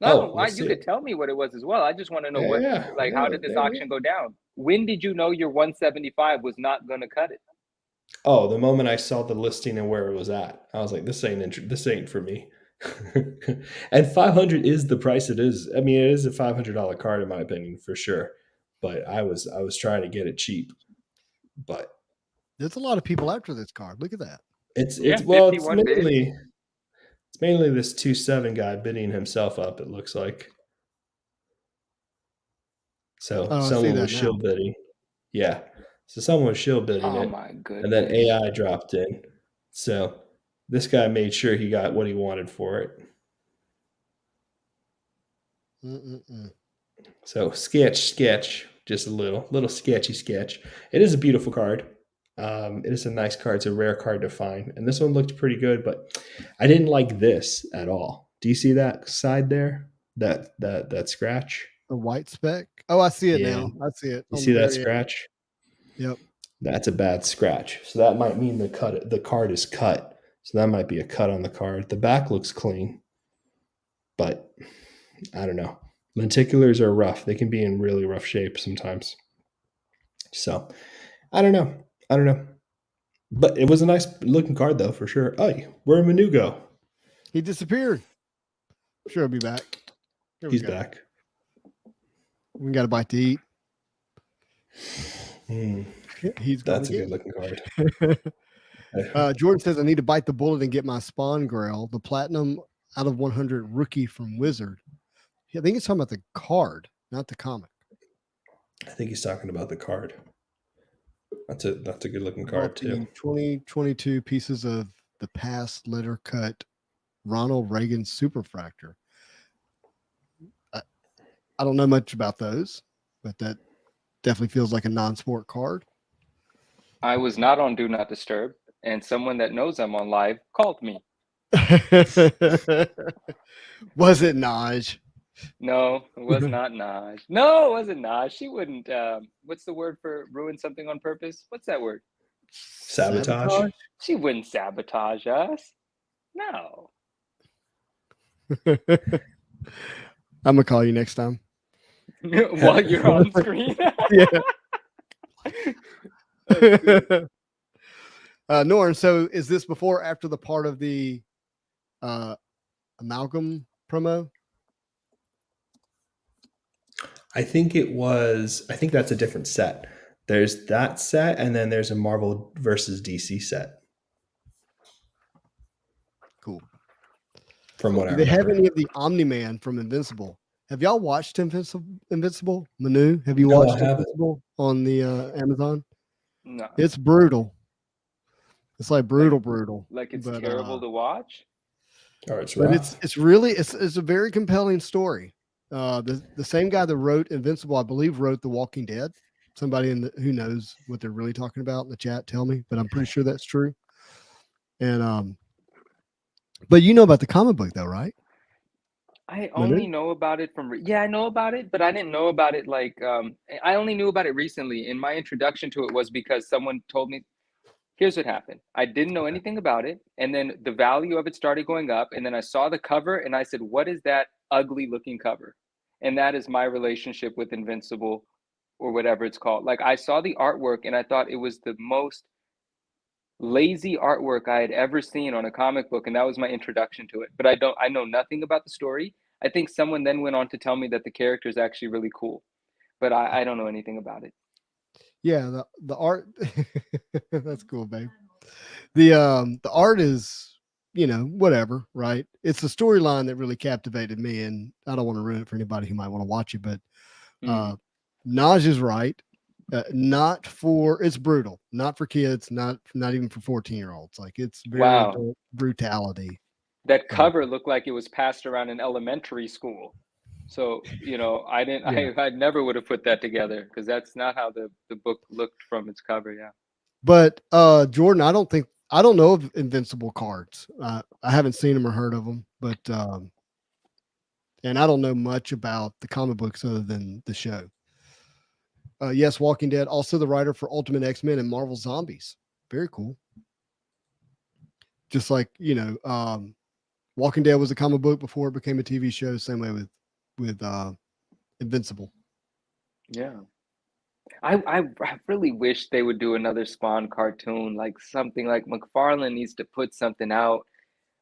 No, let's you see could it. tell me what it was as well. I just want to know Yeah, how did this there we auction go down? When did you know your 175 was not going to cut it? Oh, the moment I saw the listing and where it was at, I was like, this ain't for me. And 500 is the price it is. I mean, it is a $500 card in my opinion, for sure. But I was trying to get it cheap. But There's a lot of people after this card. Look at that. it's 51 bids. mainly this 2.7 guy bidding himself up, it looks like. So Oh, I see someone that was now. shill bidding. Yeah. So someone was shill bidding Oh it. my goodness. And then AI dropped in. So this guy made sure he got what he wanted for it. Mm-mm-mm. So sketch, just a little sketchy sketch. It is a beautiful card. It is a nice card. It's a rare card to find. And this one looked pretty good, but I didn't like this at all. Do you see that side there? That scratch? The white speck. Oh, I see it Yeah. now. I see it. You on see the that very end. scratch? Yep. That's a bad scratch. So that might mean the card is cut. So that might be a cut on the card. The back looks clean, but I don't know. Lenticulars are rough. They can be in really rough shape sometimes. So I don't know. But it was a nice looking card though, for sure. Oh, where'd Manu go? He disappeared. I'm sure he'll be back. Here we He's go. back. We got a bite to eat. He's gone That's a again. good looking card. Jordan says I need to bite the bullet and get my Spawn Grail, the platinum out of 100 rookie from Wizard. I think he's talking about the card, not the comic. I think he's talking about the card. That's a good looking Bought card the too. 2022 pieces of the past letter cut Ronald Reagan Superfractor. I don't know much about those, but that definitely feels like a non-sport card. I was not on Do Not Disturb, and someone that knows I'm on live called me. Was it Naj? No, it was not Naj. No, it wasn't Naj. She wouldn't. What's the word for ruin something on purpose? What's that word? Sabotage? She wouldn't sabotage us. No. I'm gonna call you next time. while you're on screen. Yeah. That's good. Norn, so is this before or after the part of the amalgam promo? I think that's a different set. There's that set, and then there's a Marvel versus DC set. Cool. From what I Do they have remember. any of the Omni-Man from Invincible? Have y'all watched Invincible? Manu, have you No, I watched haven't. Invincible on the Amazon? No, It's brutal. It's like brutal. like it's but, terrible to watch. Or it's But rough. it's really it's a very compelling story. The same guy that wrote Invincible, I believe, wrote The Walking Dead. Somebody who knows what they're really talking about in the chat, tell me. But I'm pretty sure that's true. And but you know about the comic book though, right? I Manu? only know about it from I know about it, but I didn't know about it like I only knew about it recently. And my introduction to it was because someone told me, here's what happened. I didn't know anything about it, and then the value of it started going up, and then I saw the cover and I said, what is that ugly looking cover? And that is my relationship with Invincible, or whatever it's called. Like, I saw the artwork and I thought it was the most lazy artwork I had ever seen on a comic book, and that was my introduction to it. But I know nothing about the story. I think someone then went on to tell me that the character is actually really cool, but I don't know anything about it. Yeah, the art that's cool, babe. The art is, whatever, right? It's the storyline that really captivated me, and I don't want to ruin it for anybody who might want to watch it, but Naj is right. It's brutal, not for kids, not even for 14-year-olds. Like, it's very Wow. adult brutality. That cover looked like it was passed around in elementary school. So, I never would have put that together, because that's not how the book looked from its cover. Yeah. But Jordan, I don't know of Invincible cards. I haven't seen them or heard of them, but and I don't know much about the comic books other than the show. Yes, Walking Dead, also the writer for Ultimate X-Men and Marvel Zombies. Very cool. Just like, Walking Dead was a comic book before it became a TV show. Same way with Invincible. Yeah. I really wish they would do another Spawn cartoon, like something like McFarlane needs to put something out.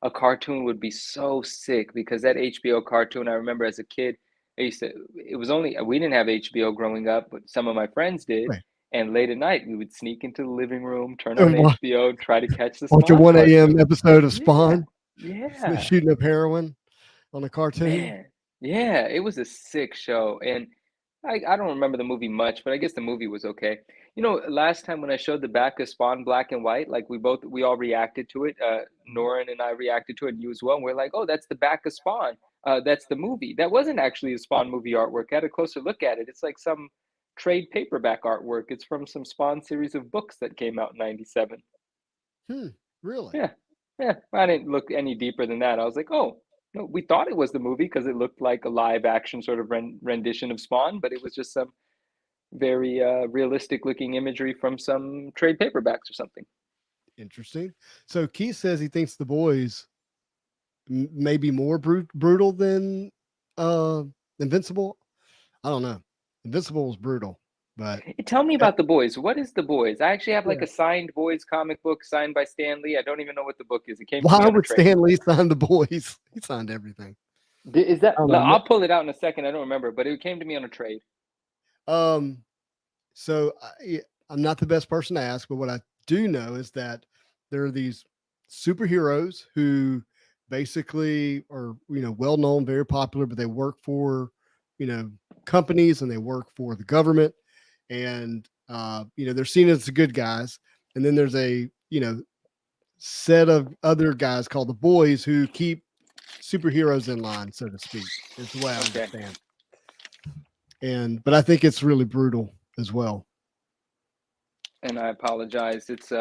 A cartoon would be so sick, because that HBO cartoon, I remember as a kid, we didn't have HBO growing up, but some of my friends did. Right. And late at night, we would sneak into the living room, turn And on HBO, try to catch the watch a Spawn 1 a.m. cartoon. episode of Spawn. Yeah. Shooting up heroin on a cartoon. Man, yeah, it was a sick show. And I don't remember the movie much, but I guess the movie was okay. Last time when I showed the back of Spawn black and white, like we all reacted to it. Norin and I reacted to it, and you as well. And we're like, oh, that's the back of Spawn. That's the movie. That wasn't actually a Spawn movie artwork. I had a closer look at it. It's like some trade paperback artwork. It's from some Spawn series of books that came out in '97. Really? Yeah. Yeah. I didn't look any deeper than that. I was like, oh, no, we thought it was the movie because it looked like a live action sort of rendition of Spawn, but it was just some very realistic looking imagery from some trade paperbacks or something. Interesting. So Keith says he thinks The Boys may be more brutal than Invincible. I don't know. Invincible was brutal, but Tell me about The Boys. What is The Boys? I actually have like a signed Boys comic book signed by Stan Lee. I don't even know what the book is. It came to me why on a would trade. Stan Lee sign The Boys? He signed everything. Is that? I don't know. I'll pull it out in a second. I don't remember, but it came to me on a trade. So I'm not the best person to ask, but what I do know is that there are these superheroes who basically are, well known, very popular, but they work for, companies, and they work for the government, and they're seen as the good guys. And then there's a, set of other guys called the Boys who keep superheroes in line, so to speak, is the way I understand. But I think it's really brutal as well. And I apologize. It's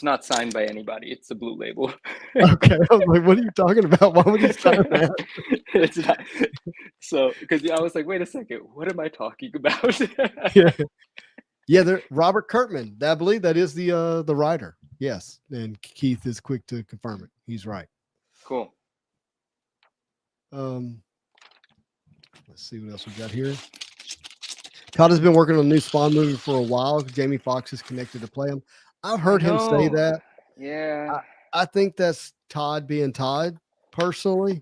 not signed by anybody. It's a blue label. Okay. I was like, what are you talking about? Why would you sign that? It's not. So, because I was like, wait a second, what am I talking about? Yeah. Robert Kirkman. I believe that is the writer. Yes. And Keith is quick to confirm it. He's right. Cool. Let's see what else we got here. Todd has been working on a new Spawn movie for a while. Jamie Foxx is connected to play him. I've heard him say that. Yeah. I think that's Todd being Todd, personally.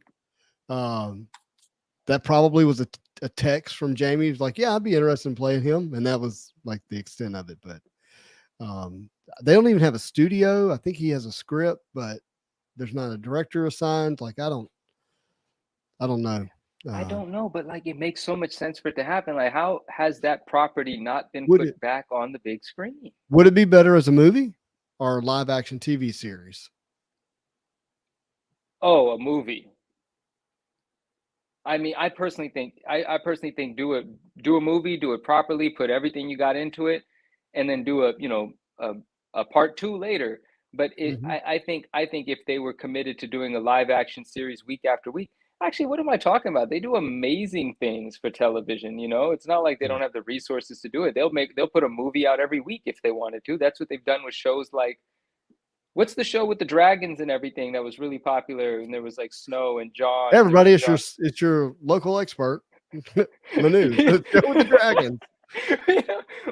That probably was a text from Jamie. He's like, yeah, I'd be interested in playing him. And that was like the extent of it. But they don't even have a studio. I think he has a script, but there's not a director assigned. Like, I don't know. I don't know, but like it makes so much sense for it to happen. Like, how has that property not been Would put it- back on the big screen? Would it be better as a movie or a live action TV series? Oh, a movie. I mean, I personally think do a movie, do it properly, put everything you got into it, and then do a part 2 later. But I think if they were committed to doing a live action series week after week, actually, what am I talking about? They do amazing things for television. It's not like they don't have the resources to do it. They'll put a movie out every week if they wanted to. That's what they've done with shows like, what's the show with the dragons and everything that was really popular? And there was like Snow and John. Everybody, it's your local expert, Manu. The show with the dragons.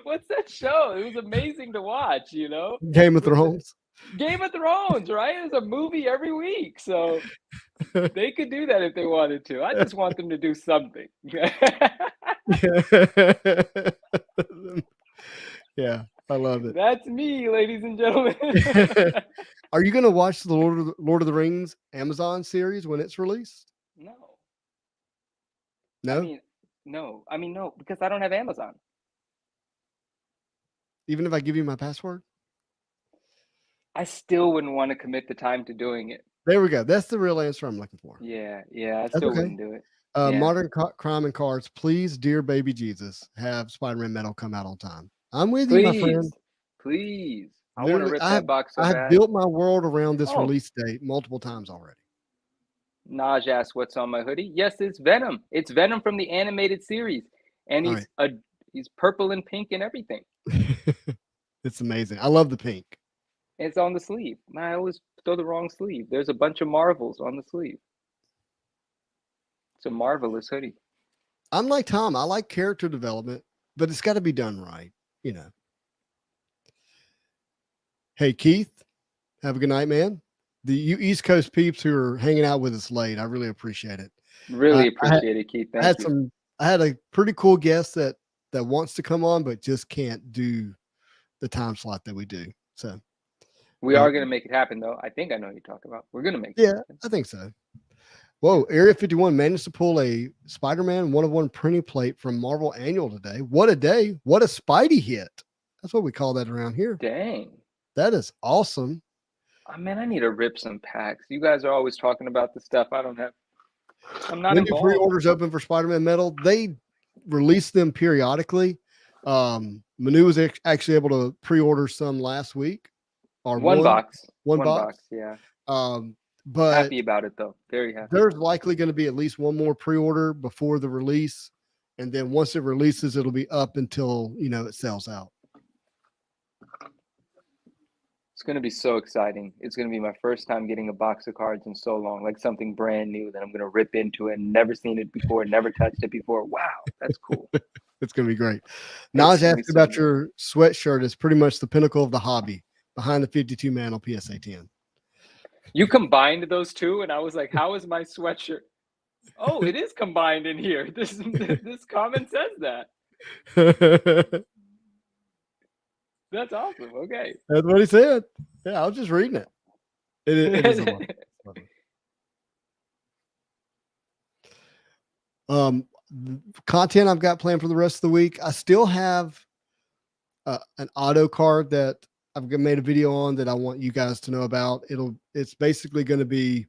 What's that show? It was amazing to watch. Game of Thrones. Game of Thrones, right? It was a movie every week, so they could do that if they wanted to. I just want them to do something. Yeah, I love it. That's me, ladies and gentlemen. Are you going to watch the Lord of the Rings Amazon series when it's released? No. No? No, because I don't have Amazon. Even if I give you my password? I still wouldn't want to commit the time to doing it. There we go. That's the real answer I'm looking for. Yeah, I still wouldn't do it. Modern Crime and Cards, please, dear baby Jesus, have Spider-Man Metal come out on time. I'm with you, my friend. Please. I want to rip that box so I bad. have built my world around this release date multiple times already. Naj asked what's on my hoodie. Yes, it's Venom. It's Venom from the animated series. And he's purple and pink and everything. It's amazing. I love the pink. It's on the sleeve. I always throw the wrong sleeve. There's a bunch of Marvels on the sleeve. It's a marvelous hoodie. I'm like Tom. I like character development, but it's got to be done right. Hey, Keith, have a good night, man. You East Coast peeps who are hanging out with us late, I really appreciate it. Really appreciate it, Keith. Thank you. I had a pretty cool guest that wants to come on, but just can't do the time slot that we do. So we are going to make it happen, though. I think I know what you're talking about. We're going to make it happen. I think so. Whoa, Area 51 managed to pull a Spider-Man 1-of-1 printing plate from Marvel Annual today. What a day. What a Spidey hit. That's what we call that around here. Dang. That is awesome. Oh, man, I need to rip some packs. You guys are always talking about the stuff I don't have. I'm not when do involved. pre-orders open for Spider-Man Metal? They release them periodically. Manu was actually able to pre-order some last week. Or one box. One box, yeah. But happy about it though. Very happy. There's likely going to be at least one more pre-order before the release, and then once it releases, it'll be up until it sells out. It's going to be so exciting. It's going to be my first time getting a box of cards in so long, like something brand new that I'm going to rip into and never seen it before, never touched it before. Wow, that's cool. It's going to be great. Naj asked about your sweatshirt. It's pretty much the pinnacle of the hobby, behind the 52 man on PSA 10. You combined those two, and I was like, how is my sweatshirt? Oh, it is combined in here. This comment says that. That's awesome. Okay. That's what he said. Yeah, I was just reading it. It is a lot. Content I've got planned for the rest of the week. I still have an auto card that I've made a video on that I want you guys to know about. It's basically going to be,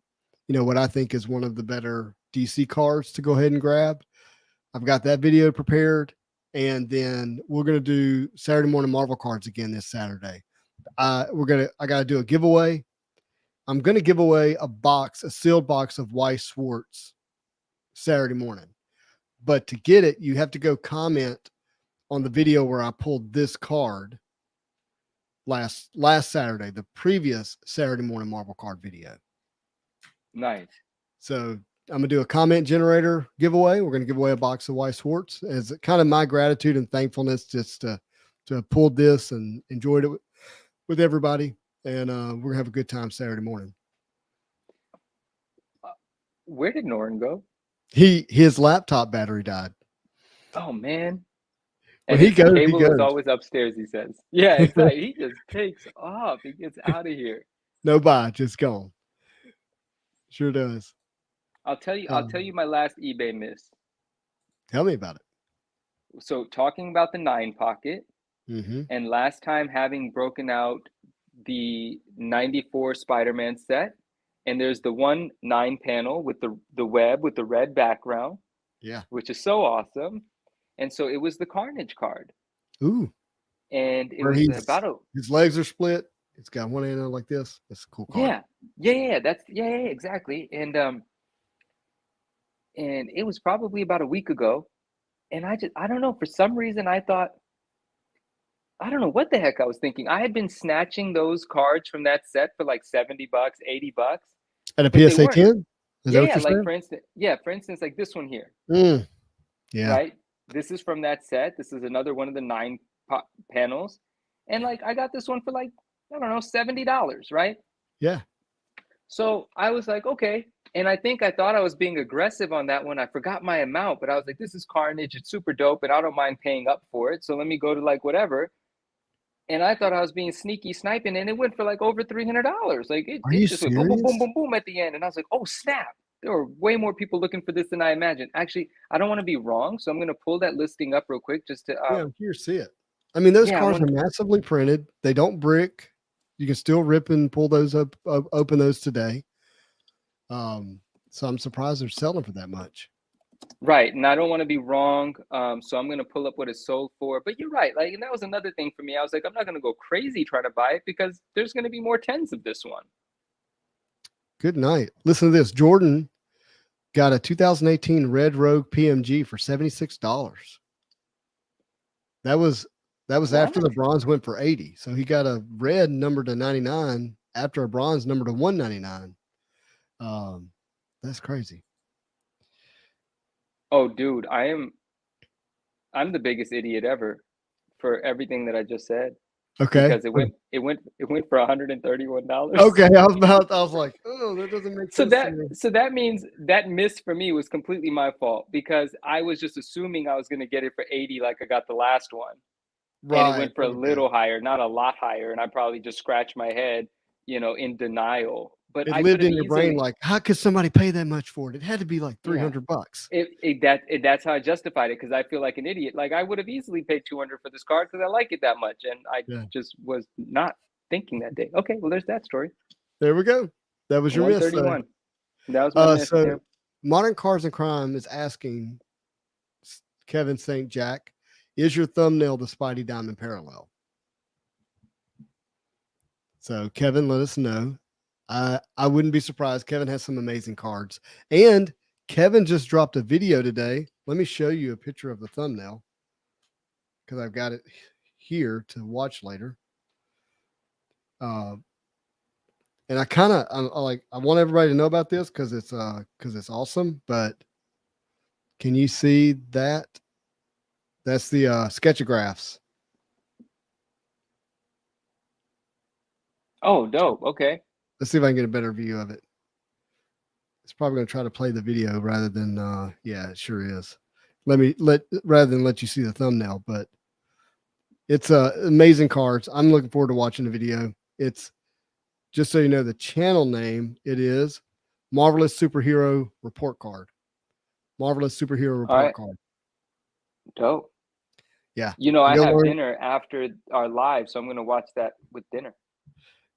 what I think is one of the better DC cards to go ahead and grab. I've got that video prepared, and then we're going to do Saturday morning Marvel cards again this Saturday. I got to do a giveaway. I'm going to give away a sealed box of Weiss Schwartz Saturday morning. But to get it, you have to go comment on the video where I pulled this card last Saturday, the previous Saturday morning Marvel card video. Nice. So I'm gonna do a comment generator giveaway. We're gonna give away a box of Weiss Schwartz as kind of my gratitude and thankfulness just to have pulled this and enjoyed it with everybody. And we're gonna have a good time Saturday morning. Where did Norton go? His laptop battery died. Oh man. When And he his goes, he cable is goes. always upstairs, he says. Yeah, exactly. He just takes off. He gets out of here. No bye, just gone. Sure does. I'll tell you my last eBay miss. Tell me about it. So talking about the 9 pocket, Mm-hmm. and last time having broken out the 94 Spider-Man set, and there's the 9 panel with the web with the red background, Yeah. which is so awesome. And so it was the Carnage card. Ooh. And it Where was about his legs are split. It's got one hand like this. That's a cool card. Yeah. That's exactly. And it was probably about a week ago. And I don't know, for some reason I thought, I don't know what the heck I was thinking. I had been snatching those cards from that set for like $70, $80. At a but they PSA weren't. 10? Is that what Yeah, you're like saying? for instance, like this one here, Yeah. right? This is from that set. This is another one of the 9 panels. And like I got this one for like, I don't know, $70, right? Yeah. So I was like, okay. And I thought I was being aggressive on that one. I forgot my amount, but I was like, this is Carnage. It's super dope, and I don't mind paying up for it. So let me go to like whatever. And I thought I was being sneaky sniping, and it went for like over $300. Like it Are you just went boom, boom, boom, serious? boom, boom at the end. And I was like, oh snap. There were way more people looking for this than I imagined. Actually, I don't want to be wrong, so I'm going to pull that listing up real quick just to. Yeah, I'm curious to see it. I mean, those Yeah, I cards are massively printed. They don't brick. You can still rip and pull those up, open those today. So I'm surprised they're selling for that much. Right. And I don't want to be wrong. So I'm going to pull up what it's sold for. But you're right. Like, and that was another thing for me. I was like, I'm not going to go crazy trying to buy it because there's going to be more 10s of this one. Good night. Listen to this. Jordan got a 2018 Red Rogue PMG for $76. That was after the bronze went for 80. So he got a red number to 99 after a bronze number to 199. That's crazy. Oh, dude, I'm the biggest idiot ever for everything that I just said. Okay. Because it went for $131. Okay, I was like, oh, that doesn't make sense. So that means that miss for me was completely my fault because I was just assuming I was going to get it for 80 like I got the last one. Right. And it went for a little higher, not a lot higher, and I probably just scratched my head, in denial. But it lived in your brain like, how could somebody pay that much for it? It had to be like $300. That's how I justified it because I feel like an idiot. Like I would have easily paid $200 for this card because I like it that much, and I just was not thinking that day. Okay, well, there's that story. There we go. That was your miss. 131. That was my miss. So Modern Cars and Crime is asking Kevin St. Jack, is your thumbnail the Spidey Diamond Parallel? So Kevin, let us know. I wouldn't be surprised. Kevin has some amazing cards. And Kevin just dropped a video today. Let me show you a picture of the thumbnail because I've got it here to watch later. And I want everybody to know about this because it's awesome. But can you see that? That's the sketchographs. Oh, dope. Okay. Let's see if I can get a better view of it. It's probably going to try to play the video rather than, yeah, it sure is. Rather than let you see the thumbnail, but it's amazing cards. I'm looking forward to watching the video. It's just so you know the channel name. It is Marvelous Superhero Report Card. Marvelous Superhero Report Card. Dope. Yeah. I have dinner after our live, so I'm going to watch that with dinner.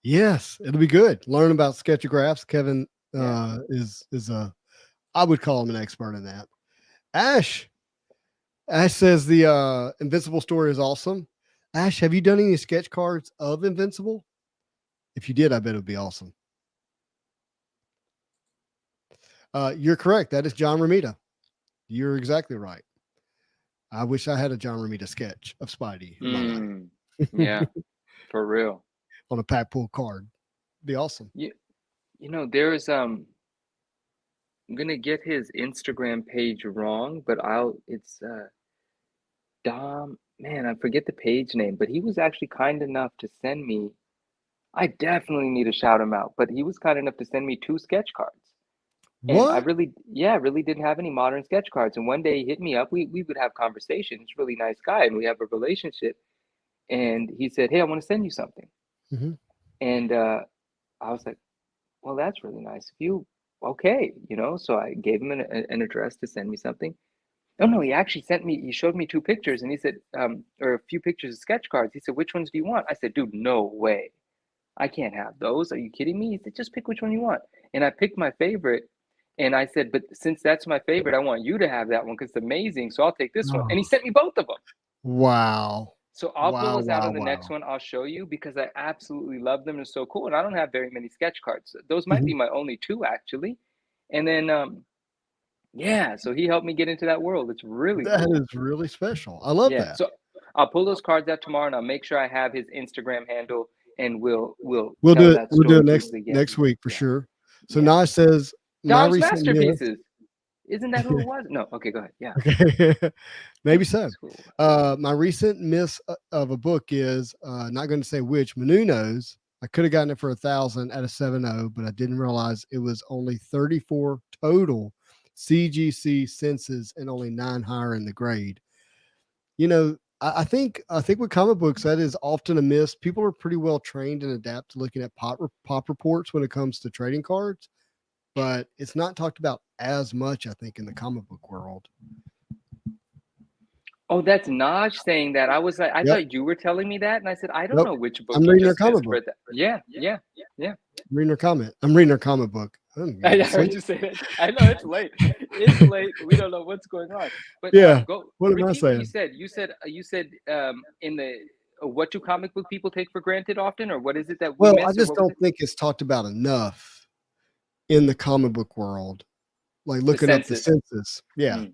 Yes, it'll be good. Learn about sketchographs. Kevin is I would call him an expert in that. Ash says the Invincible story is awesome. Ash, have you done any sketch cards of Invincible? If you did, I bet it would be awesome. You're correct. That is John Romita. You're exactly right. I wish I had a John Romita sketch of Spidey in my life. Yeah, for real. On a pack pull card. Be awesome. There is I'm gonna get his Instagram page wrong, but it's Dom, man, I forget the page name, but he was actually kind enough to send me. I definitely need to shout him out, but he was kind enough to send me 2 sketch cards. And I What? really didn't have any modern sketch cards. And one day he hit me up. We would have conversations. He's a really nice guy, and we have a relationship. And he said, "Hey, I want to send you something." hmm And I was like, "Well, that's really nice of you." Okay, So I gave him an address to send me something. Oh no, he actually he showed me 2 pictures, and he said, or a few pictures of sketch cards. He said, "Which ones do you want?" I said, "Dude, no way. I can't have those. Are you kidding me?" He said, "Just pick which one you want." And I picked my favorite. And I said, "But since that's my favorite, I want you to have that one because it's amazing. So I'll take this one." And he sent me both of them. Wow. So I'll pull Wow. those out Wow. on the next Wow. one. I'll show you because I absolutely love them. They're so cool. And I don't have very many sketch cards. Those might be my only 2 actually. And then yeah, so he helped me get into that world. It's really That cool. is really special. I love Yeah. that. So I'll pull those cards out tomorrow, and I'll make sure I have his Instagram handle, and we'll We'll tell do it. that We'll do story it briefly again. next week for Yeah. sure. So Yeah. Naj says my Dom's recent miss. masterpieces. Isn't that who it was? No. Okay, go ahead. Yeah. Okay. Maybe so. That's who it was. My recent miss of a book is not going to say which. Manu knows. I could have gotten it for 1,000 at a 7.0, but I didn't realize it was only 34 total CGC senses and only 9 higher in the grade. I think with comic books that is often a miss. People are pretty well trained and adapt to looking at pop reports when it comes to trading cards, but it's not talked about as much, I think, in the comic book world. Oh, that's Naj saying that. I was like, I Yep. thought you were telling me that, and I said, I don't Nope. know which book I'm you reading her just comic missed for book. that. Yeah. I'm reading her comment. I'm reading her comic book. I heard you say that. I know it's late. It's late. We don't know what's going on. But Yeah. go What am I repeat what you saying? said. You said in the what do comic book people take for granted often, or what is it that we Well, miss? I Or just what was don't think it's talked about enough in the comic book world. Like it? looking up the census. census. Yeah. Mm.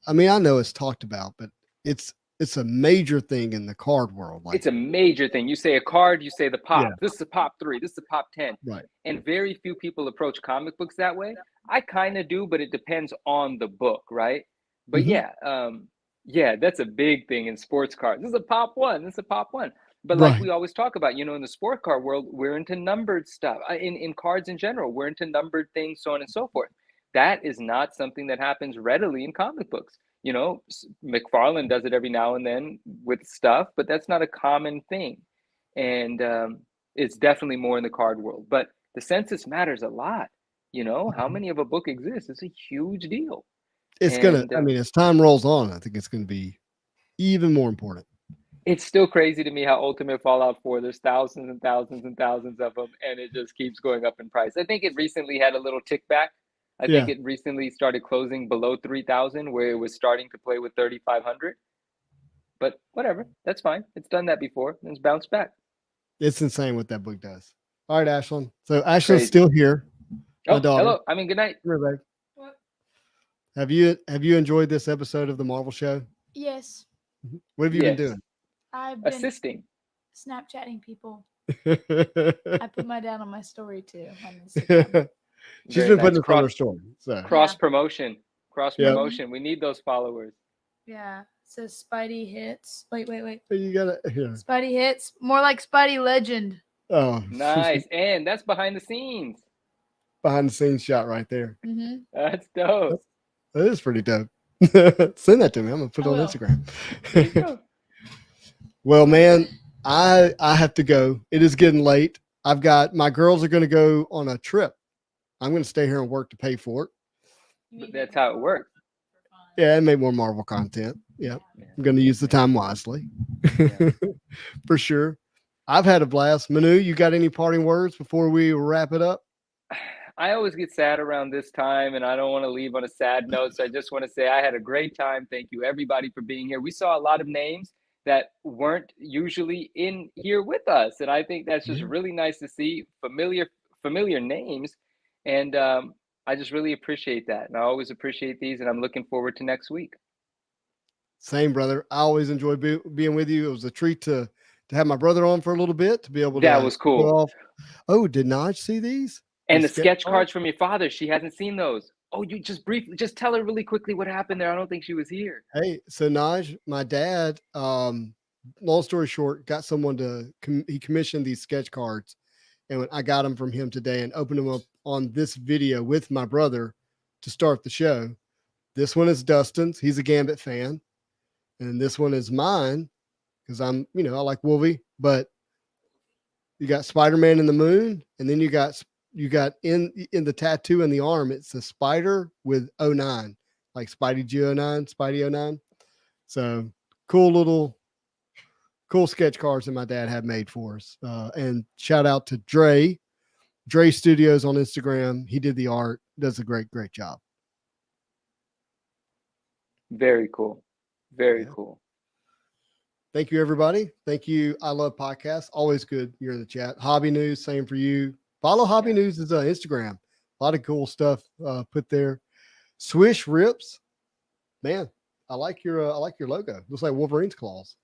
I mean, I know it's talked about, but it's a major thing in the card world. Like, It's a major thing. You say a card, you say the pop. Yeah. This is a pop 3. This is a pop 10. right. And very few people approach comic books that way. I kind of do, but it depends on the book, right? But Mhm. yeah, that's a big thing in sports cards. This is a pop 1. This is a pop 1. But like Right. we always talk about, in the sport card world, we're into numbered stuff. In cards in general, we're into numbered things, so on and so forth. That is not something that happens readily in comic books. McFarlane does it every now and then with stuff, but that's not a common thing. And it's definitely more in the card world. But the census matters a lot. How many of a book exists? It's a huge deal. It's gonna. I mean, as time rolls on, I think it's gonna be even more important. It's still crazy to me how Ultimate Fallout 4, there's thousands and thousands and thousands of them, and it just keeps going up in price. I think it recently had a little tick back. I think it recently started closing below 3,000, where it was starting to play with 3,500. But whatever, that's fine. It's done that before, and it's bounced back. It's insane what that book does. All right, Ashlyn. So Ashlyn's Crazy. still here. My daughter. Hello. I mean, good night. Come here, babe. What? Have you enjoyed this episode of the Marvel Show? Yes, What have you been Yes. doing? I've been Assisting. Snapchatting people. She's I put my dad on my story too. On Instagram. Very been nice. putting it on her story. So Cross promotion. Cross Yep. promotion. We need those followers. Yeah. Says Spidey hits. Wait. you gotta. Yeah. Spidey hits. More like Spidey legend. Oh, Nice. And that's behind the scenes. behind the scenes shot right there. Mm-hmm. That's dope. That is pretty dope. Send that to me. I'm gonna put it I on will. Instagram. There you go. Well, man, I have to go. It is getting late. I've got my girls are going to go on a trip. I'm going to stay here and work to pay for it. But that's how it works. Yeah, and make more Marvel content. Yeah, I'm going to use the time wisely. Yeah. For sure. I've had a blast. Manu, you got any parting words before we wrap it up? I always get sad around this time, and I don't want to leave on a sad note. So I just want to say I had a great time. Thank you, everybody, for being here. We saw a lot of names that weren't usually in here with us, and I think that's just really nice to see familiar names, and I just really appreciate that. And I always appreciate these, and I'm looking forward to next week. Same, brother. I always enjoy being with you. It was a treat to have my brother on for a little bit to be able to. That was cool. Oh, did Naj see these? And The the sketch sketch cards from your father, she hasn't seen those. Oh, you just tell her really quickly what happened there. I don't think she was here. Hey, so Naj, my dad, long story short, got someone to he commissioned these sketch cards, and when I got them from him today and opened them up on this video with my brother to start the show. This one is Dustin's. He's a Gambit fan, and this one is mine because I like Wolvie. But you got Spider-Man in the moon, and then you got in the tattoo in the arm, it's a spider with 09, like Spidey G09, Spidey 09. So cool sketch cards that my dad had made for us. And shout out to Dre Studios on Instagram. He did the art, does a great job. Very cool. Very cool. Thank you, everybody. Thank you. I love podcasts. Always good. You're in the chat. Hobby News, same for you. Follow Hobby News' Instagram. A lot of cool stuff put there. Swish Rips, man. I like your logo. Looks like Wolverine's claws.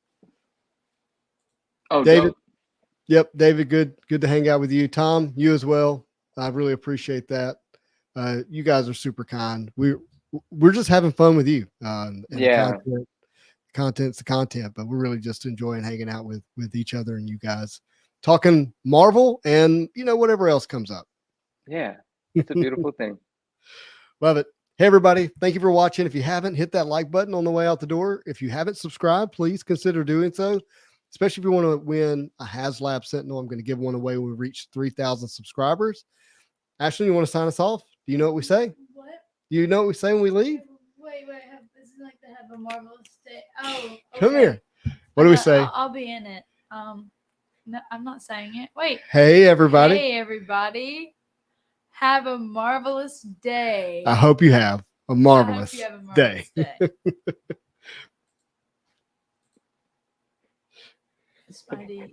Oh, David. dope. Yep, David. Good to hang out with you. Tom, you as well. I really appreciate that. You guys are super kind. We're just having fun with you. And Yeah. the content's the content, but we're really just enjoying hanging out with each other and you guys, talking Marvel and whatever else comes up. Yeah, it's a beautiful thing. Love it. Hey everybody, thank you for watching. If you haven't, hit that like button on the way out the door. If you haven't subscribed, please consider doing so, especially if you want to win a HasLab Sentinel. I'm going to give one away when we reach 3,000 subscribers. Ashley, you want to sign us off? Do you know what we say? What? Do you know what we say when we leave? Wait. This is like to have a marvelous day. Oh, okay. Come here. What do we say? I'll be in it. No, I'm not saying it. Wait. Hey everybody. Hey everybody. Have a marvelous day. I hope you have a marvelous, day. Spidey.